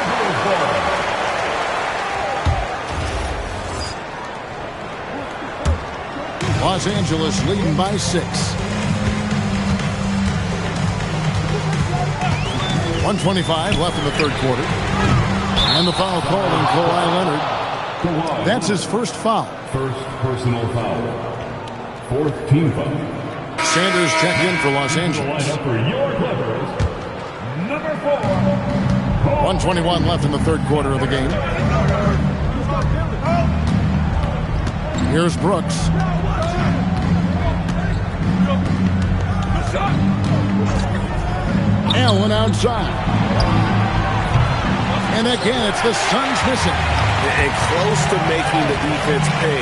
Los Angeles leading by 6. 1:25 left in the third quarter. And the foul called on Kawhi Leonard. That's his first foul. First personal foul. Fourth team foul. Sanders checked in for Los Angeles. For your Clippers, number 4. 1:21 left in the third quarter of the game. Here's Brooks. Allen outside. And again, it's the Suns missing. And close to making the defense pay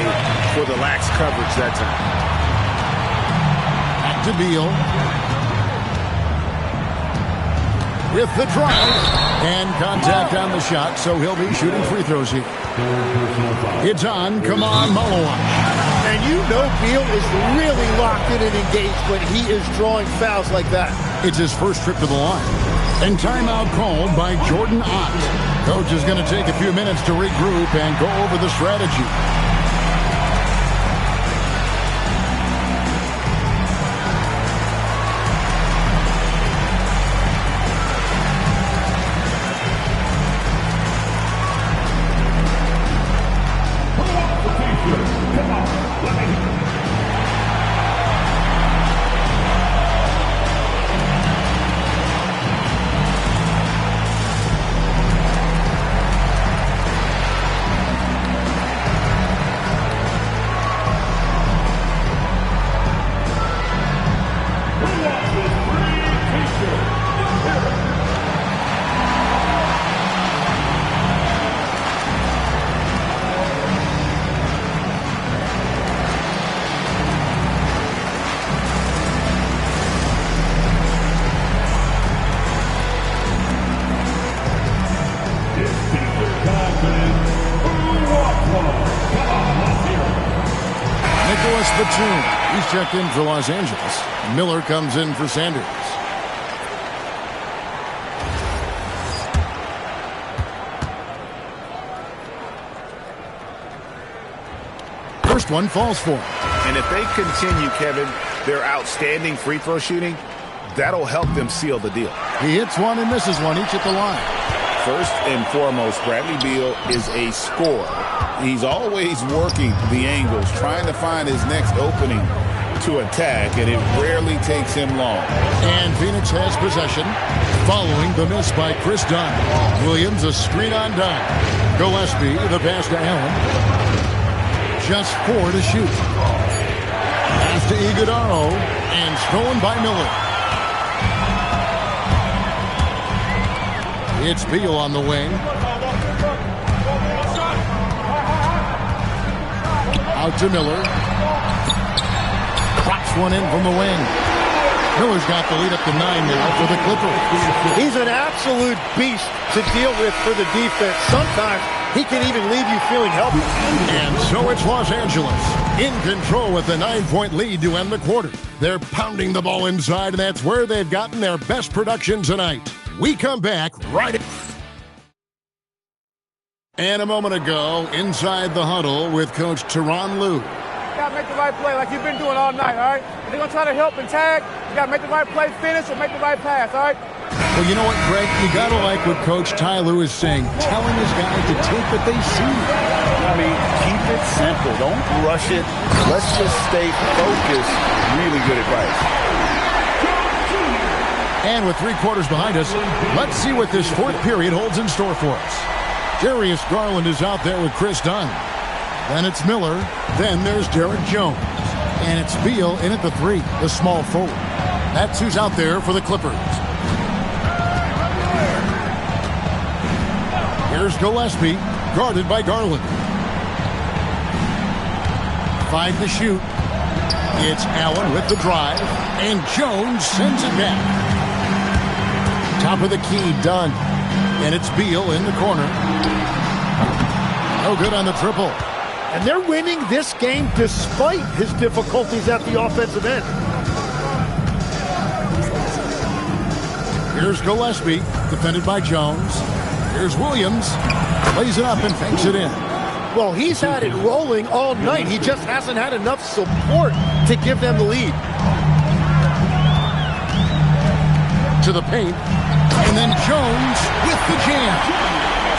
for the lax coverage that time. Back to Beal. With the drive. And contact on the shot, so he'll be shooting free throws here. It's on. Come on, Malone. And you know Beal is really locked in and engaged when he is drawing fouls like that. It's his first trip to the line. And timeout called by Jordan Ott. Coach is going to take a few minutes to regroup and go over the strategy. He's checked in for Los Angeles. Miller comes in for Sanders. First one falls for him. And if they continue, Kevin, their outstanding free throw shooting, that'll help them seal the deal. He hits one and misses one, each at the line. First and foremost, Bradley Beal is a scorer. He's always working the angles, trying to find his next opening to attack, and it rarely takes him long. And Phoenix has possession following the miss by Chris Dunn. Williams a screen on Dunn. Gillespie the pass to Allen. Just 4 to shoot. Pass to Iguodala and stolen by Miller. It's Beal on the wing. Out to Miller. Crops one in from the wing. Miller's got the lead up to 9 now for the Clippers. He's an absolute beast to deal with for the defense. Sometimes he can even leave you feeling helpless. And so it's Los Angeles in control with a 9-point lead to end the quarter. They're pounding the ball inside, and that's where they've gotten their best production tonight. We come back right. And a moment ago, inside the huddle with Coach Tyronn Lue. You got to make the right play like you've been doing all night, all right? If they're going to try to help and tag, you got to make the right play, finish, or make the right pass, all right? Well, you know what, Greg? You got to like what Coach Ty Lue is saying, telling his guys to take what they see. I mean, keep it simple. Don't rush it. Let's just stay focused. Really good advice. And with 3 quarters behind us, let's see what this fourth period holds in store for us. Jarius Garland is out there with Chris Dunn. Then it's Miller. Then there's Derek Jones. And it's Beal in at the 3, the small forward. That's who's out there for the Clippers. Here's Gillespie, guarded by Garland. 5 to shoot. It's Allen with the drive, and Jones sends it back. Top of the key, Dunn. And it's Beal in the corner. No good on the triple. And they're winning this game despite his difficulties at the offensive end. Here's Gillespie, defended by Jones. Here's Williams. Lays it up and fakes it in. Well, he's had it rolling all night. He just hasn't had enough support to give them the lead. To the paint. And then Jones with the jam.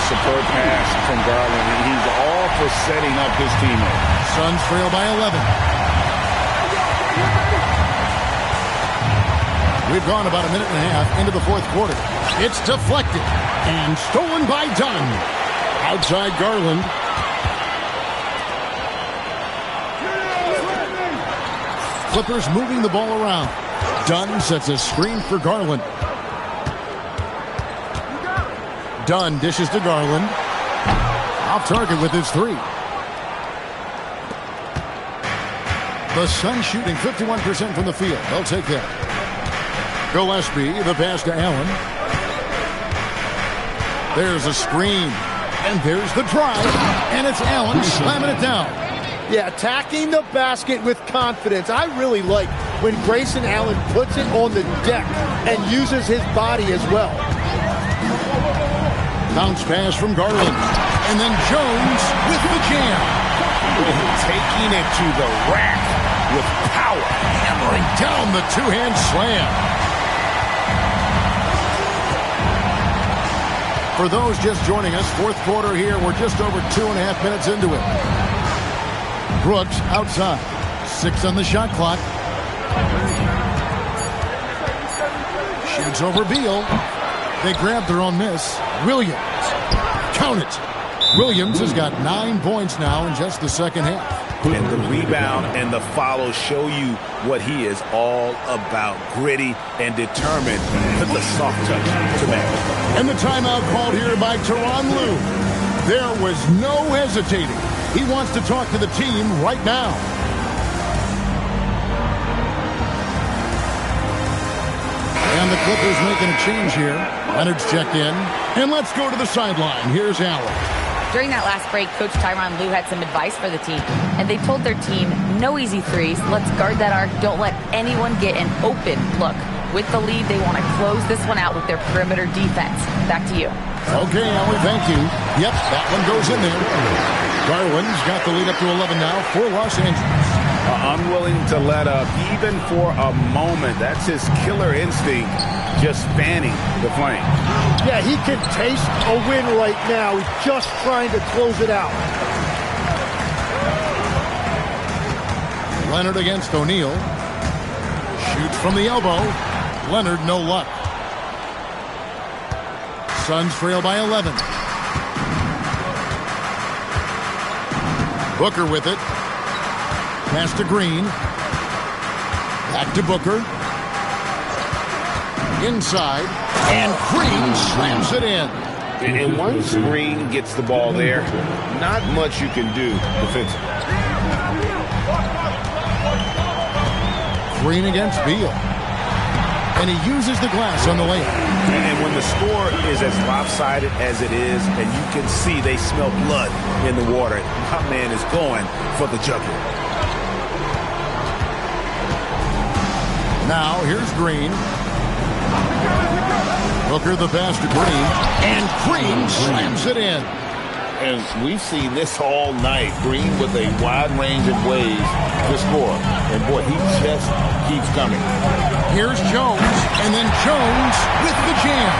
Superb pass from Garland. He's all for setting up his teammate. Suns trail by 11. We've gone about a minute and a half into the fourth quarter. It's deflected and stolen by Dunn. Outside Garland. Clippers moving the ball around. Dunn sets a screen for Garland. Dunn dishes to Garland. Off target with his 3. The Suns shooting 51% from the field. They'll take that. Gillespie, the pass to Allen. There's a screen. And there's the drive. And it's Allen slamming it down. Yeah, attacking the basket with confidence. I really like when Grayson Allen puts it on the deck and uses his body as well. Bounce pass from Garland. And then Jones with the jam. Taking it to the rack with power. Hammering down the two-hand slam. For those just joining us, fourth quarter here. We're just over 2.5 minutes into it. Brooks outside. 6 on the shot clock. Shoots over Beal. They grab their own miss. Williams. Count it. Williams has got 9 points now in just the second half. And the rebound and the follow show you what he is all about. Gritty and determined. Put the soft touch to match. And the timeout called here by Tyronn Lue. There was no hesitating. He wants to talk to the team right now. And the Clippers making a change here. Leonard's checked in. And let's go to the sideline. Here's Allen. During that last break, Coach Tyronn Lue had some advice for the team. And they told their team, no easy threes. Let's guard that arc. Don't let anyone get an open look. With the lead, they want to close this one out with their perimeter defense. Back to you. Okay, Allen, thank you. Yep, that one goes in there. Garland's got the lead up to 11 now for Los Angeles. Unwilling to let up even for a moment. That's his killer instinct, just fanning the flame. Yeah, he can taste a win right now. He's just trying to close it out. Leonard against O'Neal. Shoots from the elbow. Leonard, no luck. Suns trail by 11. Booker with it. Pass to Green. Back to Booker. Inside. And Green slams it in. And once Green gets the ball there, not much you can do defensively. Green against Beal. And he uses the glass on the layup. And when the score is as lopsided as it is, and you can see they smell blood in the water, my man is going for the jugular. Now, here's Green. Booker the pass to Green. And Green slams it in. And we've seen this all night. Green with a wide range of ways to score. And, boy, he just keeps coming. Here's Jones. And then Jones with the jam.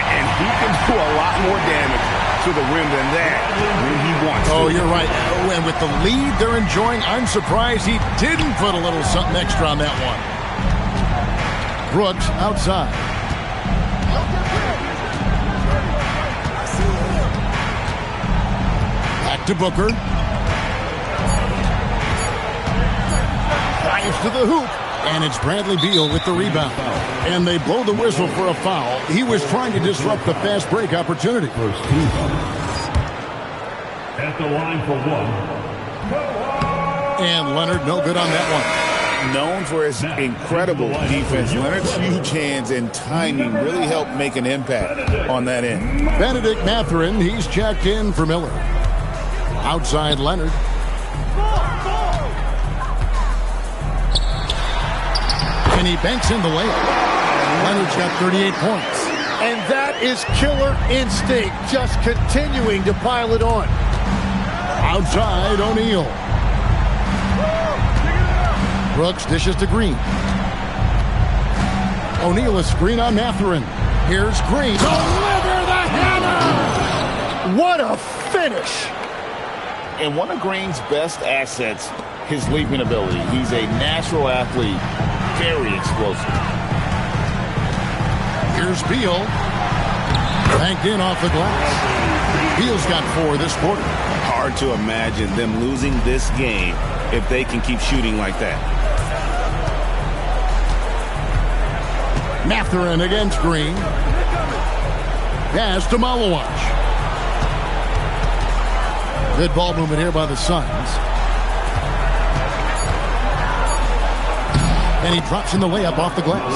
And he can do a lot more damage to the rim than that when he wants to. Oh, you're right. And with the lead they're enjoying, I'm surprised he didn't put a little something extra on that one. Brooks outside. Back to Booker. Fires to the hoop. And it's Bradley Beal with the rebound. And they blow the whistle for a foul. He was trying to disrupt the fast break opportunity. First team at the line for one. And Leonard no good on that one. Known for his incredible defense, Leonard's huge hands and timing really helped make an impact on that end. Benedict Mathurin, he's checked in for Miller. Outside Leonard. And he banks in the layup. Leonard's got 38 points. And that is killer instinct, just continuing to pile it on. Outside O'Neal. Brooks dishes to Green. O'Neal a screen on Mathurin. Here's Green. Deliver the hammer! What a finish! And one of Green's best assets, his leaping ability. He's a natural athlete, very explosive. Here's Beal. Banked in off the glass. Beal's got 4 this quarter. Hard to imagine them losing this game if they can keep shooting like that. Mathurin against Green. Pass to Malawach. Good ball movement here by the Suns. And he drops in the layup off the glass.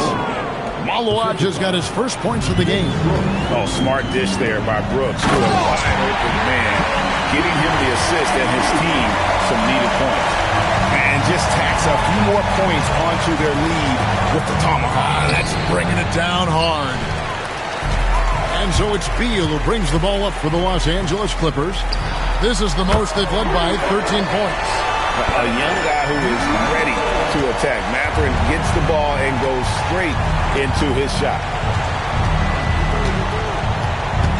Malawach has got his first points of the game. Oh, smart dish there by Brooks to a wide open man, getting him the assist and his team some needed points. And just tacks a few more points onto their lead with the tomahawk. That's bringing it down hard. And so it's Beal who brings the ball up for the Los Angeles Clippers. This is the most they've led by 13 points. A young guy who is ready to attack. Mathurin gets the ball and goes straight into his shot.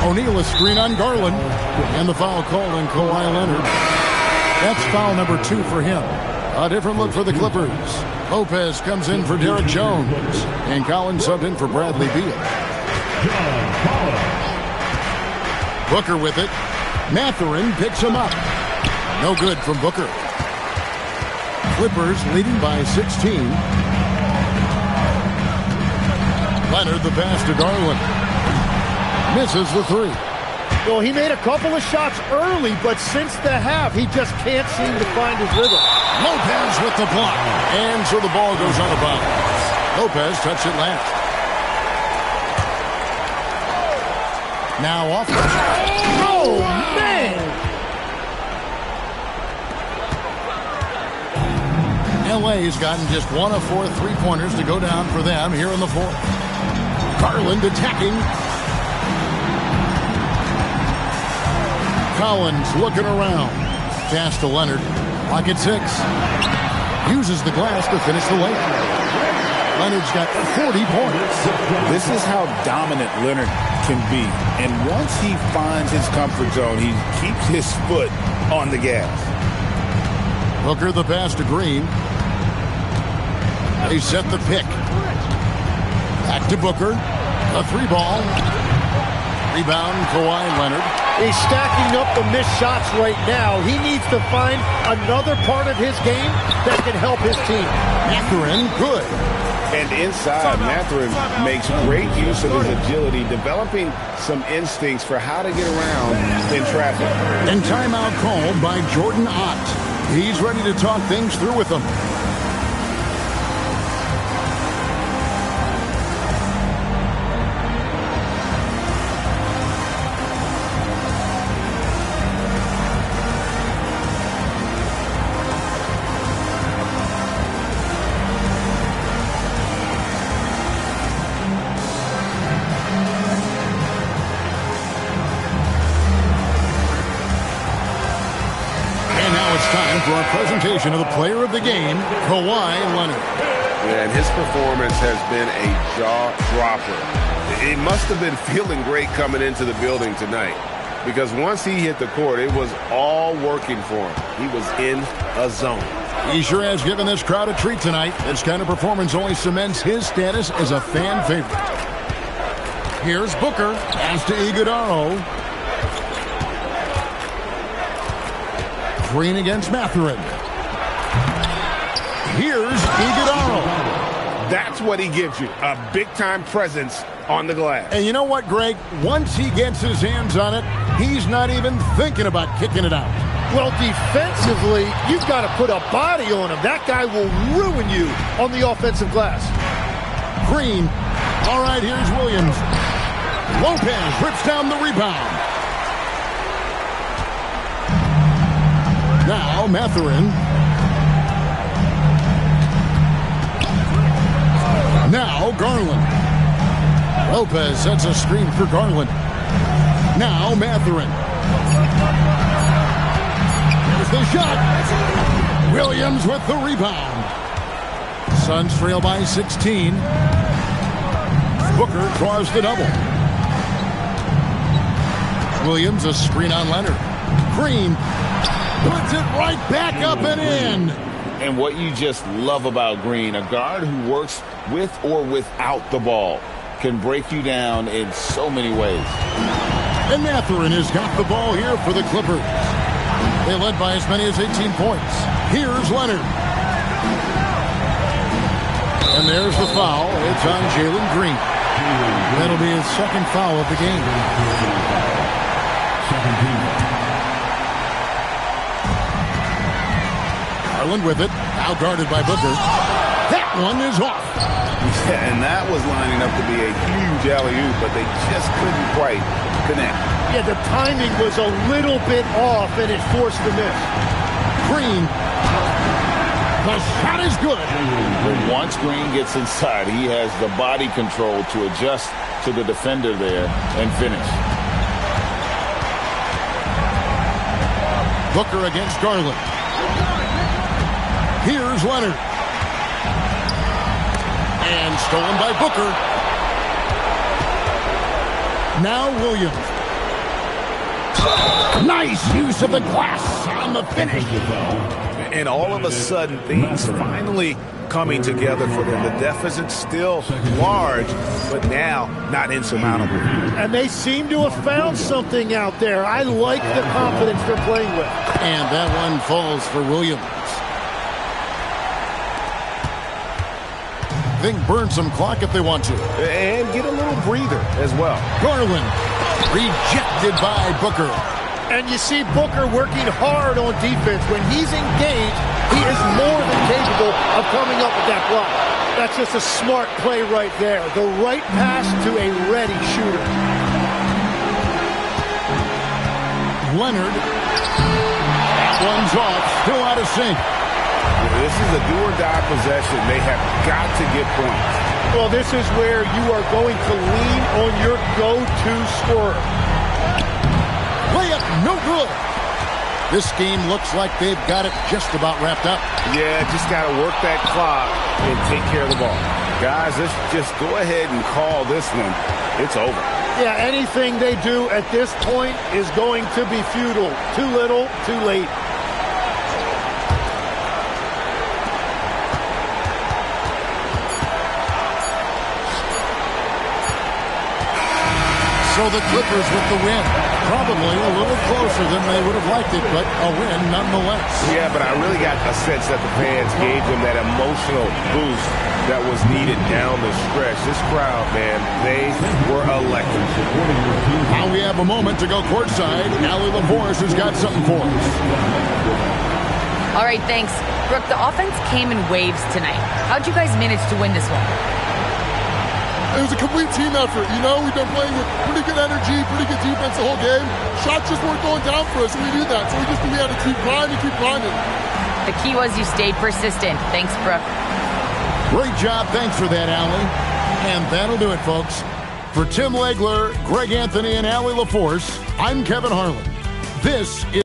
O'Neal a screen on Garland. And the foul called on Kawhi Leonard. That's foul number 2 for him. A different look for the Clippers. Lopez comes in for Derek Jones. And Collins subbed in for Bradley Beal. Booker with it. Mathurin picks him up. No good from Booker. Clippers leading by 16. Leonard the pass to Garland. Misses the 3. Well, he made a couple of shots early, but since the half, he just can't seem to find his rhythm. Lopez with the block. And so the ball goes out of bounds. Lopez touched it last. Now off the shot. Oh, man! LA's gotten just 1 of 4 3-pointers to go down for them here in the 4th. Garland attacking. Collins looking around. Pass to Leonard. Clock at 6. Uses the glass to finish the layup. Leonard's got 40 points. This is how dominant Leonard can be. And once he finds his comfort zone, he keeps his foot on the gas. Booker the pass to Green. They set the pick. Back to Booker. A 3-ball. Rebound, Kawhi Leonard. He's stacking up the missed shots right now. He needs to find another part of his game that can help his team. Mathurin, good. And inside, Mathurin makes great use of his agility, developing some instincts for how to get around in traffic. And timeout called by Jordan Ott. He's ready to talk things through with them. For our presentation of the player of the game, Kawhi Leonard. And his performance has been a jaw-dropper. It must have been feeling great coming into the building tonight, because once he hit the court, it was all working for him. He was in a zone. He sure has given this crowd a treat tonight. This kind of performance only cements his status as a fan favorite. Here's Booker. Pass to Iguodala. Green against Mathurin. Here's Iguodala. That's what he gives you, a big-time presence on the glass. And you know what, Greg? Once he gets his hands on it, he's not even thinking about kicking it out. Well, defensively, you've got to put a body on him. That guy will ruin you on the offensive glass. Green. All right, here's Williams. Lopez rips down the rebound. Now Mathurin. Now Garland. Lopez sets a screen for Garland. Now Mathurin. Here's the shot. Williams with the rebound. Suns trail by 16. Booker draws the double. Williams a screen on Leonard. Green puts it right back up and in. And what you just love about Green, a guard who works with or without the ball, can break you down in so many ways. And Mathurin has got the ball here for the Clippers. They led by as many as 18 points. Here's Leonard. And there's the foul. It's on Jalen Green. That'll be his second foul of the game. Garland with it. Now guarded by Booker. That one is off. Yeah, and that was lining up to be a huge alley-oop, but they just couldn't quite connect. Yeah, the timing was a little bit off, and it forced the miss. Green. The shot is good. When once Green gets inside, he has the body control to adjust to the defender there and finish. Booker against Garland. Here's Leonard. And stolen by Booker. Now Williams. Nice use of the glass on the finish. And all of a sudden, things finally coming together for them. The deficit's still large, but now not insurmountable. And they seem to have found something out there. I like the confidence they're playing with. And that one falls for Williams. They can burn some clock if they want to. And get a little breather as well. Garland rejected by Booker. And you see Booker working hard on defense. When he's engaged, he is more than capable of coming up with that block. That's just a smart play right there. The right pass to a ready shooter. Leonard. That one's off. Still out of sync. This is a do-or-die possession. They have got to get points. Well, this is where you are going to lean on your go-to scorer. Layup, no good. This game looks like they've got it just about wrapped up. Yeah, just got to work that clock and take care of the ball. Guys, let's just go ahead and call this one. It's over. Yeah, anything they do at this point is going to be futile. Too little, too late. So the Clippers with the win. Probably a little closer than they would have liked it, but a win nonetheless. Yeah, but I really got a sense that the fans gave them that emotional boost that was needed down the stretch. This crowd, man, they were electric. Now we have a moment to go courtside. Allie LaForce has got something for us. All right, thanks. Brooke, the offense came in waves tonight. How'd you guys manage to win this one? It was a complete team effort. You know, we've been playing with pretty good energy, pretty good defense the whole game. Shots just weren't going down for us, and we knew that. So we had to keep grinding, keep grinding. The key was you stayed persistent. Thanks, Brooke. Great job. Thanks for that, Allie. And that'll do it, folks. For Tim Legler, Greg Anthony, and Allie LaForce, I'm Kevin Harlan. This is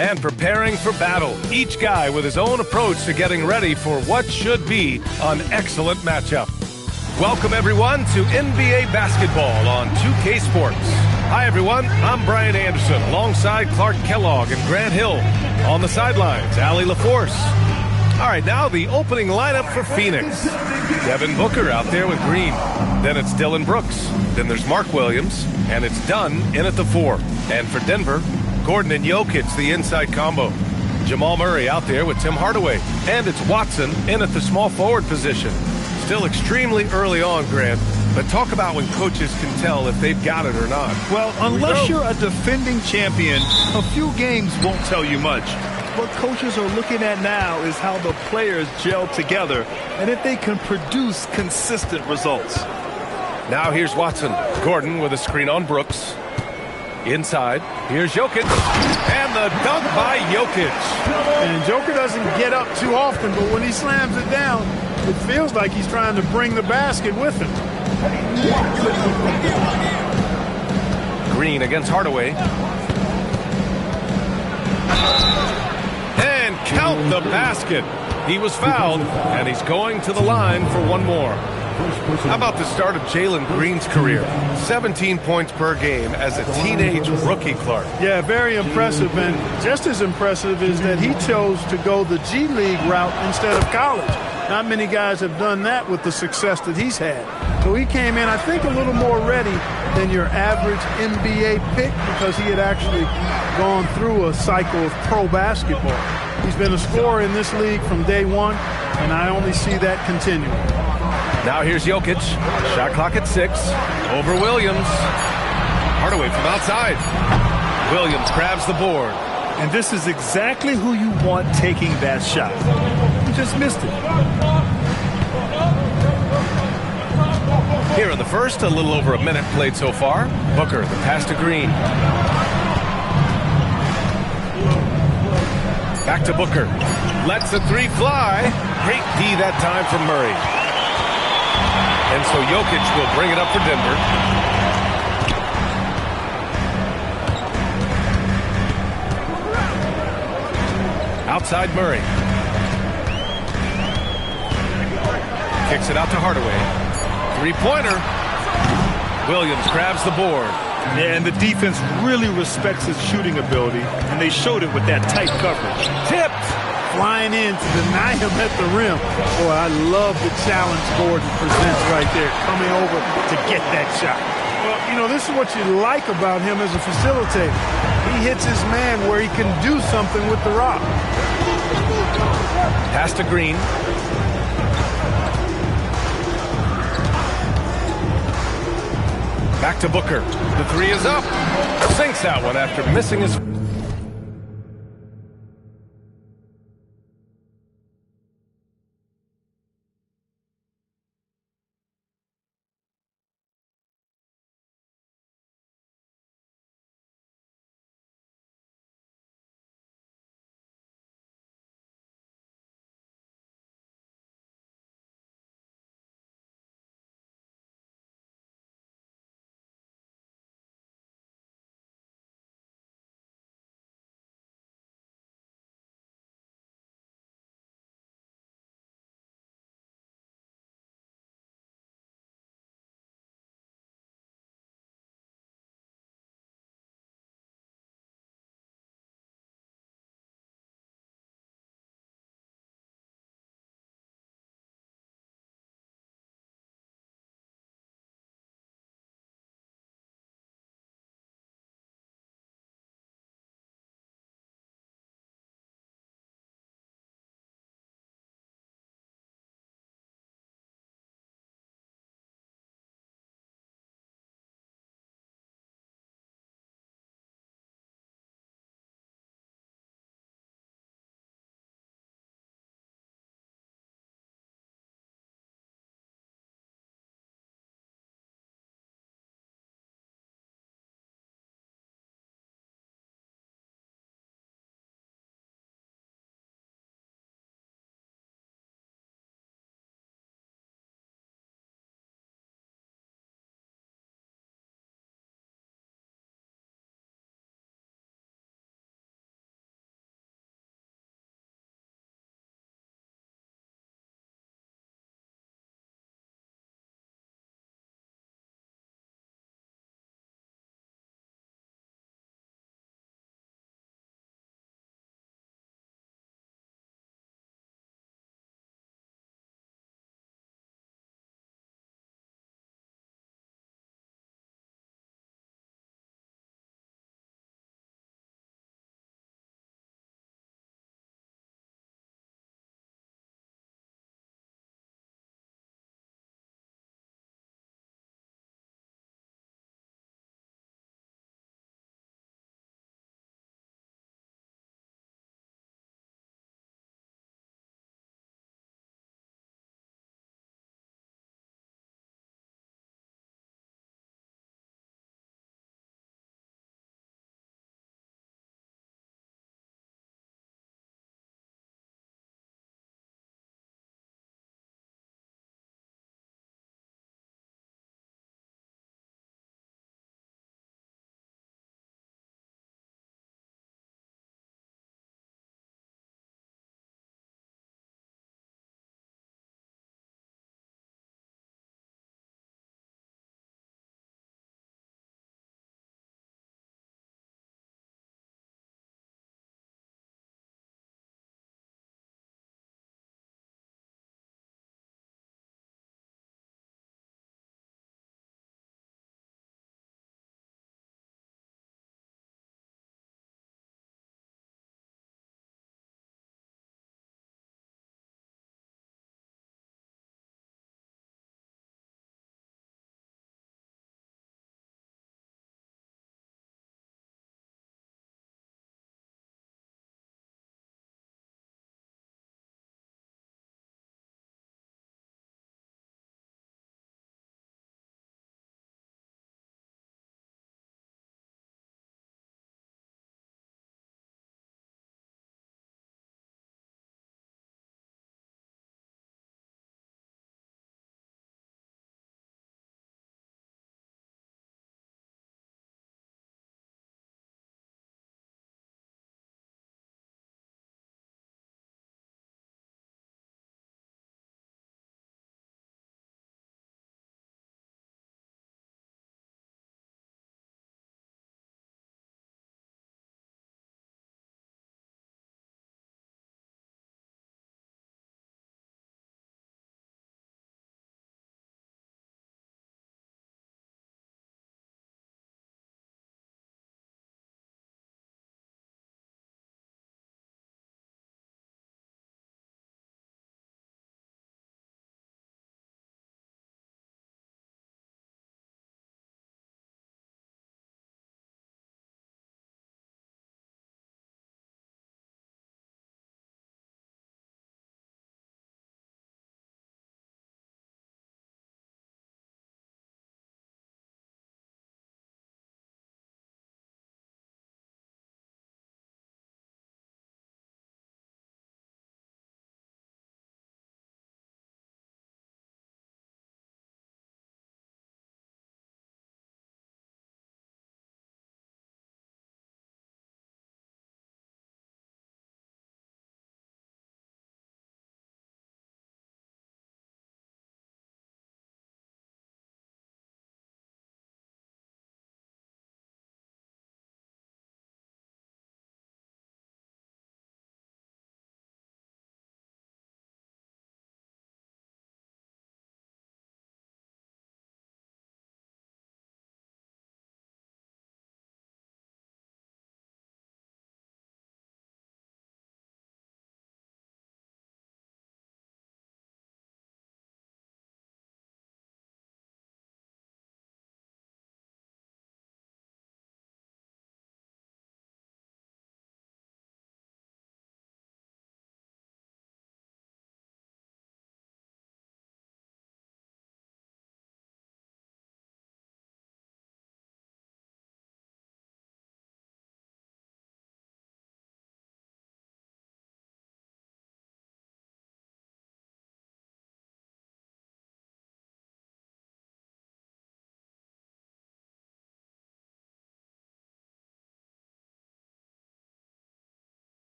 and preparing for battle. Each guy with his own approach to getting ready for what should be an excellent matchup. Welcome, everyone, to NBA basketball on 2K Sports. Hi, everyone. I'm Brian Anderson alongside Clark Kellogg and Grant Hill. On the sidelines, Allie LaForce. All right, now the opening lineup for Phoenix. Devin Booker out there with Green. Then it's Dylan Brooks. Then there's Mark Williams. And it's Dunn in at the 4. And for Denver, Gordon and Jokic, the inside combo. Jamal Murray out there with Tim Hardaway. And it's Watson in at the small forward position. Still extremely early on, Grant. But talk about when coaches can tell if they've got it or not. Well, unless you're a defending champion, a few games won't tell you much. What coaches are looking at now is how the players gel together and if they can produce consistent results. Now here's Watson. Gordon with a screen on Brooks. Inside, here's Jokic. And the dunk by Jokic. And Joker doesn't get up too often, but when he slams it down, it feels like he's trying to bring the basket with him. Green against Hardaway. And count the basket. He was fouled, and he's going to the line for one more. How about the start of Jalen Green's career? 17 points per game as a teenage rookie, Clark. Yeah, very impressive. And just as impressive is that he chose to go the G League route instead of college. Not many guys have done that with the success that he's had. So he came in, I think, a little more ready than your average NBA pick because he had actually gone through a cycle of pro basketball. He's been a scorer in this league from day one, and I only see that continuing. Now here's Jokic. Shot clock at 6. Over Williams. Hardaway from outside. Williams grabs the board. And this is exactly who you want taking that shot. He just missed it. Here in the first, a little over a minute played so far. Booker, the pass to Green. Back to Booker. Lets the 3 fly. Great D that time from Murray. And so Jokic will bring it up for Denver. Outside Murray. Kicks it out to Hardaway. 3-pointer. Williams grabs the board. Yeah, and the defense really respects his shooting ability, and they showed it with that tight coverage. Tipped. Flying in to deny him at the rim. Boy, I love the challenge Gordon presents right there, coming over to get that shot. Well, you know, this is what you like about him as a facilitator. He hits his man where he can do something with the rock. Pass to Green. Back to Booker. The 3 is up. Sinks that one after missing his...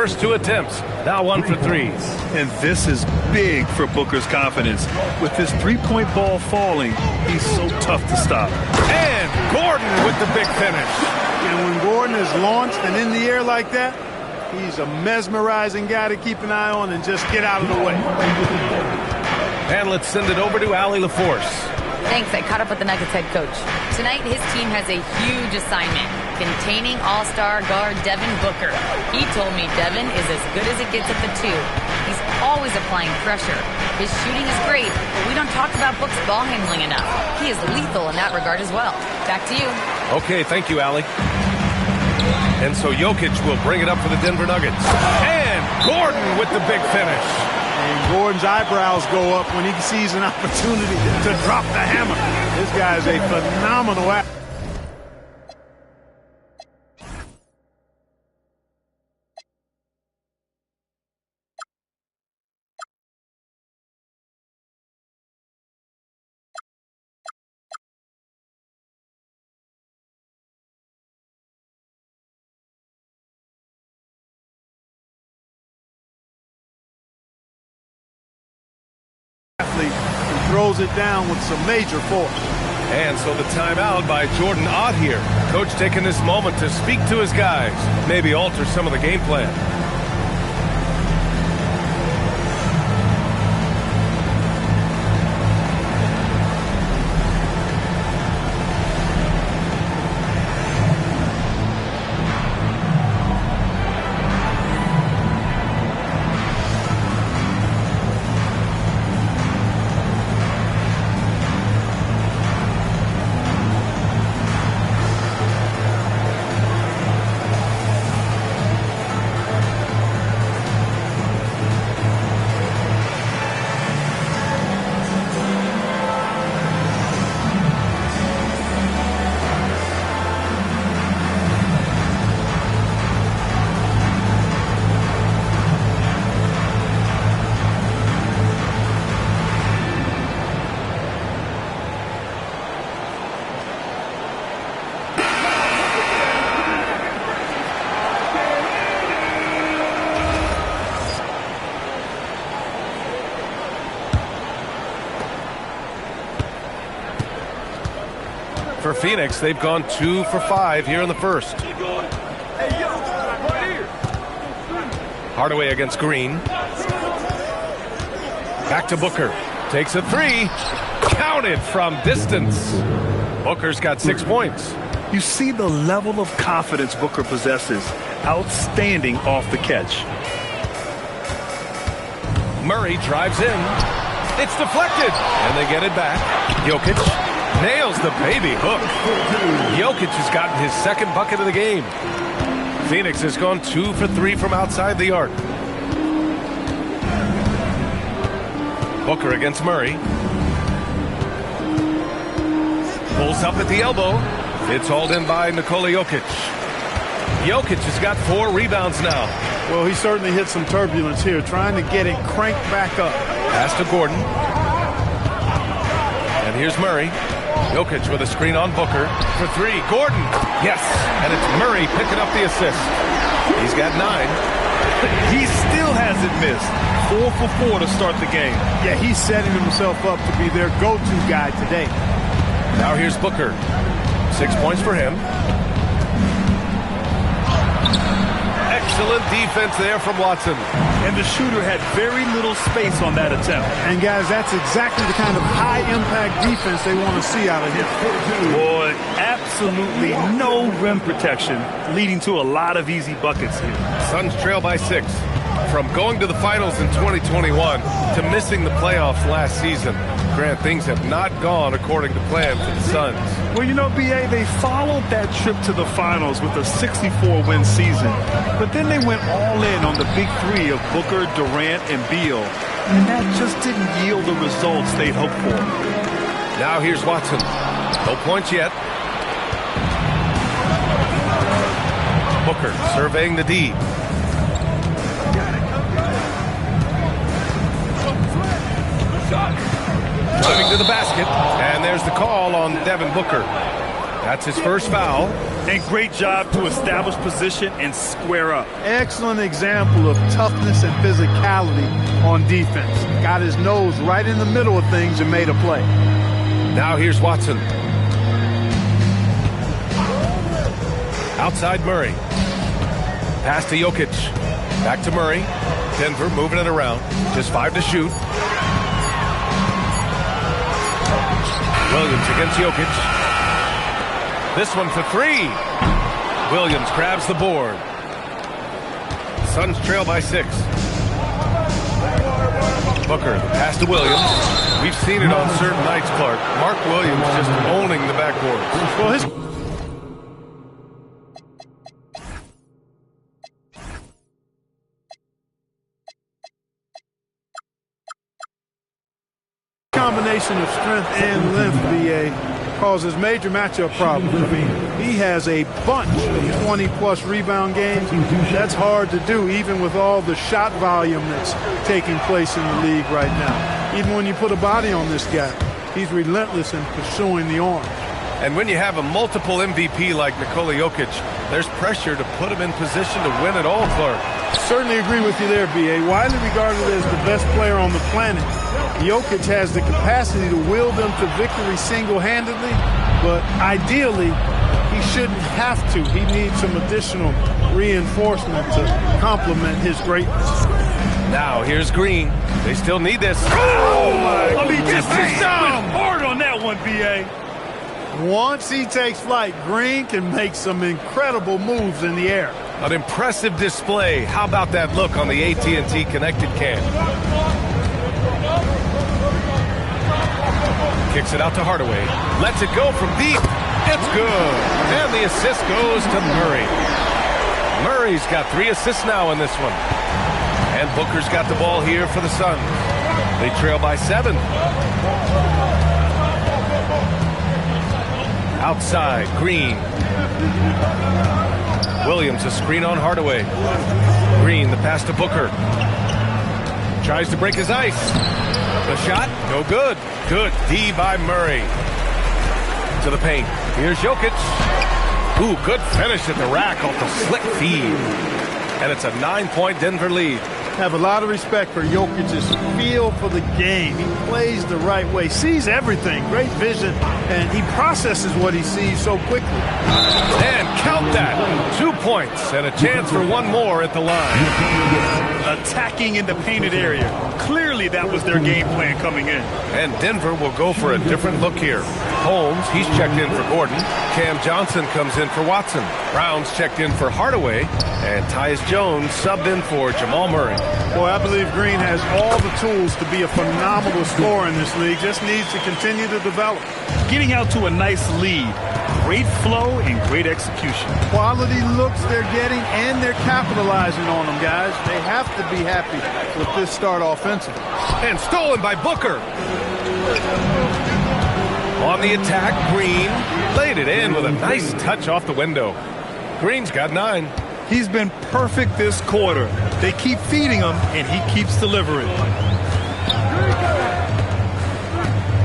first 2 attempts. Now 1 for 3. And this is big for Booker's confidence. With his three-point ball falling, he's so tough to stop. And Gordon with the big finish. And when Gordon is launched and in the air like that, he's a mesmerizing guy to keep an eye on and just get out of the way. And let's send it over to Allie LaForce. Thanks. I caught up with the Nuggets head coach. Tonight, his team has a huge assignment, containing all-star guard Devin Booker. He told me Devin is as good as it gets at the 2. He's always applying pressure. His shooting is great, but we don't talk about Book's ball handling enough. He is lethal in that regard as well. Back to you. Okay, thank you, Allie. And so Jokic will bring it up for the Denver Nuggets. And Gordon with the big finish. And Gordon's eyebrows go up when he sees an opportunity to drop the hammer. This guy is a phenomenal athlete. Who throws it down with some major force. And so the timeout by Jordan Ott here. Coach taking this moment to speak to his guys, maybe alter some of the game plan. For Phoenix, they've gone 2 for 5 here in the first. Hardaway against Green. Back to Booker. Takes a 3. Counted from distance. Booker's got 6 points. You see the level of confidence Booker possesses. Outstanding off the catch. Murray drives in. It's deflected. And they get it back. Jokic nails the baby hook. Jokic has gotten his second bucket of the game. Phoenix has gone 2 for 3 from outside the arc. Booker against Murray. Pulls up at the elbow. It's hauled in by Nikola Jokic. Jokic has got 4 rebounds now. Well, he certainly hit some turbulence here, trying to get it cranked back up. Pass to Gordon. And here's Murray. Jokic with a screen on Booker for 3. Gordon. Yes. And it's Murray picking up the assist. He's got 9. He still hasn't missed. 4 for 4 to start the game. Yeah, he's setting himself up to be their go-to guy today. Now here's Booker. 6 points for him. Excellent defense there from Watson. And the shooter had very little space on that attempt. And guys, that's exactly the kind of high-impact defense they want to see out of him. Boy, absolutely no rim protection, leading to a lot of easy buckets here. Suns trail by 6. From going to the finals in 2021 to missing the playoffs last season, Grant, things have not gone according to plan for the Suns. Well, you know, B.A., they followed that trip to the finals with a 64-win season. But then they went all in on the big 3 of Booker, Durant, and Beal. And that just didn't yield the results they'd hoped for. Now here's Watson. No points yet. Booker surveying the D. Driving to the basket, and there's the call on Devin Booker. That's his first foul. And great job to establish position and square up. Excellent example of toughness and physicality on defense. Got his nose right in the middle of things and made a play. Now here's Watson. Outside Murray. Pass to Jokic. Back to Murray. Denver moving it around. Just 5 to shoot. Williams against Jokic. This one for 3. Williams grabs the board. Suns trail by 6. Booker, the pass to Williams. We've seen it on certain nights, Clark. Mark Williams just owning the backboard. Well, his combination of strength and length, BA, causes major matchup problems. I mean, he has a bunch of 20-plus rebound games. That's hard to do, even with all the shot volume that's taking place in the league right now. Even when you put a body on this guy, he's relentless in pursuing the arm. And when you have a multiple MVP like Nikola Jokic, there's pressure to put him in position to win it all, Clark. Certainly agree with you there, B.A. Widely regarded as the best player on the planet, Jokic has the capacity to will them to victory single-handedly, but ideally, he shouldn't have to. He needs some additional reinforcement to complement his greatness. Now, here's Green. They still need this. Oh, my. I mean, just hard on that one, B.A. Once he takes flight, Green can make some incredible moves in the air. An impressive display. How about that look on the AT&T connected cam? Kicks it out to Hardaway. Lets it go from deep. It's good. And the assist goes to Murray. Murray's got 3 assists now in this one. And Booker's got the ball here for the Suns. They trail by 7. Outside, Green. Williams, a screen on Hardaway. Green, the pass to Booker. Tries to break his ice. The shot, no good. Good D by Murray. To the paint. Here's Jokic. Ooh, good finish at the rack off the slick feed. And it's a 9-point Denver lead. Have a lot of respect for Jokic's feel for the game. He plays the right way, sees everything, great vision, and he processes what he sees so quickly. And count that. 2 points and a chance for one more at the line. Attacking in the painted area. Clearly that was their game plan coming in. And Denver will go for a different look here. Holmes, he's checked in for Gordon. Cam Johnson comes in for Watson. Brown's checked in for Hardaway. And Tyus Jones subbed in for Jamal Murray. Boy, I believe Green has all the tools to be a phenomenal scorer in this league. Just needs to continue to develop. Getting out to a nice lead. Great flow and great execution. Quality looks they're getting, and they're capitalizing on them, guys. They have to be happy with this start offensively. And stolen by Booker. On the attack, Green laid it in with a nice touch off the window. Green's got 9. He's been perfect this quarter. They keep feeding him, and he keeps delivering.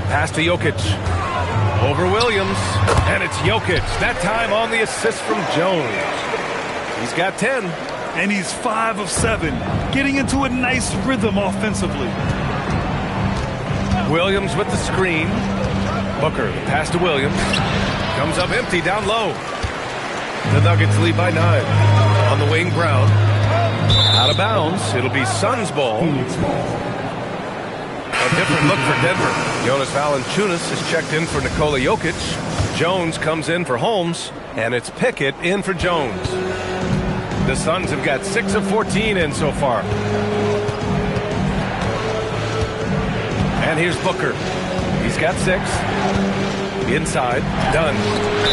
Pass to Jokic. Over Williams. And it's Jokic. That time on the assist from Jones. He's got 10. And he's 5 of 7. Getting into a nice rhythm offensively. Williams with the screen. Booker, pass to Williams. Comes up empty down low. The Nuggets lead by 9. On the wing, Brown. Out of bounds. It'll be Suns ball. A different look for Denver. Jonas Valanciunas is checked in for Nikola Jokic. Jones comes in for Holmes. And it's Pickett in for Jones. The Suns have got 6 of 14 in so far. And here's Booker. He's got 6. Inside. Done.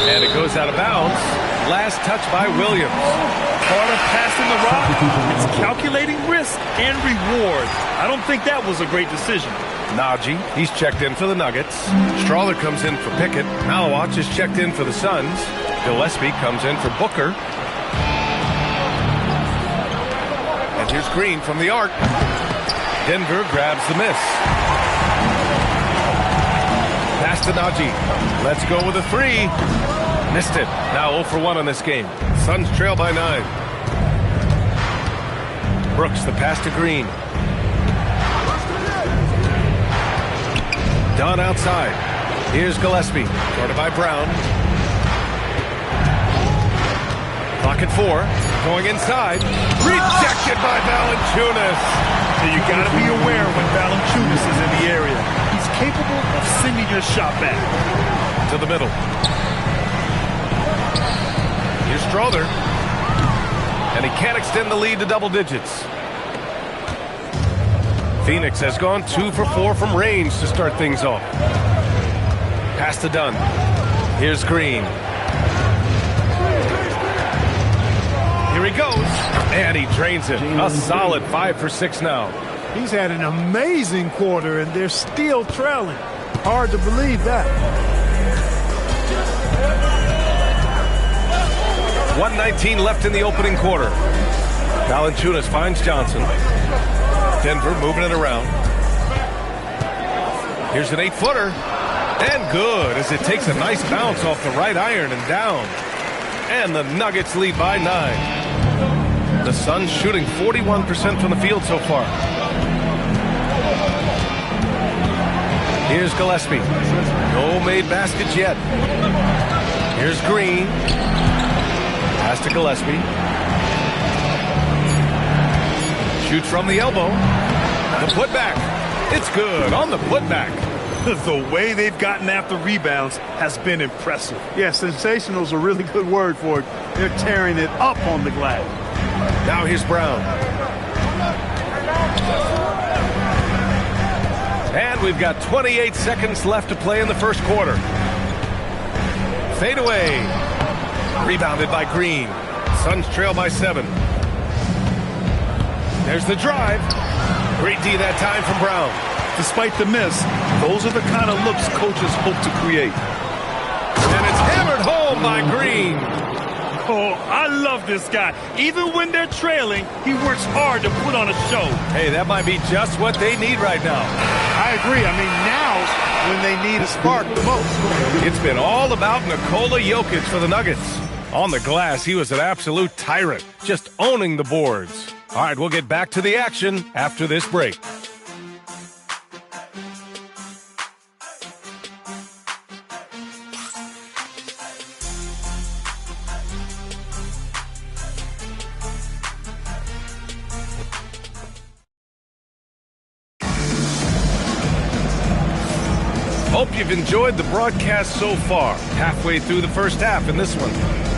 And it goes out of bounds. Last touch by Williams. Part of passing the rock. It's calculating risk and reward. I don't think that was a great decision. Najee, he's checked in for the Nuggets. Strawler comes in for Pickett. Malawach is checked in for the Suns. Gillespie comes in for Booker. And here's Green from the arc. Denver grabs the miss. Pass to Najee. Let's go with a 3. Missed it. Now 0 for 1 on this game. Suns trail by 9. Brooks, the pass to Green. Dunn outside. Here's Gillespie. Guarded by Brown. Clock at 4. Going inside. Rejected by Valanciunas. So you got to be aware when Valanciunas is in the area. He's capable of sending your shot back. To the middle. Here's Strother. And he can't extend the lead to double digits. Phoenix has gone 2 for 4 from range to start things off. Pass to Dunn. Here's Green. Here he goes. And he drains it. A solid 5 for 6 now. He's had an amazing quarter, and they're still trailing. Hard to believe that. 1:19 left in the opening quarter. Valanciunas finds Johnson. Denver moving it around. Here's an 8-footer. And good, as it takes a nice bounce off the right iron and down. And the Nuggets lead by 9. The Suns shooting 41% from the field so far. Here's Gillespie. No made baskets yet. Here's Green. Pass to Gillespie. Shoots from the elbow. The putback. It's good on the putback. The way they've gotten after rebounds has been impressive. Yeah, sensational is a really good word for it. They're tearing it up on the glass. Now here's Brown. And we've got 28 seconds left to play in the first quarter. Fade away. Rebounded by Green. Suns trail by 7. There's the drive. Great D that time from Brown. Despite the miss, those are the kind of looks coaches hope to create. And it's hammered home by Green. Oh, I love this guy. Even when they're trailing, he works hard to put on a show. Hey, that might be just what they need right now. I agree. I mean, now's when they need a spark the most. It's been all about Nikola Jokic for the Nuggets. On the glass, he was an absolute tyrant, just owning the boards. All right, we'll get back to the action after this break. Hope you've enjoyed the broadcast so far. Halfway through the first half in this one.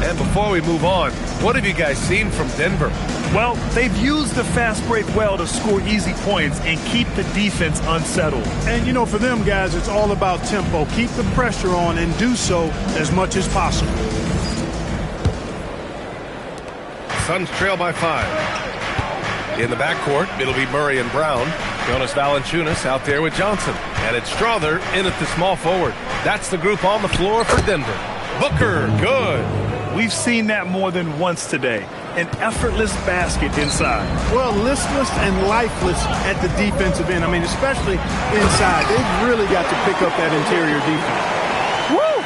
And before we move on, what have you guys seen from Denver? Well, they've used the fast break well to score easy points and keep the defense unsettled. And, you know, for them guys, it's all about tempo. Keep the pressure on and do so as much as possible. Suns trail by 5. In the backcourt, it'll be Murray and Brown. Jonas Valanciunas out there with Johnson. And it's Strother in at the small forward. That's the group on the floor for Denver. Booker, good. We've seen that more than once today. An effortless basket inside. Well, listless and lifeless at the defensive end. I mean, especially inside. They've really got to pick up that interior defense. Woo!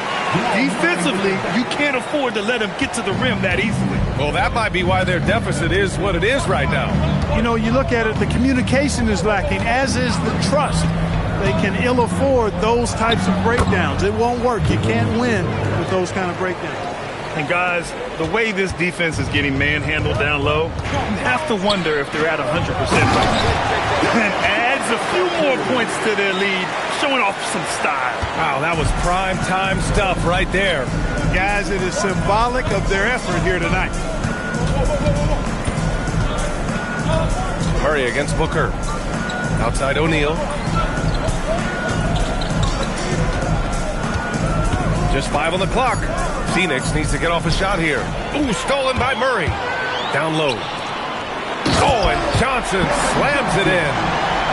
Defensively, you can't afford to let them get to the rim that easily. Well, that might be why their deficit is what it is right now. You know, you look at it, the communication is lacking, as is the trust. They can ill afford those types of breakdowns. It won't work. You can't win with those kind of breakdowns. And guys, the way this defense is getting manhandled down low, you have to wonder if they're at 100% right. And adds a few more points to their lead, showing off some style. Wow, that was prime time stuff right there. Guys, it is symbolic of their effort here tonight. Murray against Booker. Outside O'Neal. Just 5 on the clock. Phoenix needs to get off a shot here. Ooh, stolen by Murray. Down low. Oh, and Johnson slams it in.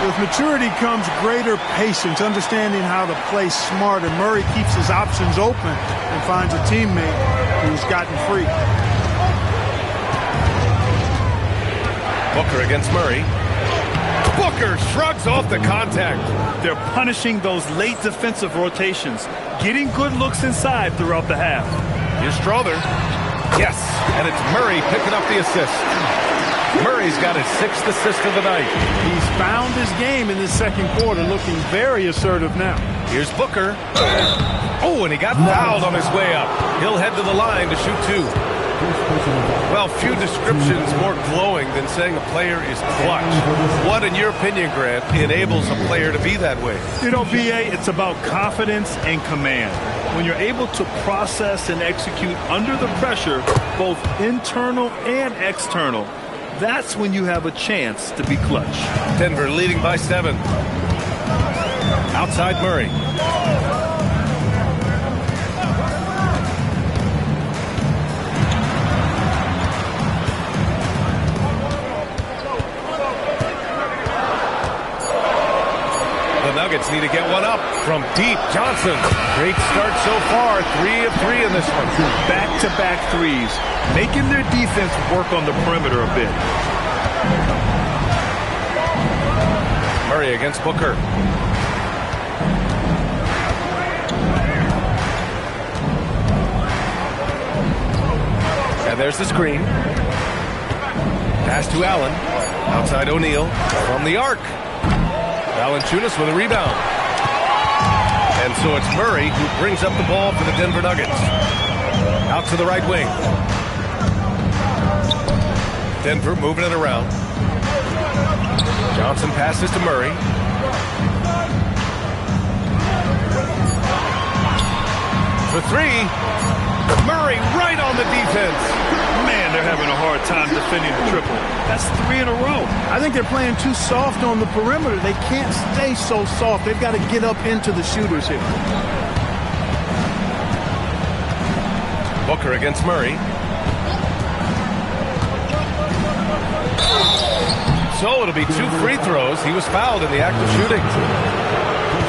With maturity comes greater patience, understanding how to play smart, and Murray keeps his options open and finds a teammate who's gotten free. Booker against Murray. Booker shrugs off the contact. They're punishing those late defensive rotations, getting good looks inside throughout the half. Here's Strother. Yes, and it's Murray picking up the assist. Murray's got his 6th assist of the night. He's found his game in the second quarter, looking very assertive now. Here's Booker. Oh, and he got fouled on his way up. He'll head to the line to shoot 2. Well, few descriptions more glowing than saying a player is clutch. What, in your opinion, Grant, enables a player to be that way? You know, B.A., it's about confidence and command. When you're able to process and execute under the pressure, both internal and external, that's when you have a chance to be clutch. Denver leading by 7. Outside Murray. The Nuggets need to get one up from deep. Johnson. Great start so far. 3 of 3 in this one. Back-to-back threes, making their defense work on the perimeter a bit. Murray against Booker. And there's the screen. Pass to Allen. Outside O'Neal. From the arc. Valanciunas with a rebound. And so it's Murray who brings up the ball for the Denver Nuggets. Out to the right wing. Denver moving it around. Johnson passes to Murray. For 3. Murray right on the defense. Man, they're having a hard time defending the triple. That's 3 in a row. I think they're playing too soft on the perimeter. They can't stay so soft. They've got to get up into the shooters here. Booker against Murray. So it'll be 2 free throws. He was fouled in the act of shooting.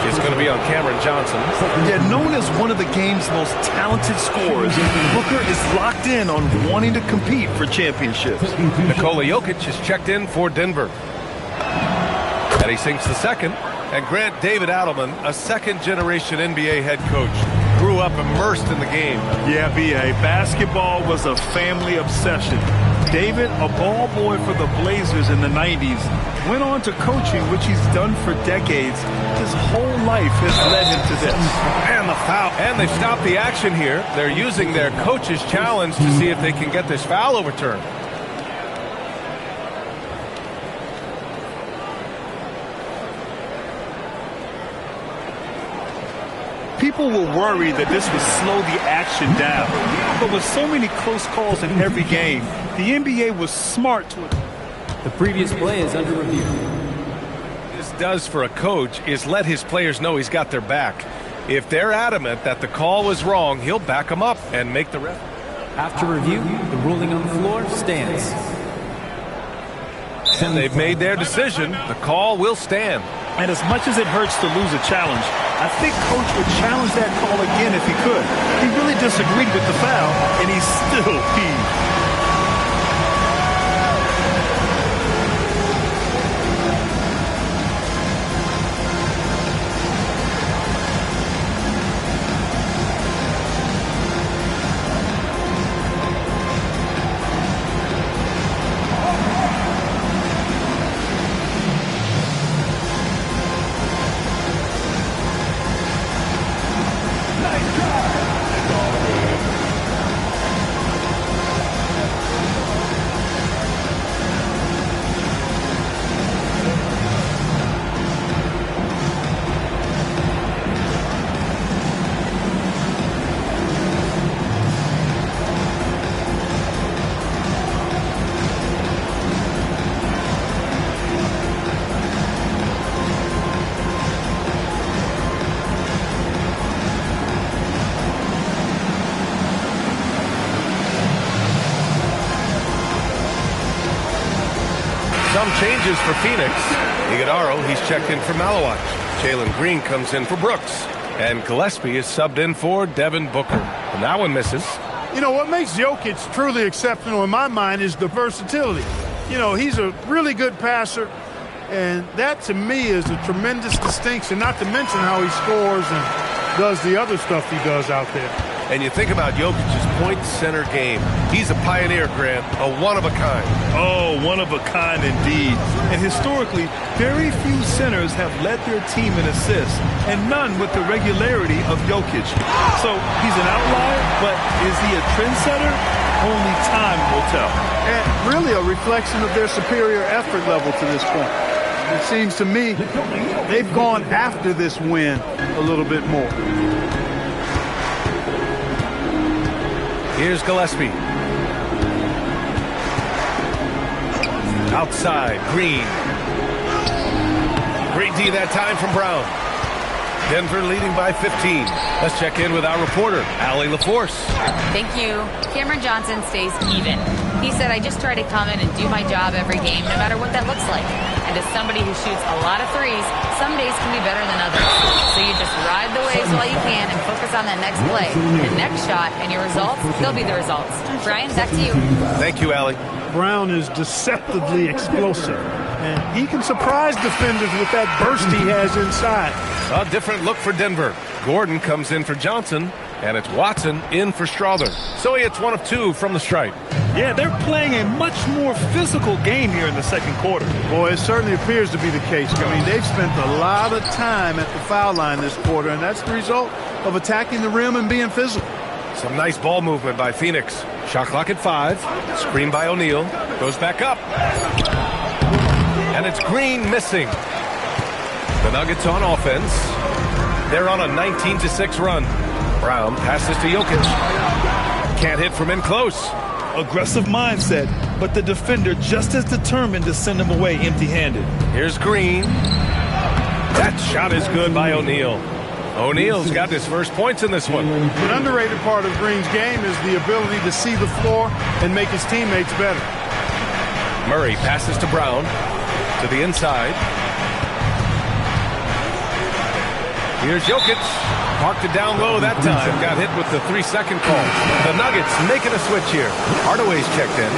It's going to be on Cameron Johnson. Yeah, known as one of the game's most talented scorers, Booker is locked in on wanting to compete for championships. Nikola Jokic has checked in for Denver. And he sinks the second. And Grant, David Adelman, a second-generation NBA head coach, grew up immersed in the game. Yeah, B.A., basketball was a family obsession. David, a ball boy for the Blazers in the 90s, went on to coaching, which he's done for decades. His whole life has led him to this. And the foul. And they've stopped the action here. They're using their coach's challenge to see if they can get this foul overturned. People were worried that this would slow the action down. But with so many close calls in every game, the NBA was smart to it. The previous play is under review. This does for a coach is let his players know he's got their back. If they're adamant that the call was wrong, he'll back them up and make the ref. After review, the ruling on the floor stands. And they've made their decision. The call will stand. And as much as it hurts to lose a challenge, I think Coach would challenge that call again if he could. He really disagreed with the foul, and he's still peeved. Some changes for Phoenix. Iguodala, he's checked in for Malawach. Jalen Green comes in for Brooks. And Gillespie is subbed in for Devin Booker. And that one misses. You know, what makes Jokic truly exceptional in my mind is the versatility. You know, he's a really good passer, and that to me is a tremendous distinction, not to mention how he scores and does the other stuff he does out there. And you think about Jokic's point center game. He's a pioneer, Grant, a one-of-a-kind. Oh, one-of-a-kind indeed. And historically, very few centers have led their team in assists, and none with the regularity of Jokic. So he's an outlier, but is he a trendsetter? Only time will tell. And really a reflection of their superior effort level to this point. It seems to me they've gone after this win a little bit more. Here's Gillespie. Outside, Green. Great D that time from Brown. Denver leading by 15. Let's check in with our reporter, Allie LaForce. Thank you. Cameron Johnson stays even. He said, I just try to come in and do my job every game, no matter what that looks like. And as somebody who shoots a lot of threes, some days can be better than others. So you just ride the waves while you can and focus on that next play. The next shot and your results, they'll be the results. Brian, back to you. Thank you, Allie. Brown is deceptively explosive. And he can surprise defenders with that burst he has inside. A different look for Denver. Gordon comes in for Johnson, and it's Watson in for Strother. So he hits 1 of 2 from the stripe. Yeah, they're playing a much more physical game here in the second quarter. Boy, it certainly appears to be the case. I mean, they've spent a lot of time at the foul line this quarter, and that's the result of attacking the rim and being physical. Some nice ball movement by Phoenix. Shot clock at 5. Screen by O'Neal. Goes back up. And it's Green missing. The Nuggets on offense. They're on a 19-6 run. Brown passes to Jokic. Can't hit from in close. Aggressive mindset, but the defender just as determined to send him away empty-handed. Here's Green. That shot is good by O'Neal. O'Neal's got his first points in this one. An underrated part of Green's game is the ability to see the floor and make his teammates better. Murray passes to Brown. To the inside. Here's Jokic. Parked it down low that time. Got hit with the 3-second call. The Nuggets making a switch here. Hardaway's checked in.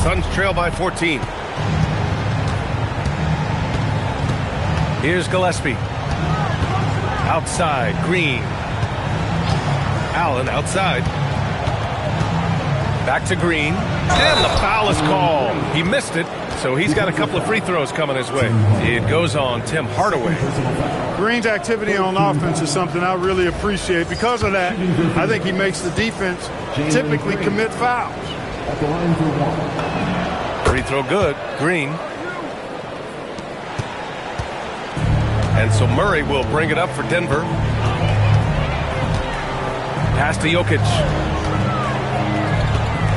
Suns trail by 14. Here's Gillespie. Outside, Green. Allen outside. Back to Green. And the foul is called. He missed it, so he's got a couple of free throws coming his way. It goes on Tim Hardaway. Green's activity on offense is something I really appreciate. Because of that, I think he makes the defense typically commit fouls. Free throw good. Green. And so Murray will bring it up for Denver. Pass to Jokic.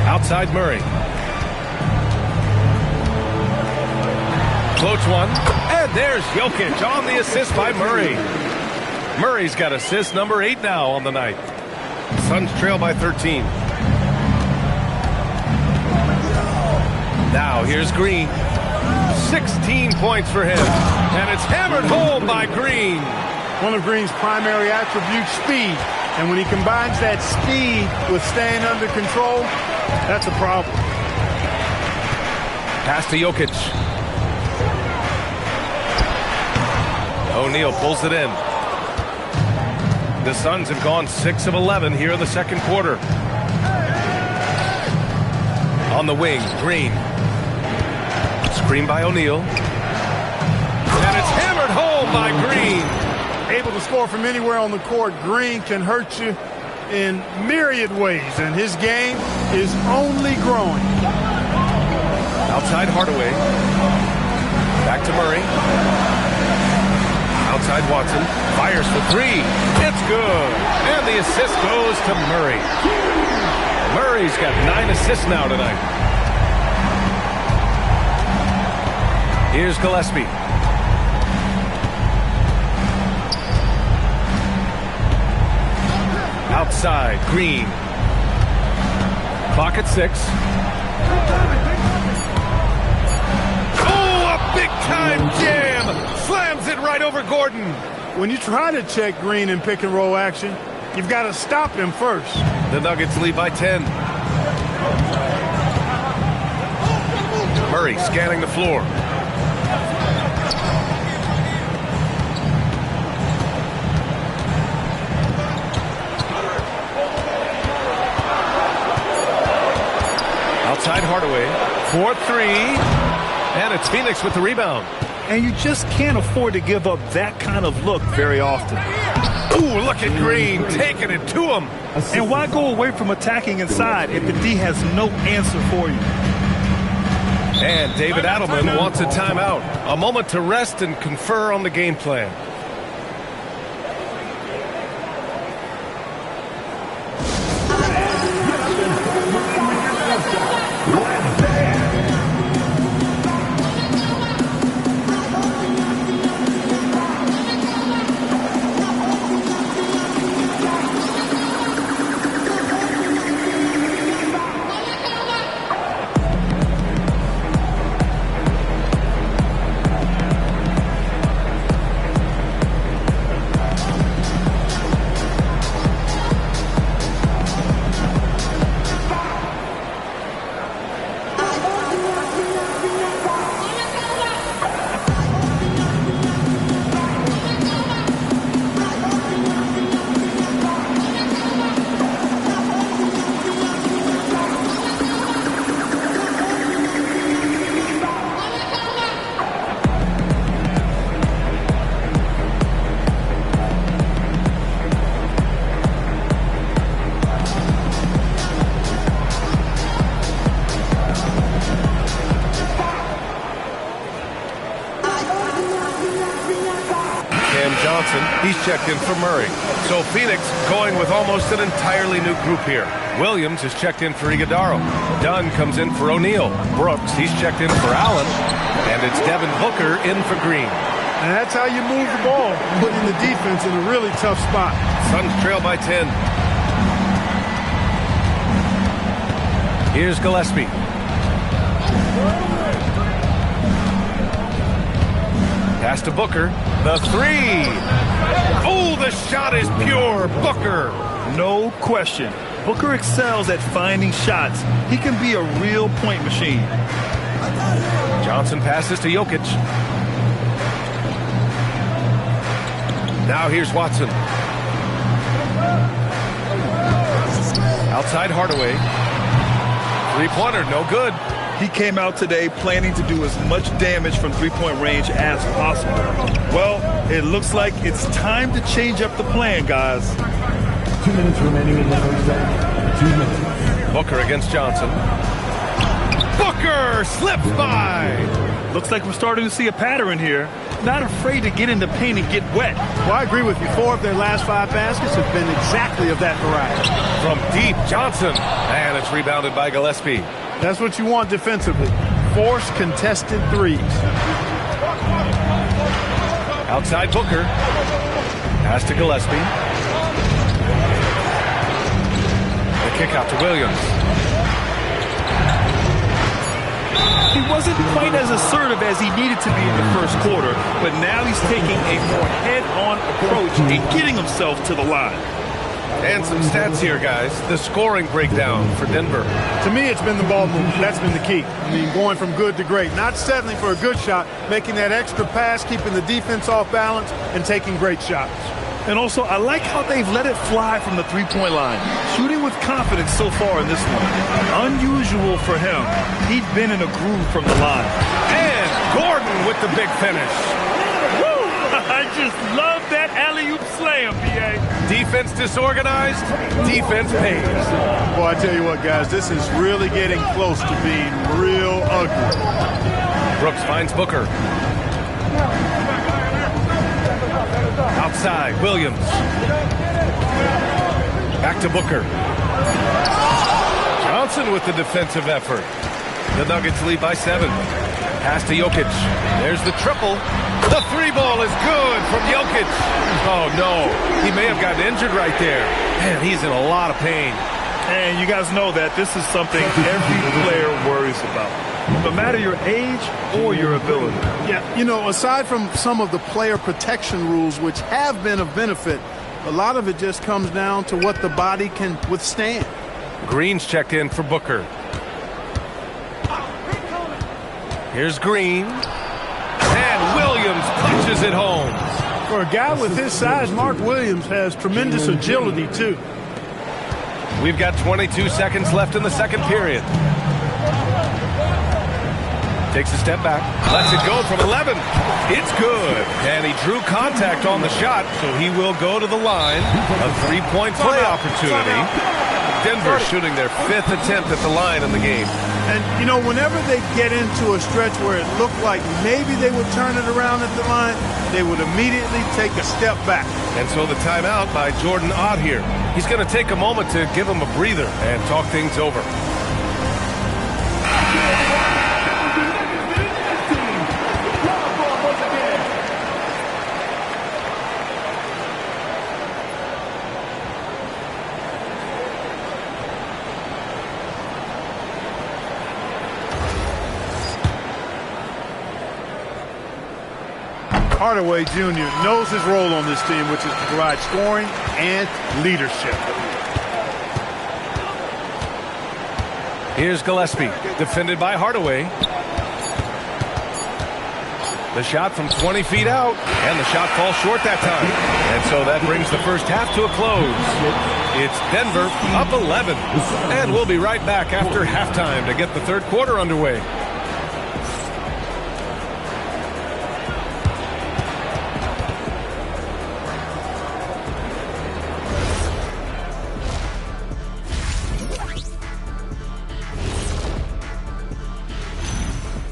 Outside Murray. Floats one. And there's Jokic on the assist by Murray. Murray's got assist number 8 now on the night. Suns trail by 13. Now here's Green. 16 points for him. And it's hammered home by Green. One of Green's primary attributes, speed. And when he combines that speed with staying under control, that's a problem. Pass to Jokic. O'Neal pulls it in. The Suns have gone 6 of 11 here in the second quarter. On the wing, Green. Screen by O'Neal. And it's hammered home by Green. Able to score from anywhere on the court, Green can hurt you in myriad ways, and his game is only growing. Outside Hardaway. Back to Murray. Outside Watson. Fires for 3. It's good. And the assist goes to Murray. Murray's got 9 assists now tonight. Here's Gillespie. Outside, Green. Clock at 6. Oh, a big-time jam! Slams it right over Gordon. When you try to check Green in pick-and-roll action, you've got to stop him first. The Nuggets lead by 10. Murray scanning the floor. Outside Hardaway. 4-3. And it's Phoenix with the rebound. And you just can't afford to give up that kind of look very often. Ooh, look at Green taking it to him. And why go away from attacking inside if the D has no answer for you? And David Adelman wants a timeout. A moment to rest and confer on the game plan. He's checked in for Murray. So Phoenix going with almost an entirely new group here. Williams is checked in for Iguodaro. Dunn comes in for O'Neal. Brooks, he's checked in for Allen. And it's Devin Booker in for Green. And that's how you move the ball, putting the defense in a really tough spot. Suns trail by 10. Here's Gillespie. Pass to Booker. The three. Oh, the shot is pure. Booker. No question. Booker excels at finding shots. He can be a real point machine. Johnson passes to Jokic. Now here's Watson. Outside Hardaway. Three-pointer, no good. He came out today planning to do as much damage from three-point range as possible. Well, it looks like it's time to change up the plan, guys. 2 minutes remaining in the first set. 2 minutes. Booker against Johnson. Booker slips by. Looks like we're starting to see a pattern here. Not afraid to get in the paint and get wet. Well, I agree with you. 4 of their last 5 baskets have been exactly of that variety. From deep, Johnson. And it's rebounded by Gillespie. That's what you want defensively. Force contested threes. Outside Booker. Pass to Gillespie. The kick out to Williams. He wasn't quite as assertive as he needed to be in the first quarter, but now he's taking a more head-on approach and getting himself to the line. And some stats here, guys. The scoring breakdown for Denver. To me, it's been the ball movement. That's been the key. I mean, going from good to great. Not settling for a good shot, making that extra pass, keeping the defense off balance, and taking great shots. And also, I like how they've let it fly from the three-point line. Shooting with confidence so far in this one. Unusual for him. He's been in a groove from the line. And Gordon with the big finish. Woo! I just love that alley-oop slam, B.A. Defense disorganized, defense pays. Boy, I tell you what, guys, this is really getting close to being real ugly. Brooks finds Booker. Outside, Williams. Back to Booker. Johnson with the defensive effort. The Nuggets lead by 7. Pass to Jokic. There's the triple. The three ball is good from Jokic. Oh, no. He may have gotten injured right there. Man, he's in a lot of pain. And you guys know that this is something every player worries about. No matter your age or your ability. Yeah, you know, aside from some of the player protection rules, which have been of benefit, a lot of it just comes down to what the body can withstand. Green's checked in for Booker. Here's Green. And Williams punches it home. For a guy with his size, Mark Williams has tremendous agility, too. We've got 22 seconds left in the second period. Takes a step back. Lets it go from 11. It's good. And he drew contact on the shot, so he will go to the line. A three-point play opportunity. Denver shooting their 5th attempt at the line in the game. And, you know, whenever they get into a stretch where it looked like maybe they would turn it around at the line, they would immediately take a step back. And so the timeout by Jordan Ott here. He's going to take a moment to give him a breather and talk things over. Hardaway Jr. knows his role on this team, which is to provide scoring and leadership. Here's Gillespie, defended by Hardaway. The shot from 20 feet out, and the shot falls short that time. And so that brings the first half to a close. It's Denver up 11. And we'll be right back after halftime to get the third quarter underway.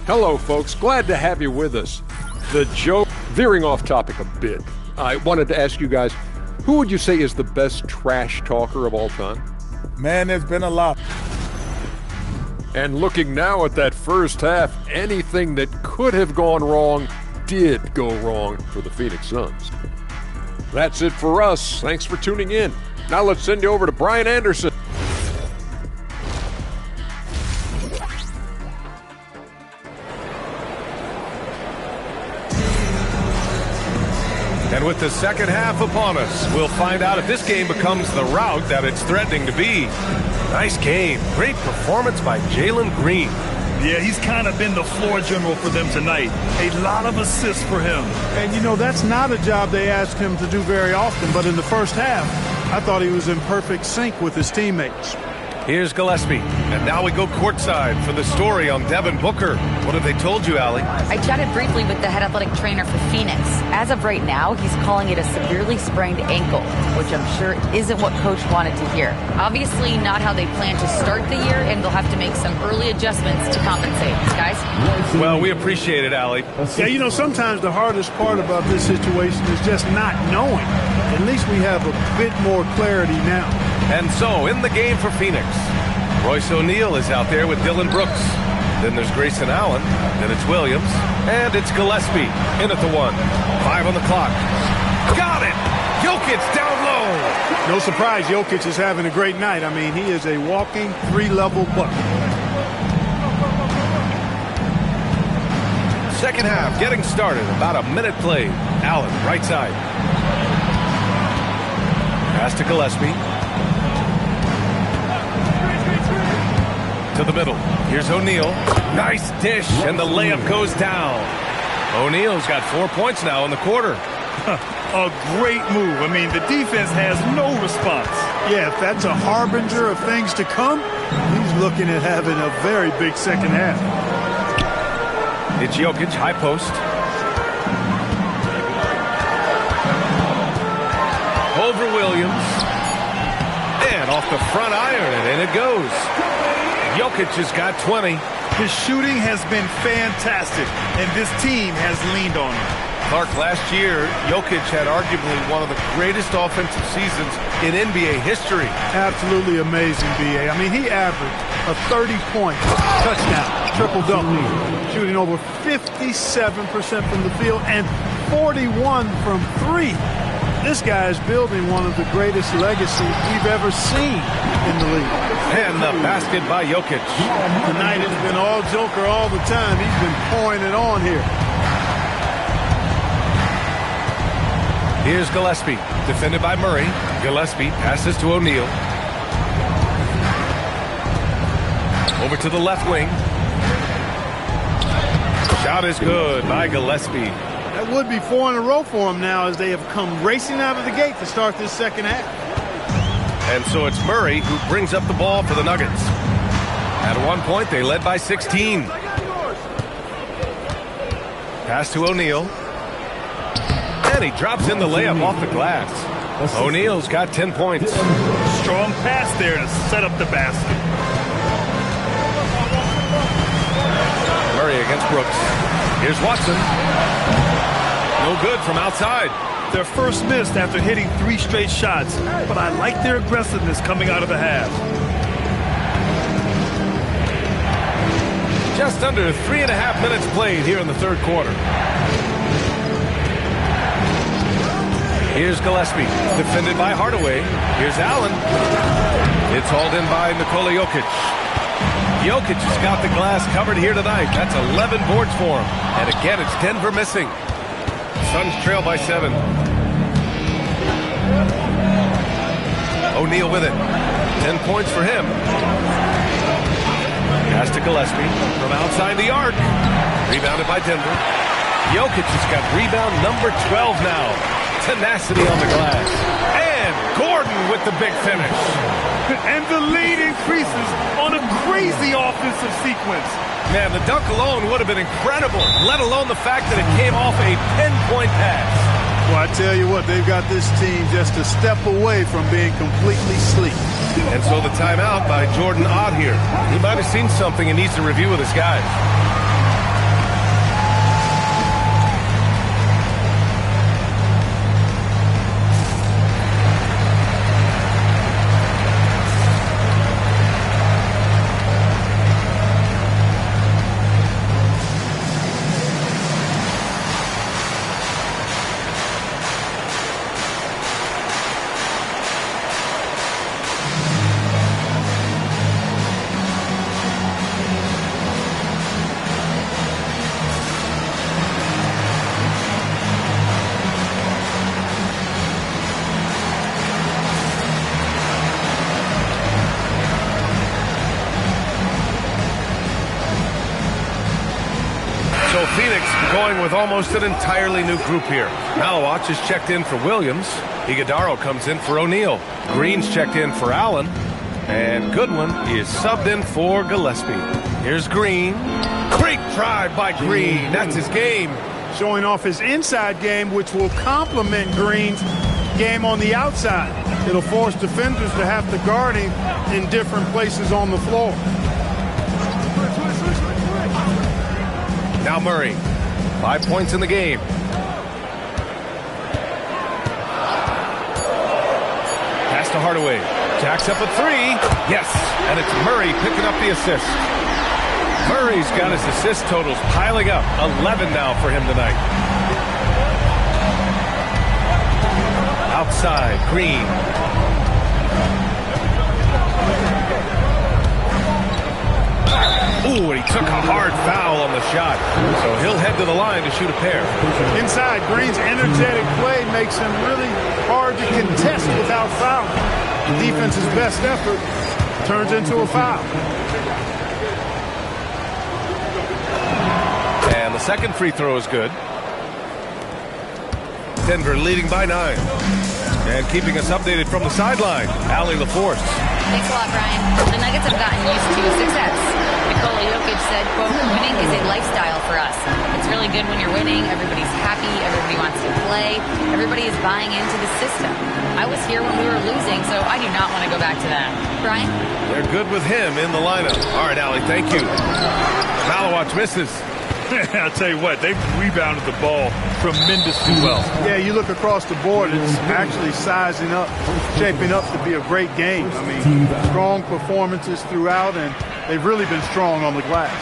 Hello, folks. Glad to have you with us. The joke, veering off topic a bit, I wanted to ask you guys, who would you say is the best trash talker of all time? Man, there's been a lot. And looking now at that first half, anything that could have gone wrong did go wrong for the Phoenix Suns. That's it for us. Thanks for tuning in. Now let's send you over to Brian Anderson. And with the second half upon us, we'll find out if this game becomes the rout that it's threatening to be. Nice game. Great performance by Jalen Green. Yeah, he's kind of been the floor general for them tonight. A lot of assists for him. And, you know, that's not a job they ask him to do very often. But in the first half, I thought he was in perfect sync with his teammates. Here's Gillespie. And now we go courtside for the story on Devin Booker. What have they told you, Allie? I chatted briefly with the head athletic trainer for Phoenix. As of right now, he's calling it a severely sprained ankle, which I'm sure isn't what Coach wanted to hear. Obviously not how they plan to start the year, and they'll have to make some early adjustments to compensate. Guys? Well, we appreciate it, Allie. Yeah, you know, sometimes the hardest part about this situation is just not knowing. At least we have a bit more clarity now. And so, in the game for Phoenix, Royce O'Neal is out there with Dylan Brooks. Then there's Grayson Allen. Then it's Williams. And it's Gillespie in at the 1. 5 on the clock. Got it! Jokic down low! No surprise, Jokic is having a great night. I mean, he is a walking 3-level bucket. Second half getting started. About a minute played. Allen, right side. Pass to Gillespie. To the middle. Here's O'Neal. Nice dish, and the layup goes down. O'Neal's got 4 points now in the quarter. A great move. I mean, the defense has no response. Yeah, if that's a harbinger of things to come, he's looking at having a very big second half. It's Jokic, high post. Over Williams. And off the front iron, and in it goes. Jokic has got 20. His shooting has been fantastic, and this team has leaned on him. Clark, last year, Jokic had arguably one of the greatest offensive seasons in NBA history. Absolutely amazing, B.A. I mean, he averaged a 30-point touchdown, triple-double, shooting over 57% from the field and 41 from 3. This guy is building one of the greatest legacies we've ever seen in the league. And the basket by Jokic. Tonight has been all Joker all the time. He's been pouring it on here. Here's Gillespie, defended by Murray. Gillespie passes to O'Neal. Over to the left wing. Shot is good by Gillespie. That would be 4 in a row for him now as they have come racing out of the gate to start this second half. And so it's Murray who brings up the ball for the Nuggets. At one point, they led by 16. Pass to O'Neal. And he drops in the layup off the glass. O'Neal's got 10 points. Strong pass there to set up the basket. Murray against Brooks. Here's Watson. No good from outside. Their first miss after hitting 3 straight shots, but I like their aggressiveness coming out of the half. Just under 3.5 minutes played here in the third quarter. Here's Gillespie, defended by Hardaway. Here's Allen. It's hauled in by Nikola Jokic. Jokic has got the glass covered here tonight. That's 11 boards for him. And again, it's Denver missing. Suns trail by 7. O'Neal with it. 10 points for him. Pass to Gillespie from outside the arc. Rebounded by Denver. Jokic has got rebound number 12 now. Tenacity on the glass. And Gordon with the big finish. And the lead increases on a crazy offensive sequence. Man, the dunk alone would have been incredible, let alone the fact that it came off a 10-point pass. Well, I tell you what, they've got this team just a step away from being completely sleep. And so the timeout by Jordan Ott here. He might have seen something and needs to review with his guys. So Phoenix going with almost an entirely new group here. Malawach is checked in for Williams. Iguodaro comes in for O'Neal. Green's checked in for Allen. And Goodwin is subbed in for Gillespie. Here's Green. Great drive by Green. That's his game. Showing off his inside game, which will complement Green's game on the outside. It'll force defenders to have to guard him in different places on the floor. Now Murray, 5 points in the game. Pass to Hardaway. Jacks up a 3. Yes, and it's Murray picking up the assist. Murray's got his assist totals piling up. 11 now for him tonight. Outside, Green. Ooh, and he took a hard foul on the shot. So he'll head to the line to shoot a pair. Inside, Green's energetic play makes him really hard to contest without fouling. The defense's best effort turns into a foul. And the second free throw is good. Denver leading by 9. And keeping us updated from the sideline, Allie LaForce. Thanks a lot, Brian. The Nuggets have gotten used to success. Nikola Jokic said, quote, winning is a lifestyle for us. It's really good when you're winning. Everybody's happy. Everybody wants to play. Everybody is buying into the system. I was here when we were losing, so I do not want to go back to that. Brian? They're good with him in the lineup. All right, Allie, thank you. Malawach misses. I'll tell you what, they've rebounded the ball tremendously well. Yeah, you look across the board, it's actually sizing up, shaping up to be a great game. I mean, strong performances throughout, and they've really been strong on the glass.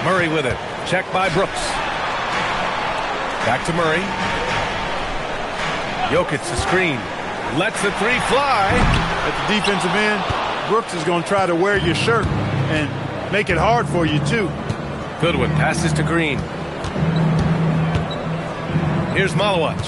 Murray with it. Checked by Brooks. Back to Murray. Jokic the screen. Lets the 3 fly. At the defensive end, Brooks is going to try to wear your shirt and make it hard for you, too. Goodwin passes to Green. Here's Malawach.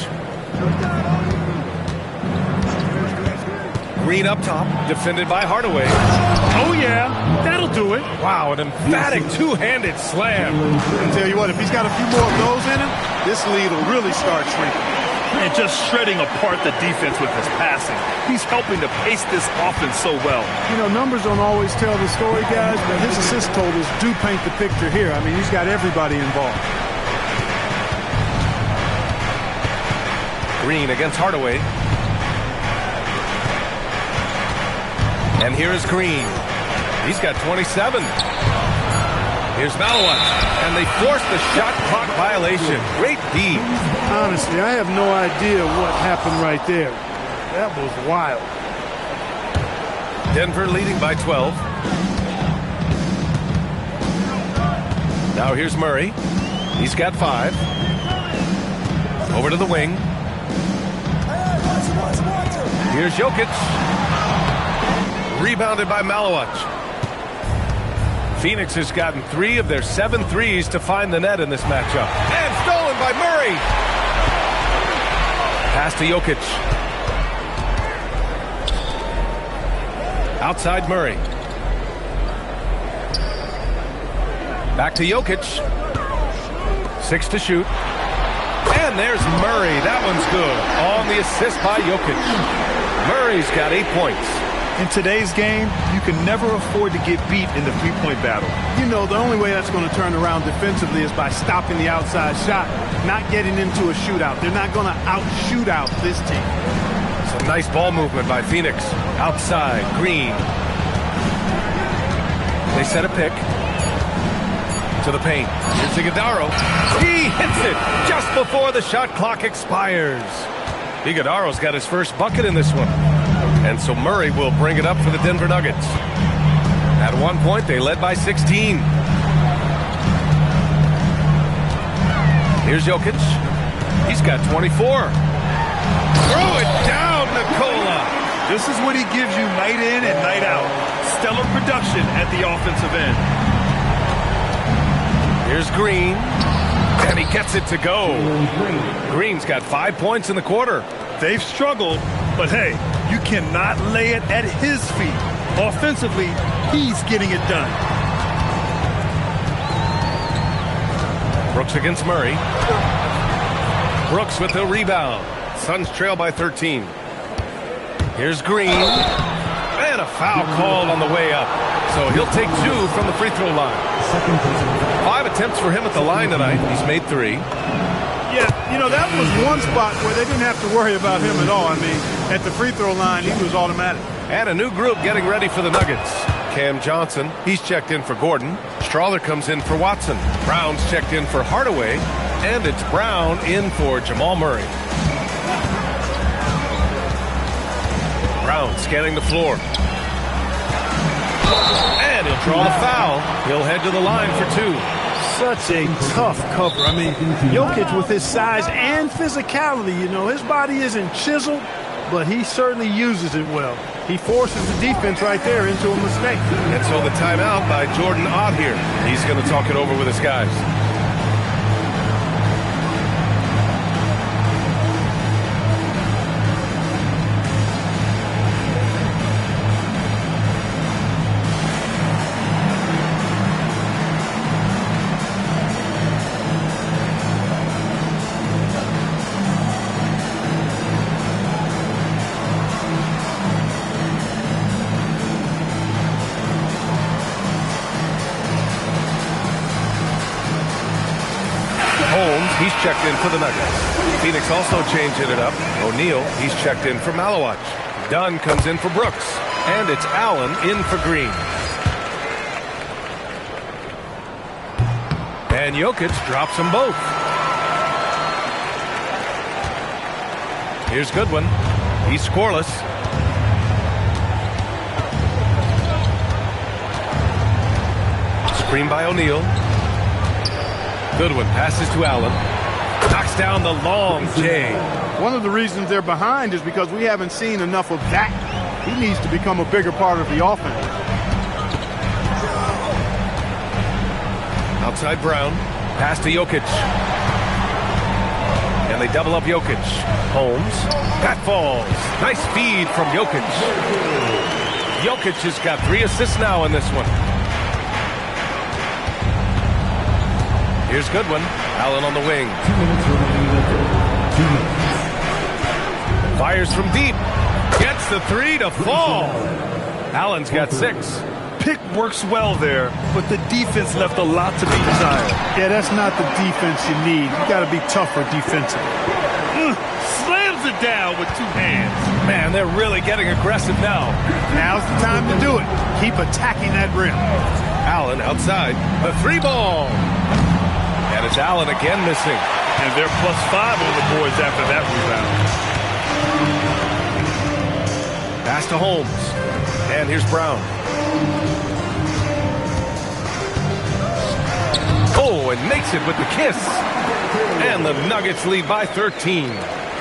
Green up top, defended by Hardaway. Oh, yeah, that'll do it. Wow, an emphatic two-handed slam. I'll tell you what, if he's got a few more of those in him, this lead will really start shrinking. And just shredding apart the defense with his passing. He's helping to pace this offense so well. You know, numbers don't always tell the story, guys, but his assist totals do paint the picture here. I mean, he's got everybody involved. Green against Hardaway. And here is Green. He's got 27. Here's Malowitz. And they force the shot clock violation. Great D. Honestly, I have no idea what happened right there. That was wild. Denver leading by 12. Now here's Murray. He's got 5. Over to the wing. Here's Jokic. Rebounded by Malowitz. Phoenix has gotten 3 of their 7 threes to find the net in this matchup. And stolen by Murray. Pass to Jokic. Outside Murray. Back to Jokic. 6 to shoot. And there's Murray. That one's good. On the assist by Jokic. Murray's got 8 points. In today's game, you can never afford to get beat in the three-point battle. You know, the only way that's going to turn around defensively is by stopping the outside shot, not getting into a shootout. They're not going to out-shoot out this team. Some nice ball movement by Phoenix. Outside, Green. They set a pick. To the paint. Here's Iguodala. He hits it just before the shot clock expires. Iguodala's got his first bucket in this one. And so Murray will bring it up for the Denver Nuggets. At one point, they led by 16. Here's Jokic. He's got 24. Throw it down, Nikola. This is what he gives you night in and night out. Stellar production at the offensive end. Here's Green. And he gets it to go. Green's got 5 points in the quarter. They've struggled, but hey, you cannot lay it at his feet. Offensively, he's getting it done. Brooks against Murray. Brooks with the rebound. Suns trail by 13. Here's Green. And a foul called on the way up. So he'll take 2 from the free throw line. 5 attempts for him at the line tonight. He's made 3. Yeah, you know, that was one spot where they didn't have to worry about him at all. I mean, at the free throw line, he was automatic. And a new group getting ready for the Nuggets. Cam Johnson, he's checked in for Gordon. Strawler comes in for Watson. Brown's checked in for Hardaway. And it's Brown in for Jamal Murray. Brown scanning the floor. And he'll draw the foul. He'll head to the line for 2. Such a tough cover. I mean, Jokic with his size and physicality, you know, his body isn't chiseled, but he certainly uses it well. He forces the defense right there into a mistake. And so the timeout by Jordan Ott here. He's going to talk it over with his guys. He's checked in for the Nuggets. Phoenix also changing it up. O'Neal, he's checked in for Malowitz. Dunn comes in for Brooks. And it's Allen in for Green. And Jokic drops them both. Here's Goodwin. He's scoreless. Screen by O'Neal. Goodwin passes to Allen. Knocks down the long J. One of the reasons they're behind is because we haven't seen enough of that. He needs to become a bigger part of the offense. Outside Brown. Pass to Jokic. And they double up Jokic. Holmes. That falls. Nice feed from Jokic. Jokic has got 3 assists now in this one. Here's Goodwin. Allen on the wing. 2 minutes. Fires from deep. Gets the 3 to fall. Allen's got 6. Pick works well there, but the defense left a lot to be desired. Yeah, that's not the defense you need. You got to be tougher defensively. Slams it down with 2 hands. Man, they're really getting aggressive now. Now's the time to do it. Keep attacking that rim. Allen outside. The 3-ball. And it's Allen again missing. And they're +5 on the boards after that rebound. Pass to Holmes. And here's Brown. Oh, and makes it with the kiss. And the Nuggets lead by 13.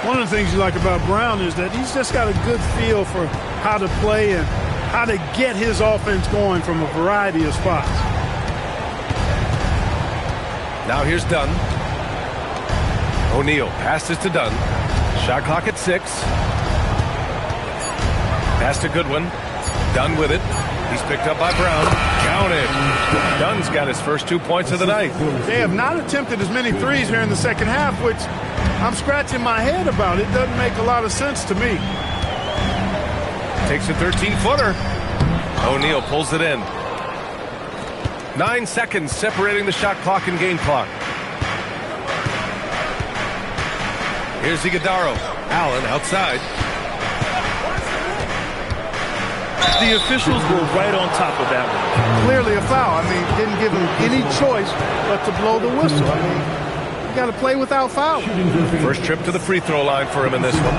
One of the things you like about Brown is that he's just got a good feel for how to play and how to get his offense going from a variety of spots. Now here's Dunn. O'Neal passes to Dunn. Shot clock at 6. Pass to Goodwin. Dunn with it. He's picked up by Brown. Counted. Dunn's got his first 2 points of the night. They have not attempted as many threes here in the second half, which I'm scratching my head about. It doesn't make a lot of sense to me. Takes a 13-footer. O'Neal pulls it in. 9 seconds separating the shot clock and game clock. Here's Iguodala. Allen outside. The officials were right on top of that one. Clearly a foul. I mean, didn't give him any choice but to blow the whistle. I mean, you got to play without foul. First trip to the free throw line for him in this one.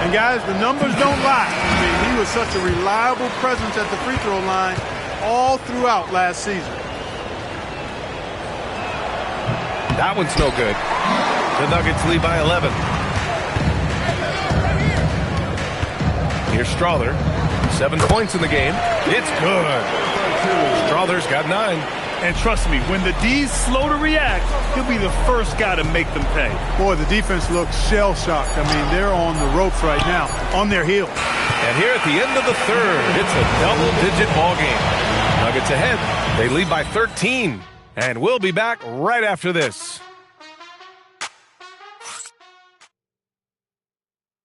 And guys, the numbers don't lie. I mean, he was such a reliable presence at the free throw line all throughout last season. That one's no good. The Nuggets lead by 11. Here's Strawther. 7 points in the game. It's good. Strawther's got 9. And trust me, when the D's slow to react, he'll be the first guy to make them pay. Boy, the defense looks shell-shocked. I mean, they're on the ropes right now, on their heels. And here at the end of the third, it's a double-digit ball game. Nuggets ahead. They lead by 13. And we'll be back right after this.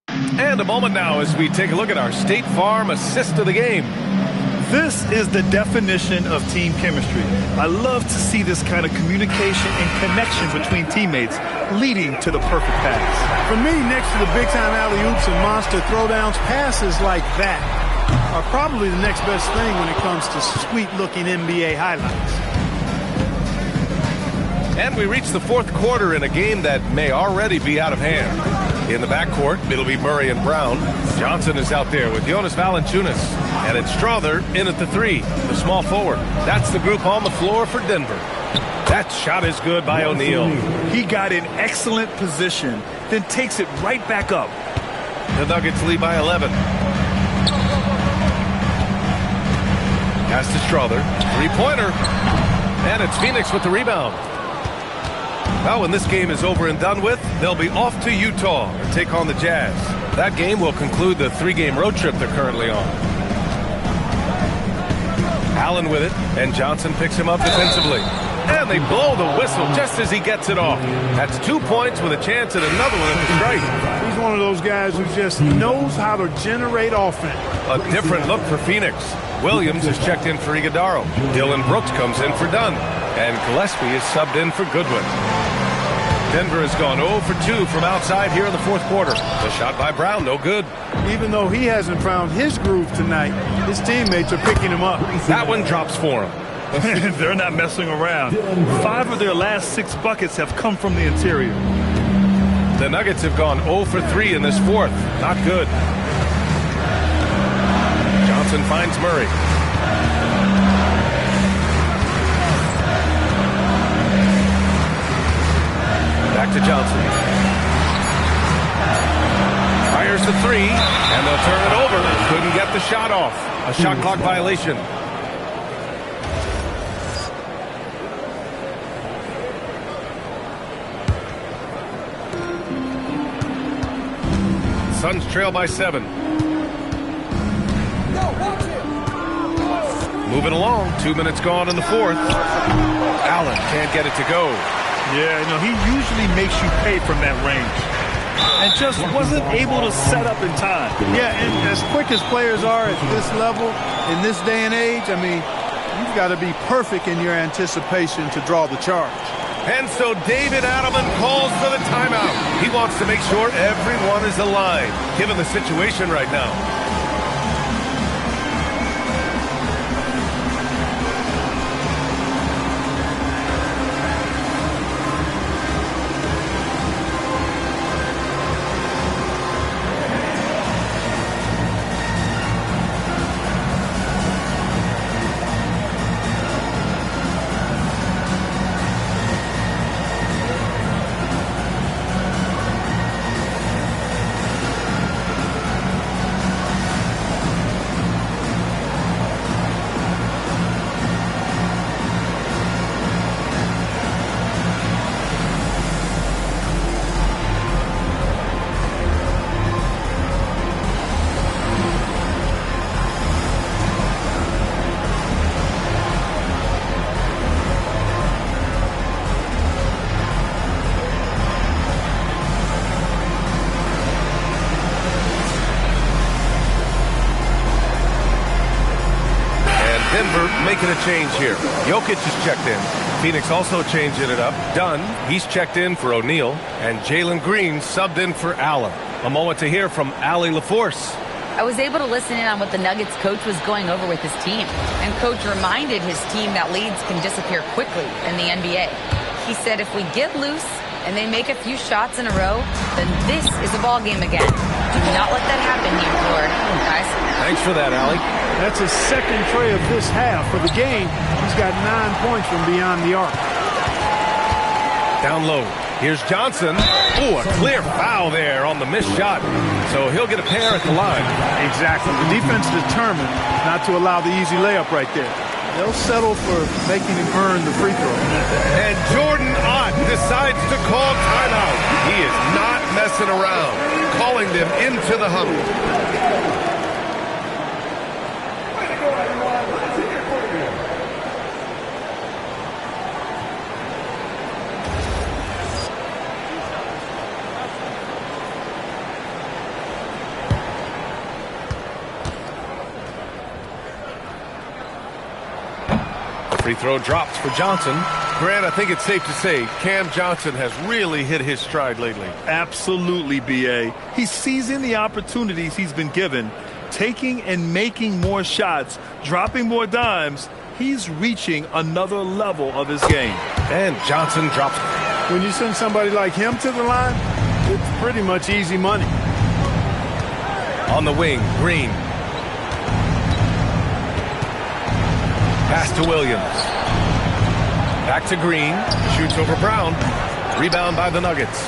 And a moment now as we take a look at our State Farm assist of the game. This is the definition of team chemistry. I love to see this kind of communication and connection between teammates leading to the perfect pass. For me, next to the big-time alley-oops and monster throwdowns, passes like that are probably the next best thing when it comes to sweet-looking NBA highlights. And we reach the fourth quarter in a game that may already be out of hand. In the backcourt, it'll be Murray and Brown. Johnson is out there with Jonas Valanciunas. And it's Strawther in at the 3, the small forward. That's the group on the floor for Denver. That shot is good by O'Neal. He got in excellent position, then takes it right back up. The Nuggets lead by 11. Pass to Strawther. 3-pointer. And it's Phoenix with the rebound. Well, when this game is over and done with, they'll be off to Utah and take on the Jazz. That game will conclude the 3-game road trip they're currently on. Allen with it, and Johnson picks him up defensively. And they blow the whistle just as he gets it off. That's 2 points with a chance at another one at the strike. He's one of those guys who just knows how to generate offense. A different look for Phoenix. Williams is checked in for Iguodala. Dylan Brooks comes in for Dunn. And Gillespie is subbed in for Goodwin. Denver has gone 0 for 2 from outside here in the fourth quarter. The shot by Brown, no good. Even though he hasn't found his groove tonight, his teammates are picking him up. That one drops for him. They're not messing around. 5 of their last 6 buckets have come from the interior. The Nuggets have gone 0 for 3 in this fourth. Not good. Johnson finds Murray. Back to Johnson. Fires the 3, and they'll turn it over. Couldn't get the shot off. A shot clock violation. Suns trail by 7. Moving along. 2 minutes gone in the fourth. Allen can't get it to go. Yeah, no, he usually makes you pay from that range. And just wasn't able to set up in time. Yeah, and as quick as players are at this level, in this day and age, I mean, you've got to be perfect in your anticipation to draw the charge. And so David Adelman calls for the timeout. He wants to make sure everyone is aligned, given the situation right now. Making a change here. Jokic is checked in. Phoenix also changing it up. Dunn, he's checked in for O'Neal. And Jalen Green subbed in for Allen. A moment to hear from Allie LaForce. I was able to listen in on what the Nuggets coach was going over with his team. And coach reminded his team that leads can disappear quickly in the NBA. He said if we get loose and they make a few shots in a row, then this is a ball game again. Do not let that happen here, Florida. Guys. Thanks for that, Allie. That's his second tray of this half. For the game, he's got 9 points from beyond the arc. Down low. Here's Johnson. Ooh, a clear foul there on the missed shot. So he'll get a pair at the line. Exactly. The defense determined not to allow the easy layup right there. They'll settle for making him earn the free throw. And Jordan Ott decides to call timeout. He is not messing around, calling them into the huddle. Free throw dropped for Johnson. Grant, I think it's safe to say Cam Johnson has really hit his stride lately. Absolutely, B.A. He's seizing the opportunities he's been given, taking and making more shots, dropping more dimes. He's reaching another level of his game. And Johnson drops. When you send somebody like him to the line, it's pretty much easy money. On the wing, Green. Pass to Williams. Back to Green. Shoots over Brown. Rebound by the Nuggets.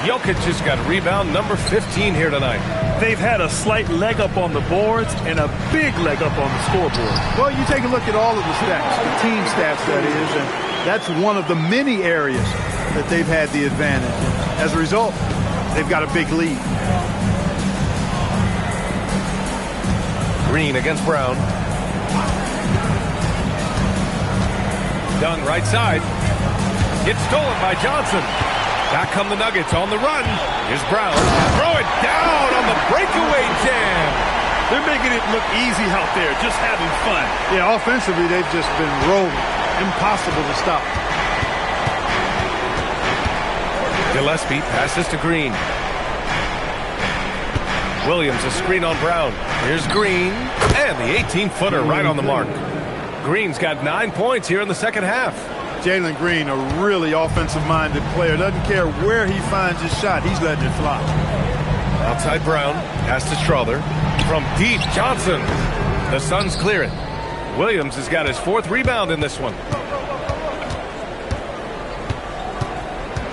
Jokic has got rebound number 15 here tonight. They've had a slight leg up on the boards and a big leg up on the scoreboard. Well, you take a look at all of the stats, the team stats that is, and that's one of the many areas that they've had the advantage. And as a result, they've got a big lead. Green against Brown. Dunn right side. Gets stolen by Johnson. Back come the Nuggets on the run. Here's Brown. Throw it down on the breakaway jam. They're making it look easy out there, just having fun. Yeah, offensively, they've just been rolling. Impossible to stop. Gillespie passes to Green. Williams a screen on Brown. Here's Green. And the 18-footer right on the mark. Green's got 9 points here in the second half. Jalen Green, a really offensive-minded player. Doesn't care where he finds his shot. He's letting it fly. Outside Brown. Pass to Strother. From deep, Johnson. The Suns clear it. Williams has got his 4th rebound in this one.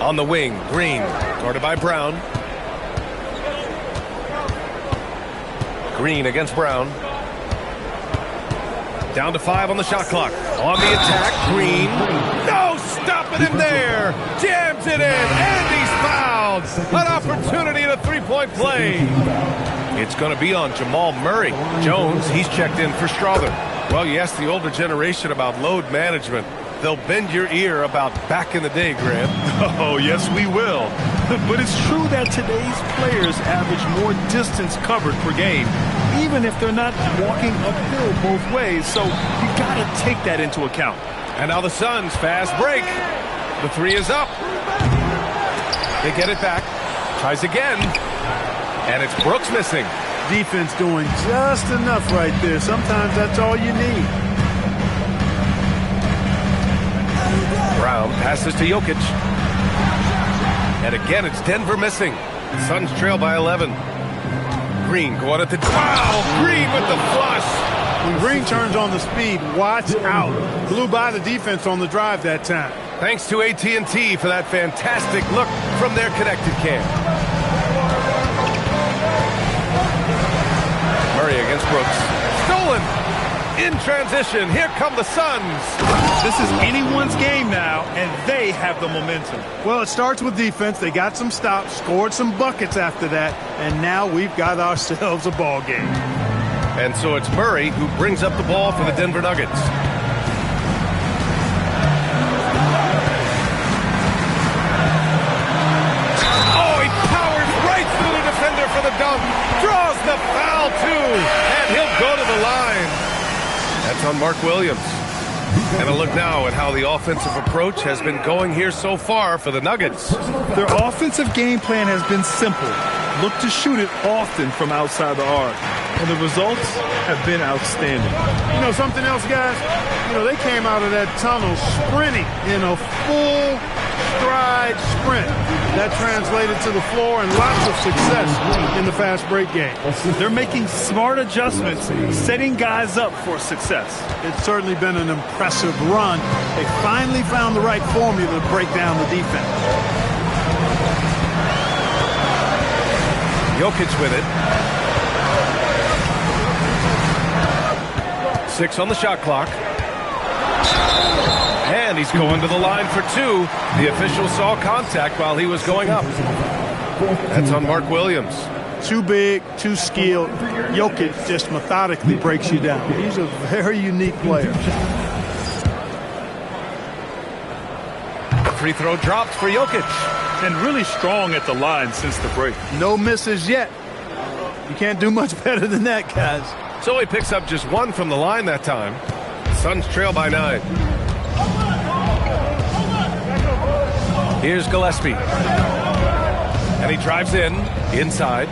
On the wing, Green. Guarded by Brown. Green against Brown. Down to 5 on the shot clock. On the attack, Green. No, stopping him there. Jams it in, and he's fouled. An opportunity in a three-point play. It's going to be on Jamal Murray. Jones, he's checked in for Strother. Well, you ask the older generation about load management. They'll bend your ear about back in the day, Grant. Oh, yes, we will. But it's true that today's players average more distance covered per game, even if they're not walking uphill both ways. So you got to take that into account. And now the Suns fast break. The three is up. They get it back. Tries again. And it's Brooks missing. Defense doing just enough right there. Sometimes that's all you need. Brown passes to Jokic. And again, it's Denver missing. The Suns trail by 11. Green going at the... Wow! Green with the flush! When Green turns on the speed, watch out. Blew by the defense on the drive that time. Thanks to AT&T for that fantastic look from their connected cam. Murray against Brooks. Stolen! In transition, here come the Suns. This is anyone's game now, and they have the momentum. Well, it starts with defense. They got some stops, scored some buckets after that, and now we've got ourselves a ball game. And so it's Murray who brings up the ball for the Denver Nuggets. Oh, he powers right through the defender for the dunk. Draws the foul, too. And he'll go to the line. That's on Mark Williams. And a look now at how the offensive approach has been going here so far for the Nuggets. Their offensive game plan has been simple. Look to shoot it often from outside the arc. And the results have been outstanding. You know something else, guys? You know, they came out of that tunnel sprinting in a full stride sprint. That translated to the floor and lots of success in the fast break game. They're making smart adjustments, setting guys up for success. It's certainly been an impressive run. They finally found the right formula to break down the defense. Jokic with it. 6 on the shot clock. And he's going to the line for 2. The official saw contact while he was going up. That's on Mark Williams. Too big, too skilled. Jokic just methodically breaks you down. He's a very unique player. Free throw dropped for Jokic. And really strong at the line since the break. No misses yet. You can't do much better than that, guys. So he picks up just 1 from the line that time. Suns trail by 9. Here's Gillespie. And he drives in, inside.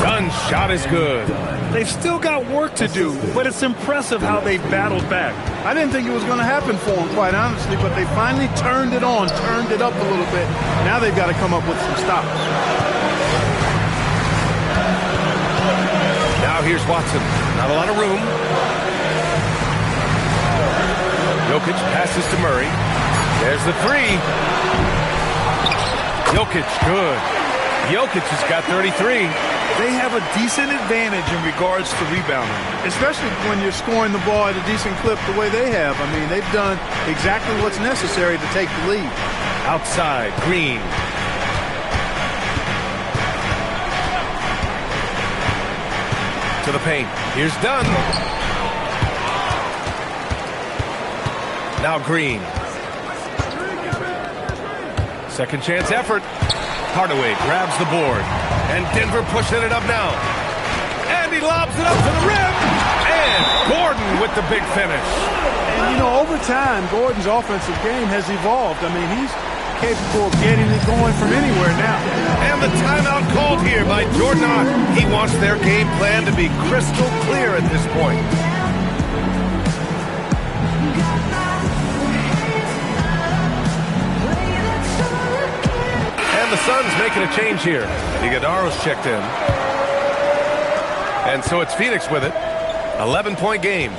Dunn's shot is good. They've still got work to do, but it's impressive how they battled back. I didn't think it was going to happen for them, quite honestly, but they finally turned it on, turned it up a little bit. Now they've got to come up with some stops. Now here's Watson. Not a lot of room. Jokic passes to Murray. There's the 3. Jokic, good. Jokic has got 33. They have a decent advantage in regards to rebounding. Especially when you're scoring the ball at a decent clip the way they have. I mean, they've done exactly what's necessary to take the lead. Outside, Green. To the paint. Here's Dunn. Now Green. Second chance effort. Hardaway grabs the board. And Denver pushing it up now. And he lobs it up to the rim. And Gordon with the big finish. And, you know, over time, Gordon's offensive game has evolved. I mean, he's capable of getting it going from anywhere now. And the timeout called here by Jordan Ott. He wants their game plan to be crystal clear at this point. And the Suns making a change here. Iguodala's checked in. And so it's Phoenix with it. 11-point game.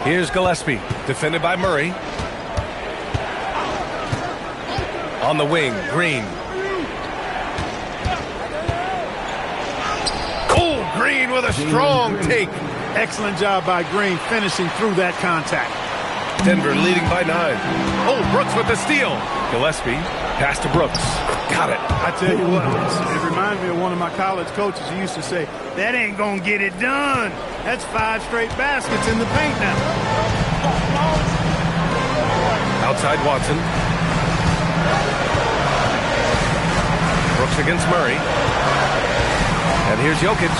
Here's Gillespie, defended by Murray. On the wing, Green. Oh, Green with a strong take. Excellent job by Green finishing through that contact. Denver leading by 9. Oh, Brooks with the steal. Gillespie, pass to Brooks. Got it. I tell you what, it reminds me of one of my college coaches who used to say, that ain't gonna get it done. That's 5 straight baskets in the paint now. Outside Watson. Brooks against Murray. And here's Jokic.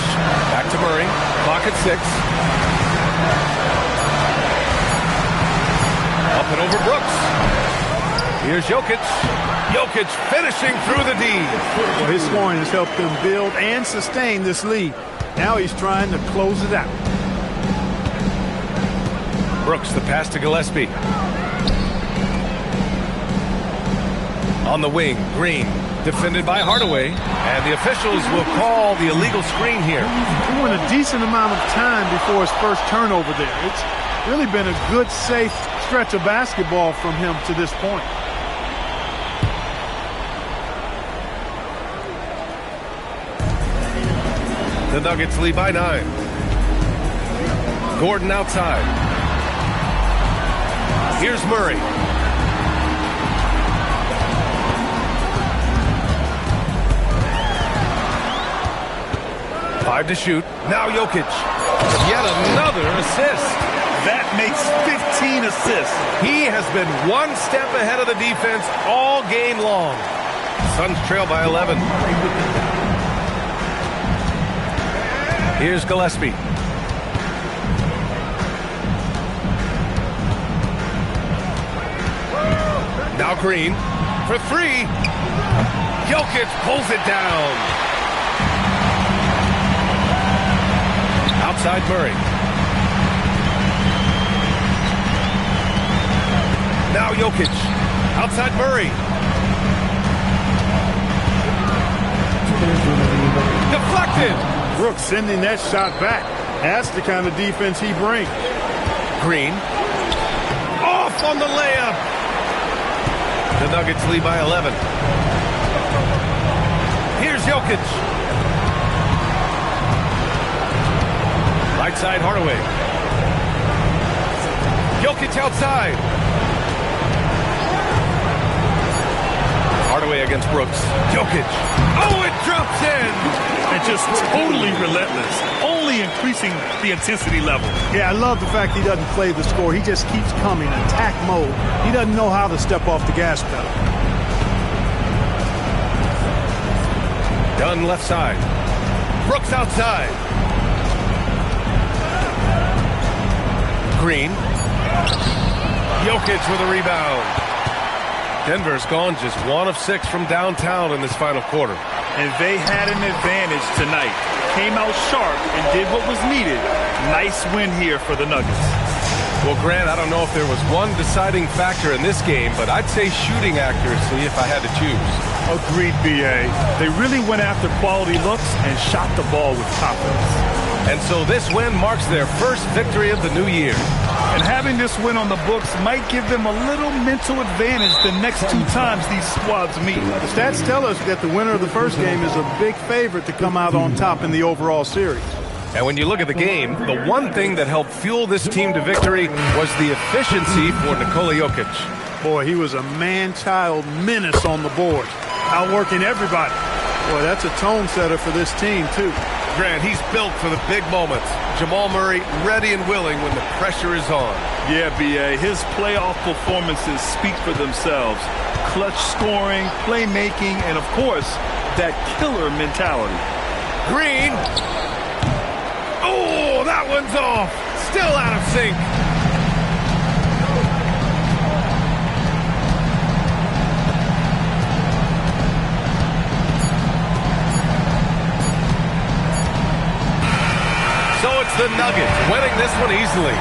Back to Murray. Clock at 6. Up and over Brooks. Here's Jokic. Jokic finishing through the D. Well, his scoring has helped them build and sustain this lead. Now he's trying to close it out. Brooks, the pass to Gillespie. On the wing, Green, defended by Hardaway. And the officials will call the illegal screen here. He went a decent amount of time before his first turnover there. It's really been a good, safe stretch of basketball from him to this point. The Nuggets lead by 9. Gordon outside. Here's Murray. Five to shoot. Now Jokic. Yet another assist. That makes 15 assists. He has been one step ahead of the defense all game long. Suns trail by 11. Here's Gillespie. Now Green for three. Jokic pulls it down. Outside Murray. Now Jokic. Outside Murray. Deflected. Brooks sending that shot back. That's the kind of defense he brings. Green. Off on the layup. The Nuggets lead by 11. Here's Jokic. Right side Hardaway. Jokic outside. Hardaway against Brooks. Jokic. Oh, it drops in. And just totally relentless, only increasing the intensity level. Yeah, I love the fact he doesn't play the score. He just keeps coming, attack mode. He doesn't know how to step off the gas pedal. Dunn left side. Brooks outside. Green. Jokic with a rebound. Denver's gone just 1 of 6 from downtown in this final quarter. And they had an advantage tonight. Came out sharp and did what was needed. Nice win here for the Nuggets. Well, Grant, I don't know if there was one deciding factor in this game, but I'd say shooting accuracy if I had to choose. Agreed, B.A. They really went after quality looks and shot the ball with confidence. And so this win marks their first victory of the new year. And having this win on the books might give them a little mental advantage the next 2 times these squads meet. The stats tell us that the winner of the first game is a big favorite to come out on top in the overall series. And when you look at the game, the one thing that helped fuel this team to victory was the efficiency for Nikola Jokic. Boy, he was a man-child menace on the board, outworking everybody. Boy, that's a tone setter for this team, too. Grant, he's built for the big moments. Jamal Murray ready and willing when the pressure is on. Yeah, B.A., his playoff performances speak for themselves. Clutch scoring, playmaking, and, of course, that killer mentality. Green. Oh, that one's off. Still out of sync. So it's the Nuggets winning this one easily,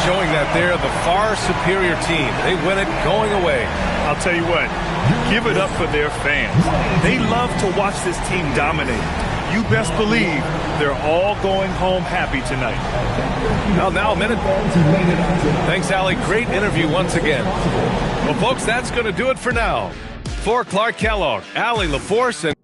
showing that they're the far superior team. They win it going away. I'll tell you what, give it up for their fans. They love to watch this team dominate. You best believe they're all going home happy tonight. Well, now a minute. Thanks, Allie. Great interview once again. Well, folks, that's going to do it for now. For Clark Kellogg, Allie LaForce, and